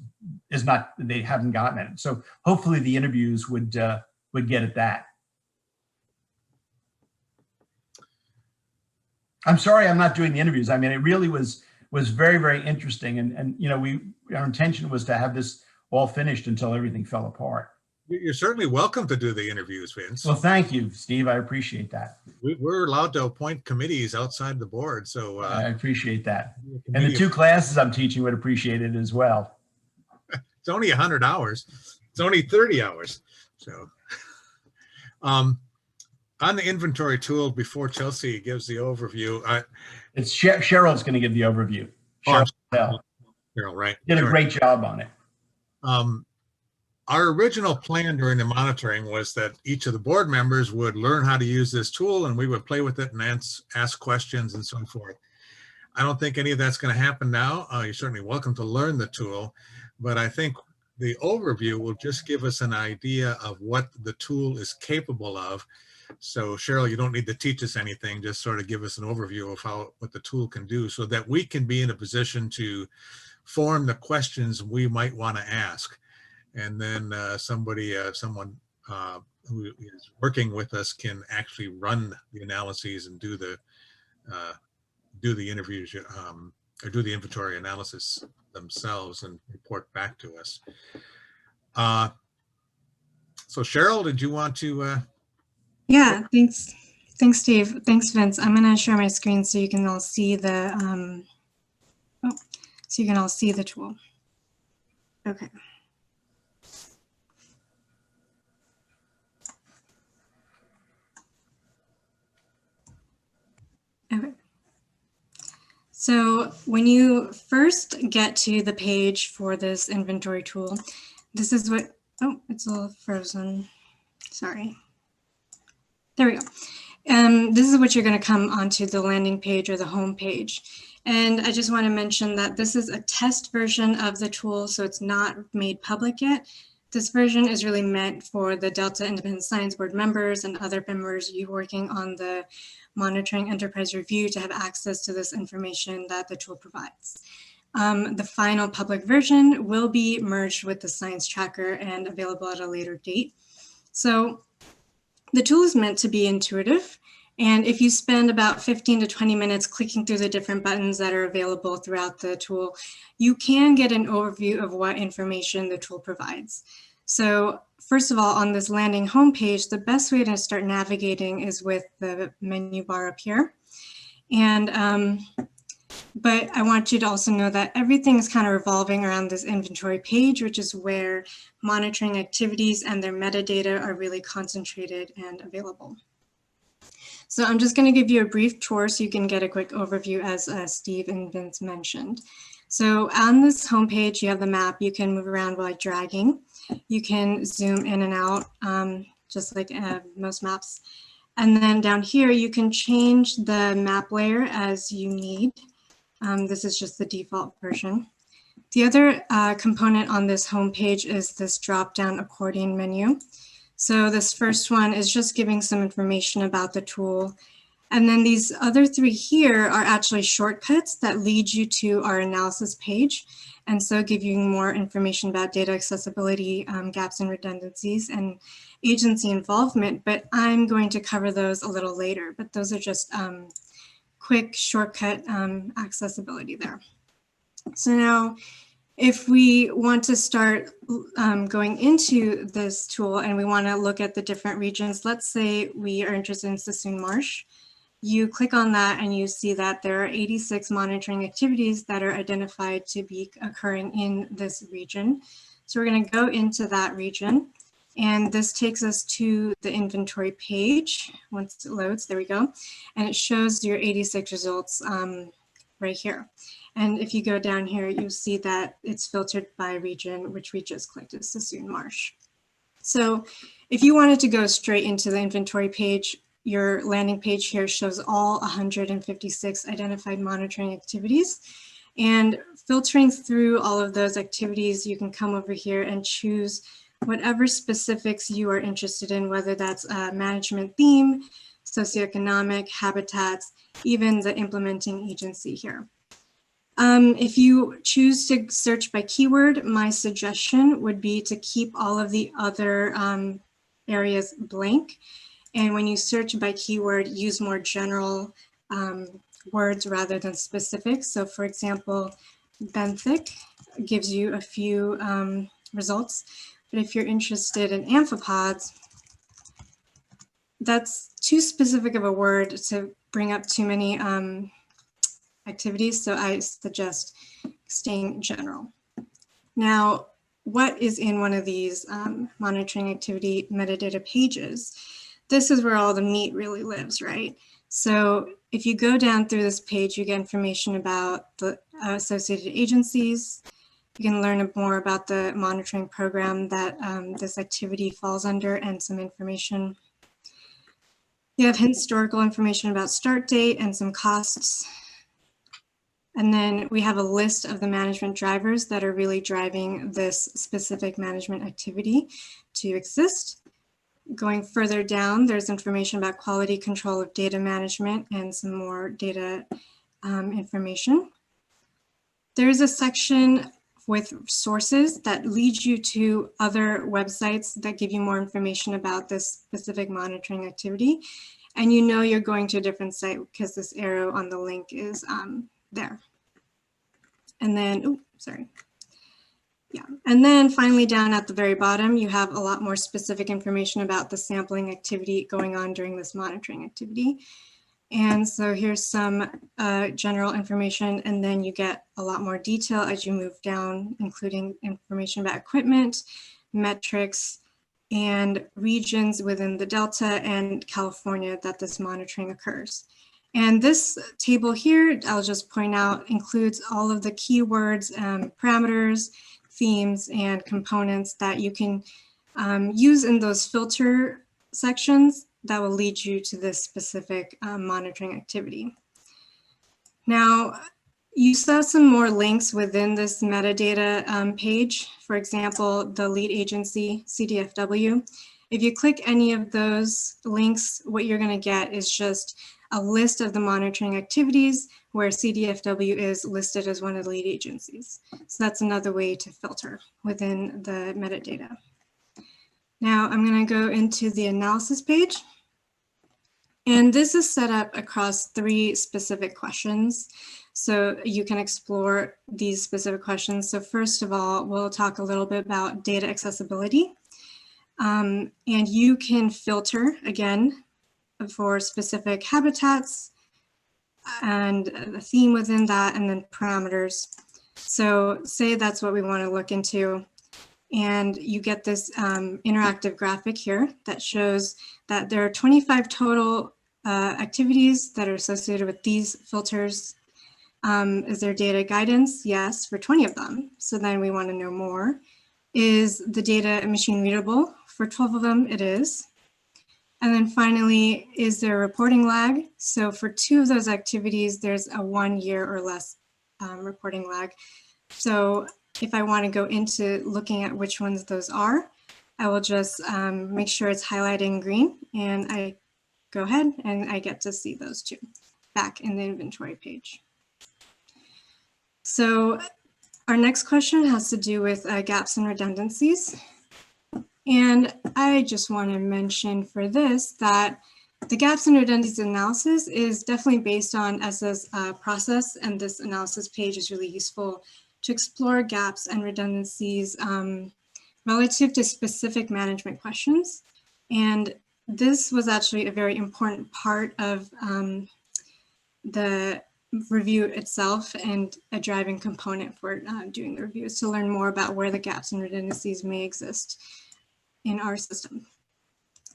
not. They haven't gotten it. So hopefully the interviews would get at that. I'm sorry I'm not doing the interviews. I mean, it really was very, very interesting. And you know, our intention was to have this all finished until everything fell apart. You're certainly welcome to do the interviews, Vince. Well, thank you, Steve. I appreciate that. We're allowed to appoint committees outside the board, so I appreciate that. And the 2 classes I'm teaching would appreciate it as well. It's only 100 hours. It's only 30 hours. So, on the inventory tool, before Chelsea gives the overview, it's Cheryl's going to give the overview. Cheryl, right? Did a great job on it. Our original plan during the monitoring was that each of the board members would learn how to use this tool, and we would play with it and ask questions and so forth. I don't think any of that's going to happen now. You're certainly welcome to learn the tool, but I think the overview will just give us an idea of what the tool is capable of. So Cheryl, you don't need to teach us anything, just sort of give us an overview of what the tool can do so that we can be in a position to form the questions we might want to ask. And then someone who is working with us can actually run the analyses and do the interviews or do the inventory analysis themselves and report back to us. So Cheryl, did you want to? Yeah, thanks, Steve. Thanks, Vince. I'm going to share my screen so you can all see the tool. Okay. Okay. So when you first get to the page for this inventory tool, this is what, oh, it's all frozen. Sorry. There we go. This is what you're going to come onto the landing page or the home page. And I just want to mention that this is a test version of the tool, so it's not made public yet. This version is really meant for the Delta Independent Science Board members and other members you working on the monitoring enterprise review to have access to this information that the tool provides. The final public version will be merged with the science tracker and available at a later date. So the tool is meant to be intuitive. And if you spend about 15 to 20 minutes clicking through the different buttons that are available throughout the tool, you can get an overview of what information the tool provides. So first of all, on this landing homepage, the best way to start navigating is with the menu bar up here. And, but I want you to also know that everything is kind of revolving around this inventory page, which is where monitoring activities and their metadata are really concentrated and available. So I'm just going to give you a brief tour so you can get a quick overview, as Steve and Vince mentioned. So on this homepage, you have the map. You can move around by dragging. You can zoom in and out, just like most maps. And then down here, you can change the map layer as you need. This is just the default version. The other component on this homepage is this drop-down accordion menu. So this first one is just giving some information about the tool. And then these other three here are actually shortcuts that lead you to our analysis page. And so give you more information about data accessibility, gaps and redundancies, and agency involvement. But I'm going to cover those a little later. But those are just quick shortcut accessibility there. So now If we want to start going into this tool and we want to look at the different regions, let's say we are interested in Sassoon Marsh, you click on that and you see that there are 86 monitoring activities that are identified to be occurring in this region. So we're going to go into that region, and this takes us to the inventory page. Once it loads, there we go. And it shows your 86 results right here. And if you go down here, you see that it's filtered by region, which we just clicked is Sassoon Marsh. So if you wanted to go straight into the inventory page, your landing page here shows all 156 identified monitoring activities. And filtering through all of those activities, you can come over here and choose whatever specifics you are interested in, whether that's a management theme, socioeconomic, habitats, even the implementing agency here. If you choose to search by keyword, my suggestion would be to keep all of the other areas blank. And when you search by keyword, use more general words rather than specifics. So for example, benthic gives you a few results. But if you're interested in amphipods, that's too specific of a word to bring up too many activities, so I suggest staying general. Now, what is in one of these monitoring activity metadata pages? This is where all the meat really lives, right? So if you go down through this page, you get information about the associated agencies. You can learn more about the monitoring program that this activity falls under and some information. You have historical information about start date and some costs. And then we have a list of the management drivers that are really driving this specific management activity to exist. Going further down, there's information about quality control of data management and some more data information. There's a section with sources that leads you to other websites that give you more information about this specific monitoring activity. And you know you're going to a different site because this arrow on the link is there. And then, and then finally down at the very bottom, you have a lot more specific information about the sampling activity going on during this monitoring activity. And so here's some general information, and then you get a lot more detail as you move down, including information about equipment, metrics, and regions within the Delta and California that this monitoring occurs. And this table here, I'll just point out, includes all of the keywords, parameters, themes, and components that you can use in those filter sections that will lead you to this specific monitoring activity. Now, you saw some more links within this metadata page. For example, the lead agency, CDFW. If you click any of those links, what you're going to get is just a list of the monitoring activities where CDFW is listed as one of the lead agencies. So that's another way to filter within the metadata. Now I'm going to go into the analysis page. And this is set up across 3 specific questions. So you can explore these specific questions. So first of all, we'll talk a little bit about data accessibility. And you can filter, again, for specific habitats and the theme within that, and then parameters. So say that's what we want to look into. And you get this interactive graphic here that shows that there are 25 total activities that are associated with these filters. Is there data guidance? Yes, for 20 of them. So then we want to know more. Is the data machine readable? For 12 of them, it is. And then finally, is there a reporting lag? So for 2 of those activities, there's a 1 year or less reporting lag. So if I want to go into looking at which ones those are, I will just make sure it's highlighted in green, and I go ahead and I get to see those 2 back in the inventory page. So our next question has to do with gaps and redundancies. And I just want to mention for this that the gaps and redundancies analysis is definitely based on ESSA's process, and this analysis page is really useful to explore gaps and redundancies relative to specific management questions. And this was actually a very important part of the review itself, and a driving component for doing the review is to learn more about where the gaps and redundancies may exist in our system.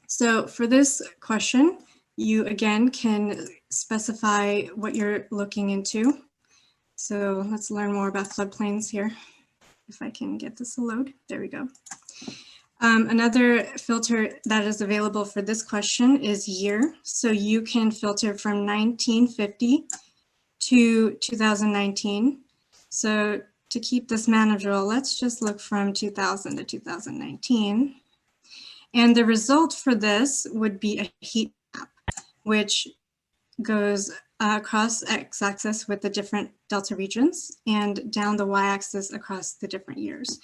So for this question, you again can specify what you're looking into. So let's learn more about floodplains here. If I can get this to load, there we go. Another filter that is available for this question is year. So you can filter from 1950 to 2019. So to keep this manageable, let's just look from 2000 to 2019. And the result for this would be a heat map, which goes across x-axis with the different delta regions and down the y-axis across the different years.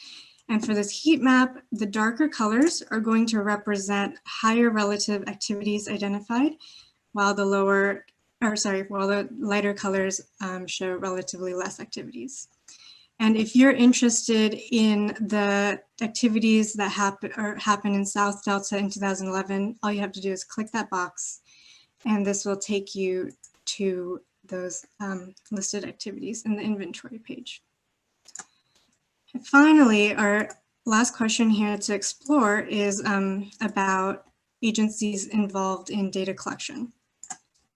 And for this heat map, the darker colors are going to represent higher relative activities identified, while the lighter colors show relatively less activities. And if you're interested in the activities that happen in South Delta in 2011, all you have to do is click that box, and this will take you to those listed activities in the inventory page. And finally, our last question here to explore is about agencies involved in data collection.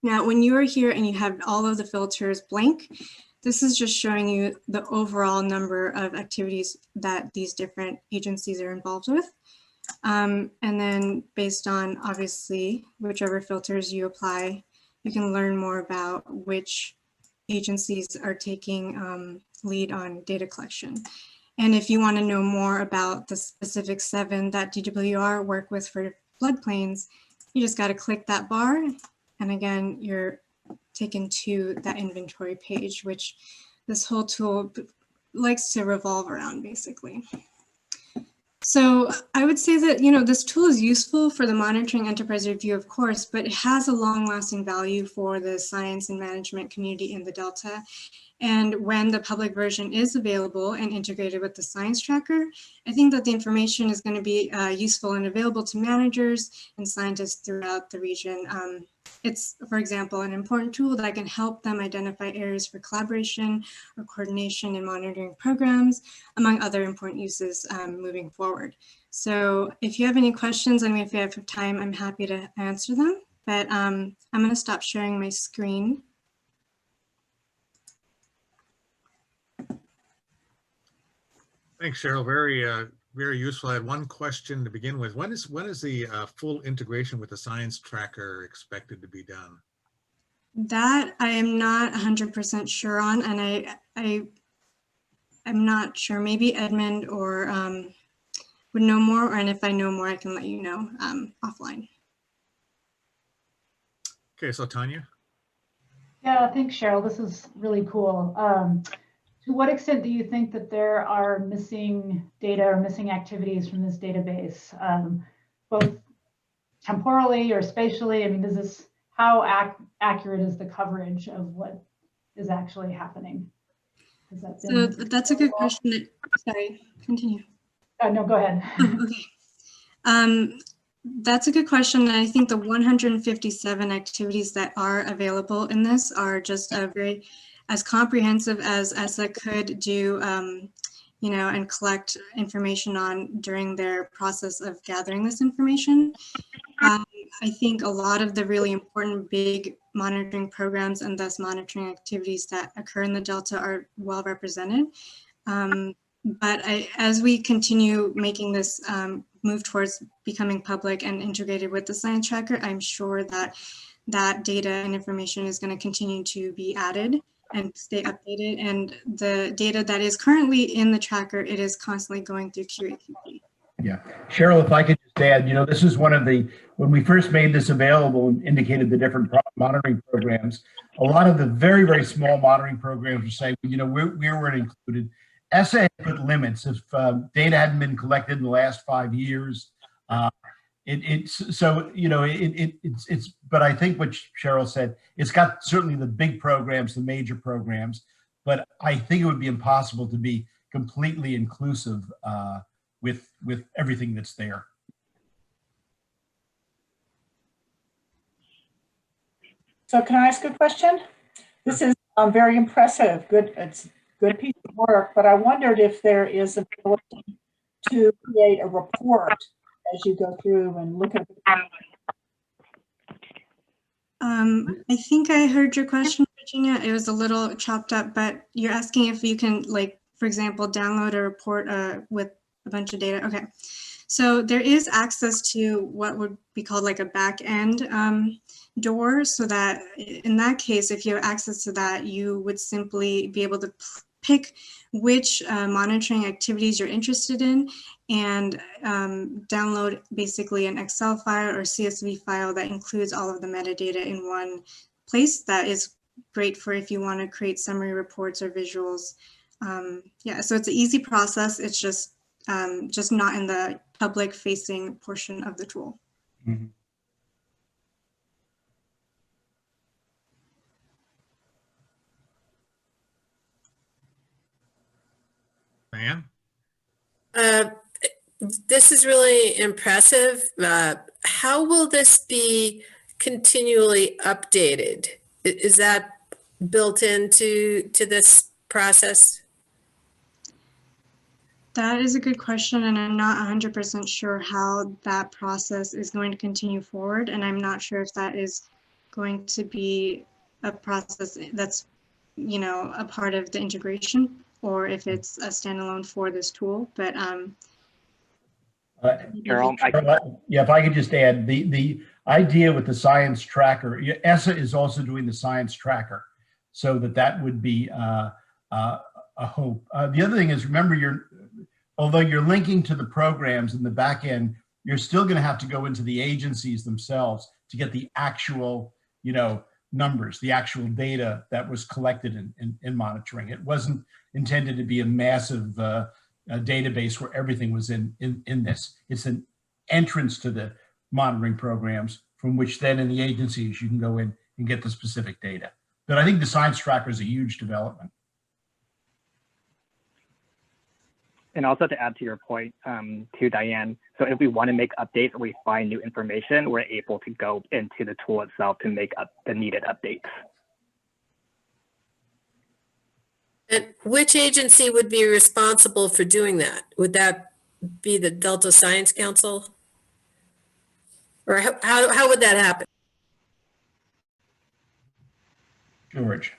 Now, when you are here and you have all of the filters blank, this is just showing you the overall number of activities that these different agencies are involved with. And then based on, obviously, whichever filters you apply, you can learn more about which agencies are taking lead on data collection. And if you want to know more about the specific 7 that DWR work with for floodplains, you just got to click that bar. And again, you're taken to that inventory page, which this whole tool likes to revolve around, basically. So I would say that, this tool is useful for the monitoring enterprise review, of course, but it has a long-lasting value for the science and management community in the Delta. And when the public version is available and integrated with the science tracker, I think that the information is going to be useful and available to managers and scientists throughout the region. It's, for example, an important tool that can help them identify areas for collaboration or coordination in monitoring programs, among other important uses moving forward. So if you have any questions, and if you have time, I'm happy to answer them. But I'm going to stop sharing my screen. Thanks, Cheryl. Very useful. I had one question to begin with. When is the full integration with the science tracker expected to be done? That I am not 100% sure on, and I'm not sure. Maybe Edmund or would know more, and if I know more, I can let you know offline. Okay, so Tanya. Yeah, thanks, Cheryl. This is really cool. To what extent do you think that there are missing data or missing activities from this database, both temporally or spatially? I mean, how accurate is the coverage of what is actually happening? So that's a good question. Sorry, continue. No, go ahead. Okay. That's a good question. And I think the 157 activities that are available in this are just as comprehensive as ESSA could do, and collect information on during their process of gathering this information. I think a lot of the really important big monitoring programs and thus monitoring activities that occur in the Delta are well represented. But as we continue making this move towards becoming public and integrated with the science tracker, I'm sure that that data and information is going to continue to be added and stay updated. And the data that is currently in the tracker, it is constantly going through QA/QC. Yeah, Cheryl, if I could just add, this is one of when we first made this available and indicated the different monitoring programs, a lot of the very, very small monitoring programs were saying, we weren't included. ESSA had put limits. If data hadn't been collected in the last 5 years, but I think what Cheryl said, it's got certainly the big programs, the major programs. but I think it would be impossible to be completely inclusive with everything that's there. So can I ask a question? This is very impressive. Good, it's a good piece of work, but I wondered if there is an ability to create a report as you go through and look at it. I think I heard your question, Virginia. It was a little chopped up, but you're asking if you can, like, for example, download a report with a bunch of data. Okay. So there is access to what would be called like a back end door, so that in that case, if you have access to that, you would simply be able to pick which monitoring activities you're interested in and download basically an Excel file or CSV file that includes all of the metadata in one place. That is great for if you want to create summary reports or visuals. Yeah, so it's an easy process. It's just not in the public facing portion of the tool. Mm-hmm. Man? This is really impressive. How will this be continually updated? Is that built into this process? That is a good question, and I'm not 100% sure how that process is going to continue forward, and I'm not sure if that is going to be a process that's, you know, a part of the integration, or if it's a standalone for this tool. But Carol, yeah, if I could just add, the idea with the science tracker, ESSA is also doing the science tracker, so that would be a hope. The other thing is, remember, although you're linking to the programs in the back end, you're still going to have to go into the agencies themselves to get the actual, you know, numbers, the actual data that was collected in monitoring. It wasn't intended to be a massive database where everything was in this. It's an entrance to the monitoring programs from which then in the agencies you can go in and get the specific data. But I think the science tracker is a huge development. And also to add to your point, to Diane, so if we want to make updates or we find new information, we're able to go into the tool itself to make up the needed updates. And which agency would be responsible for doing that? Would that be the Delta Science Council? Or how would that happen? George.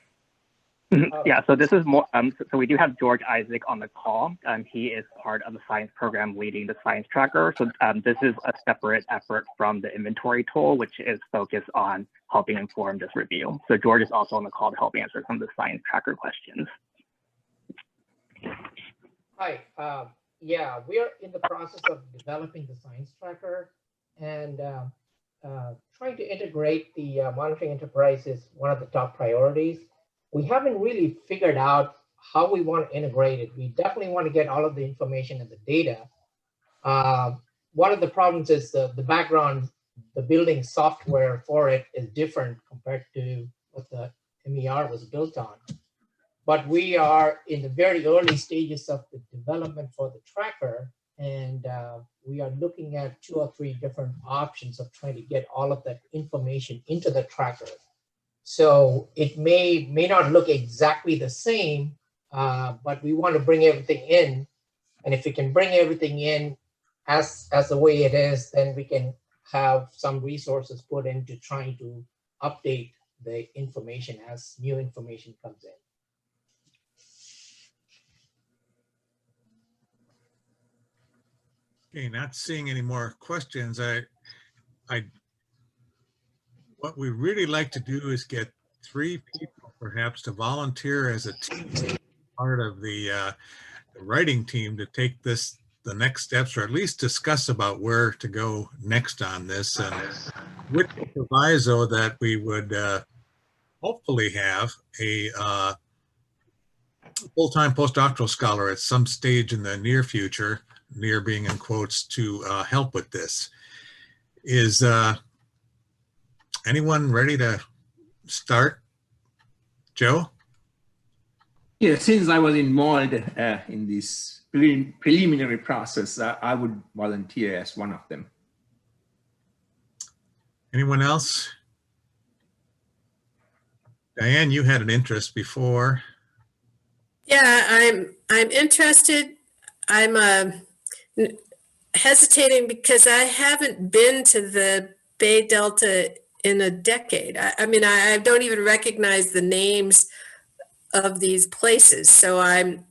Yeah, so this is more, so we do have George Isaac on the call. He is part of the science program leading the science tracker. So this is a separate effort from the inventory tool, which is focused on helping inform this review. So George is also on the call to help answer some of the science tracker questions. Hi, yeah, we are in the process of developing the science tracker, and trying to integrate the monitoring enterprise is one of the top priorities. We haven't really figured out how we want to integrate it. We definitely want to get all of the information and the data. One of the problems is the background, the building software for it is different compared to what the MER was built on. But we are in the very early stages of the development for the tracker, and we are looking at 2 or 3 different options of trying to get all of that information into the tracker. So it may not look exactly the same, but we want to bring everything in. And if we can bring everything in as the way it is, then we can have some resources put into trying to update the information as new information comes in. Okay, not seeing any more questions. What we really like to do is get 3 people perhaps to volunteer as a team, part of the writing team, to take this the next steps, or at least discuss about where to go next on this, and with the proviso that we would hopefully have a full-time postdoctoral scholar at some stage in the near future, near being in quotes, to help with this. Is anyone ready to start? Joe? Yeah, since I was involved in this preliminary process, I would volunteer as one of them. Anyone else? Diane, you had an interest before. Yeah, I'm interested. I'm hesitating because I haven't been to the Bay Delta in a decade. I mean, I don't even recognize the names of these places. So I'm,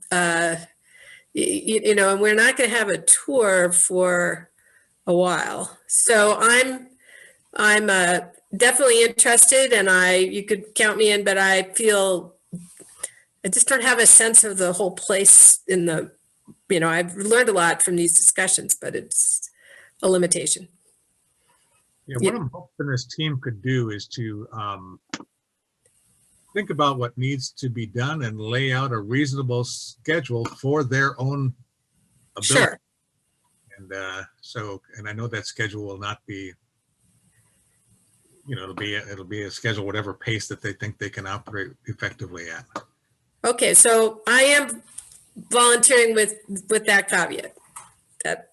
you know, and we're not going to have a tour for a while. So I'm definitely interested, and you could count me in, but I just don't have a sense of the whole place in the, you know, I've learned a lot from these discussions, but it's a limitation. Yeah, what I'm hoping this team could do is to think about what needs to be done and lay out a reasonable schedule for their own ability. Sure. And and I know that schedule will not be, you know, it'll be a schedule whatever pace that they think they can operate effectively at. Okay, so I am volunteering with that caveat. That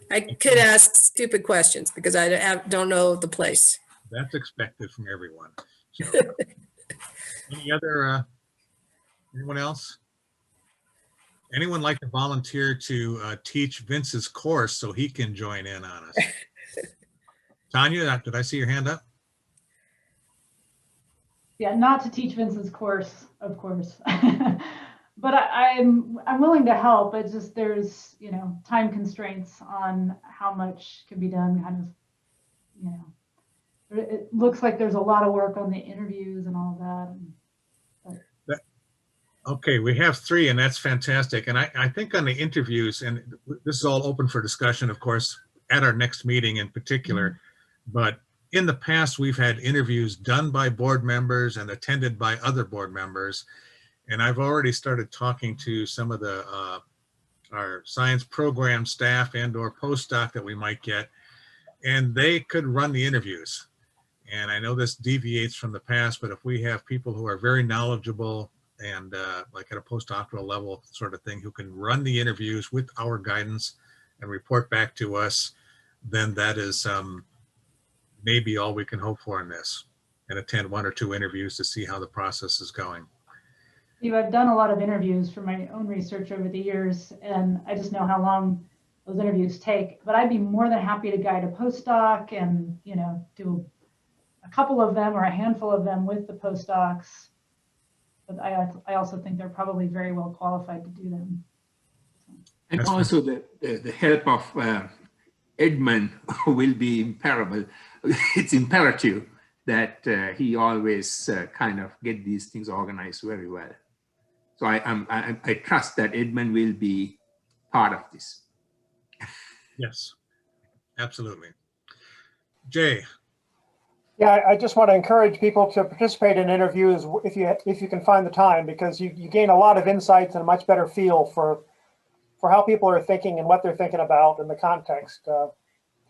I could ask stupid questions because I don't know the place. That's expected from everyone. So, any other, anyone else? Anyone like to volunteer to teach Vince's course so he can join in on us? Tanya, did I see your hand up? Yeah, not to teach Vince's course, of course. But I'm willing to help. It's just there's, you know, time constraints on how much can be done. Kind of, you know, it looks like there's a lot of work on the interviews and all of that. Okay, we have 3, and that's fantastic. And I think on the interviews, and this is all open for discussion, of course, at our next meeting in particular, but in the past, we've had interviews done by board members and attended by other board members. And I've already started talking to some of the our science program staff and or postdoc that we might get, and they could run the interviews. And I know this deviates from the past, but if we have people who are very knowledgeable and like at a postdoctoral level sort of thing, who can run the interviews with our guidance and report back to us, then that is maybe all we can hope for in this, and attend 1 or 2 interviews to see how the process is going. I've done a lot of interviews for my own research over the years, and I just know how long those interviews take. But I'd be more than happy to guide a postdoc and, you know, do a couple of them or a handful of them with the postdocs. But I also think they're probably very well qualified to do them. And also the help of Edmund will be imperable. It's imperative that he always kind of get these things organized very well. So I trust that Edmund will be part of this. Yes, absolutely. Jay. Yeah, I just want to encourage people to participate in interviews if you can find the time, because you gain a lot of insights and a much better feel for how people are thinking and what they're thinking about in the context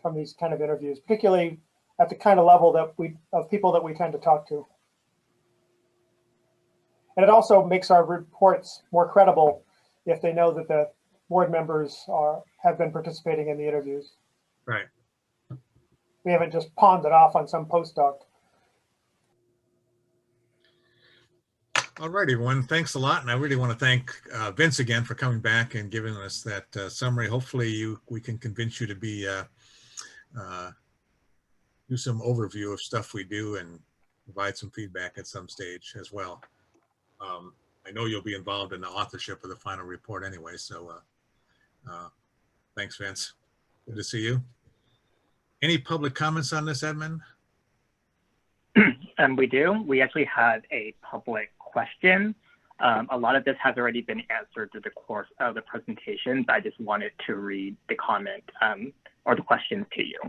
from these kind of interviews, particularly at the kind of level that of people that we tend to talk to. And it also makes our reports more credible if they know that the board members have been participating in the interviews. Right. We haven't just pawned it off on some postdoc. All right, everyone. Thanks a lot. And I really want to thank Vince again for coming back and giving us that summary. Hopefully we can convince you to be do some overview of stuff we do and provide some feedback at some stage as well. I know you'll be involved in the authorship of the final report anyway, so thanks, Vince. Good to see you. Any public comments on this, Edmund? We do. We actually had a public question. A lot of this has already been answered through the course of the presentation, but I just wanted to read the comment or the questions to you.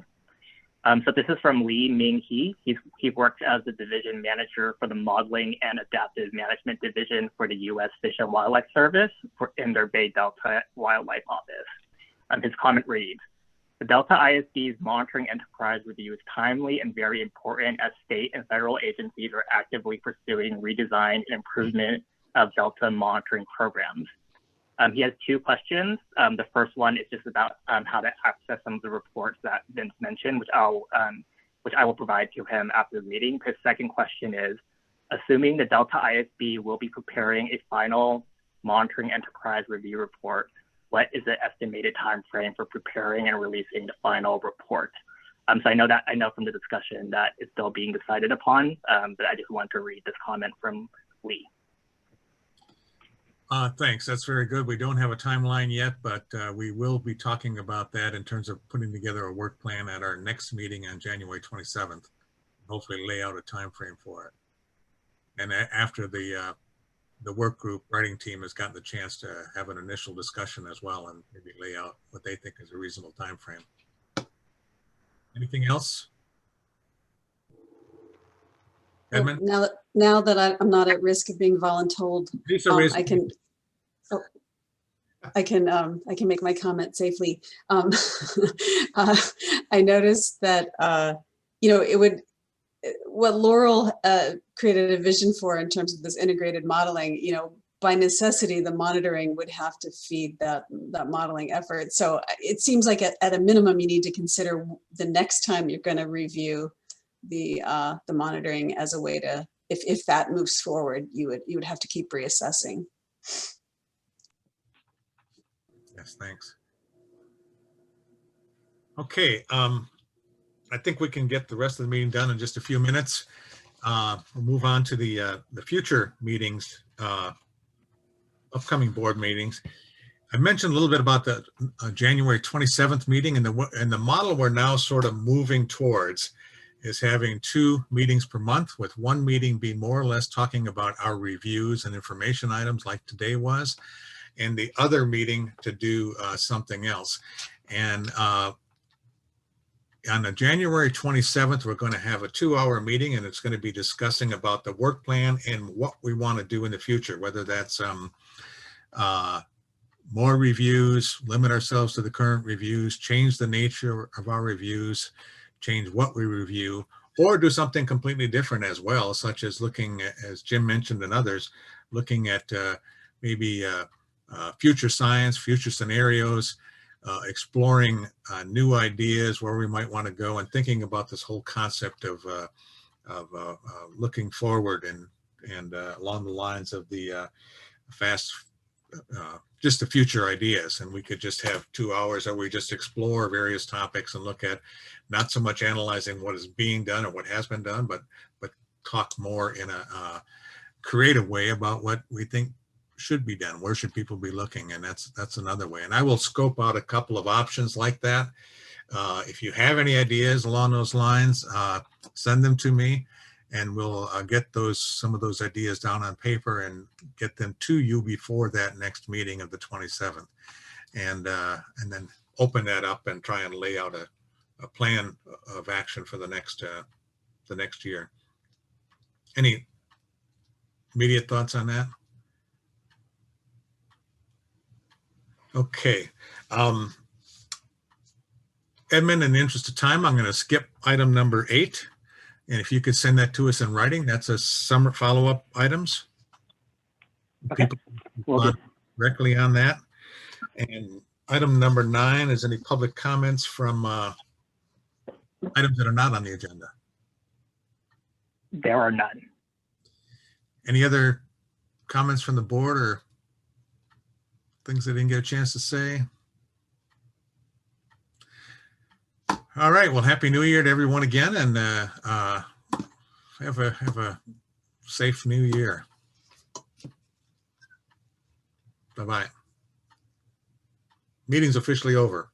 So this is from Lee Ming He. He works as the division manager for the Modeling and Adaptive Management Division for the U.S. Fish and Wildlife Service in their Bay Delta Wildlife Office. His comment reads, "The Delta ISB's monitoring enterprise review is timely and very important as state and federal agencies are actively pursuing redesign and improvement of Delta monitoring programs. He has two questions. The first one is just about how to access some of the reports that Vince mentioned, which I will provide to him after the meeting. His second question is, assuming the Delta ISB will be preparing a final monitoring enterprise review report, what is the estimated time frame for preparing and releasing the final report? So I know from the discussion that it's still being decided upon, but I just want to read this comment from Lee. Thanks. That's very good. We don't have a timeline yet, but we will be talking about that in terms of putting together a work plan at our next meeting on January 27th. Hopefully lay out a time frame for it. And after the work group writing team has gotten the chance to have an initial discussion as well and maybe lay out what they think is a reasonable time frame. Anything else? Edmund? Now that I'm not at risk of being voluntold, I can make my comment safely. I noticed that what Laurel created a vision for in terms of this integrated modeling. By necessity, the monitoring would have to feed that modeling effort. So it seems like at a minimum, you need to consider the next time you're going to review the monitoring as a way to, if that moves forward, you would have to keep reassessing. Yes, thanks. Okay, I think we can get the rest of the meeting done in just a few minutes. We'll move on to the future meetings, upcoming board meetings. I mentioned a little bit about the January 27th meeting, and the model we're now sort of moving towards is having 2 meetings per month, with one meeting be more or less talking about our reviews and information items like today was, and the other meeting to do something else. And on the January 27th, we're going to have a 2-hour meeting, and it's going to be discussing about the work plan and what we want to do in the future, whether that's more reviews, limit ourselves to the current reviews, change the nature of our reviews, change what we review, or do something completely different as well, such as looking at, as Jim mentioned and others, looking at maybe future science, future scenarios, exploring new ideas where we might want to go, and thinking about this whole concept of looking forward and along the lines of the just the future ideas. And we could just have 2 hours where we just explore various topics and look at not so much analyzing what is being done or what has been done, but talk more in a creative way about what we think should be done. Where should people be looking? And that's another way. And I will scope out a couple of options like that. If you have any ideas along those lines, send them to me, and we'll get some of those ideas down on paper and get them to you before that next meeting of the 27th, and then open that up and try and lay out a plan of action for the next year. Any immediate thoughts on that? Okay. Edmund, in the interest of time, I'm going to skip item number 8. And if you could send that to us in writing, that's a summer follow-up items. Okay. People directly on that. And item number 9 is any public comments from items that are not on the agenda? There are none. Any other comments from the board or things they didn't get a chance to say? All right. Well, Happy New Year to everyone again, and have a safe New Year. Bye-bye. Meeting's officially over.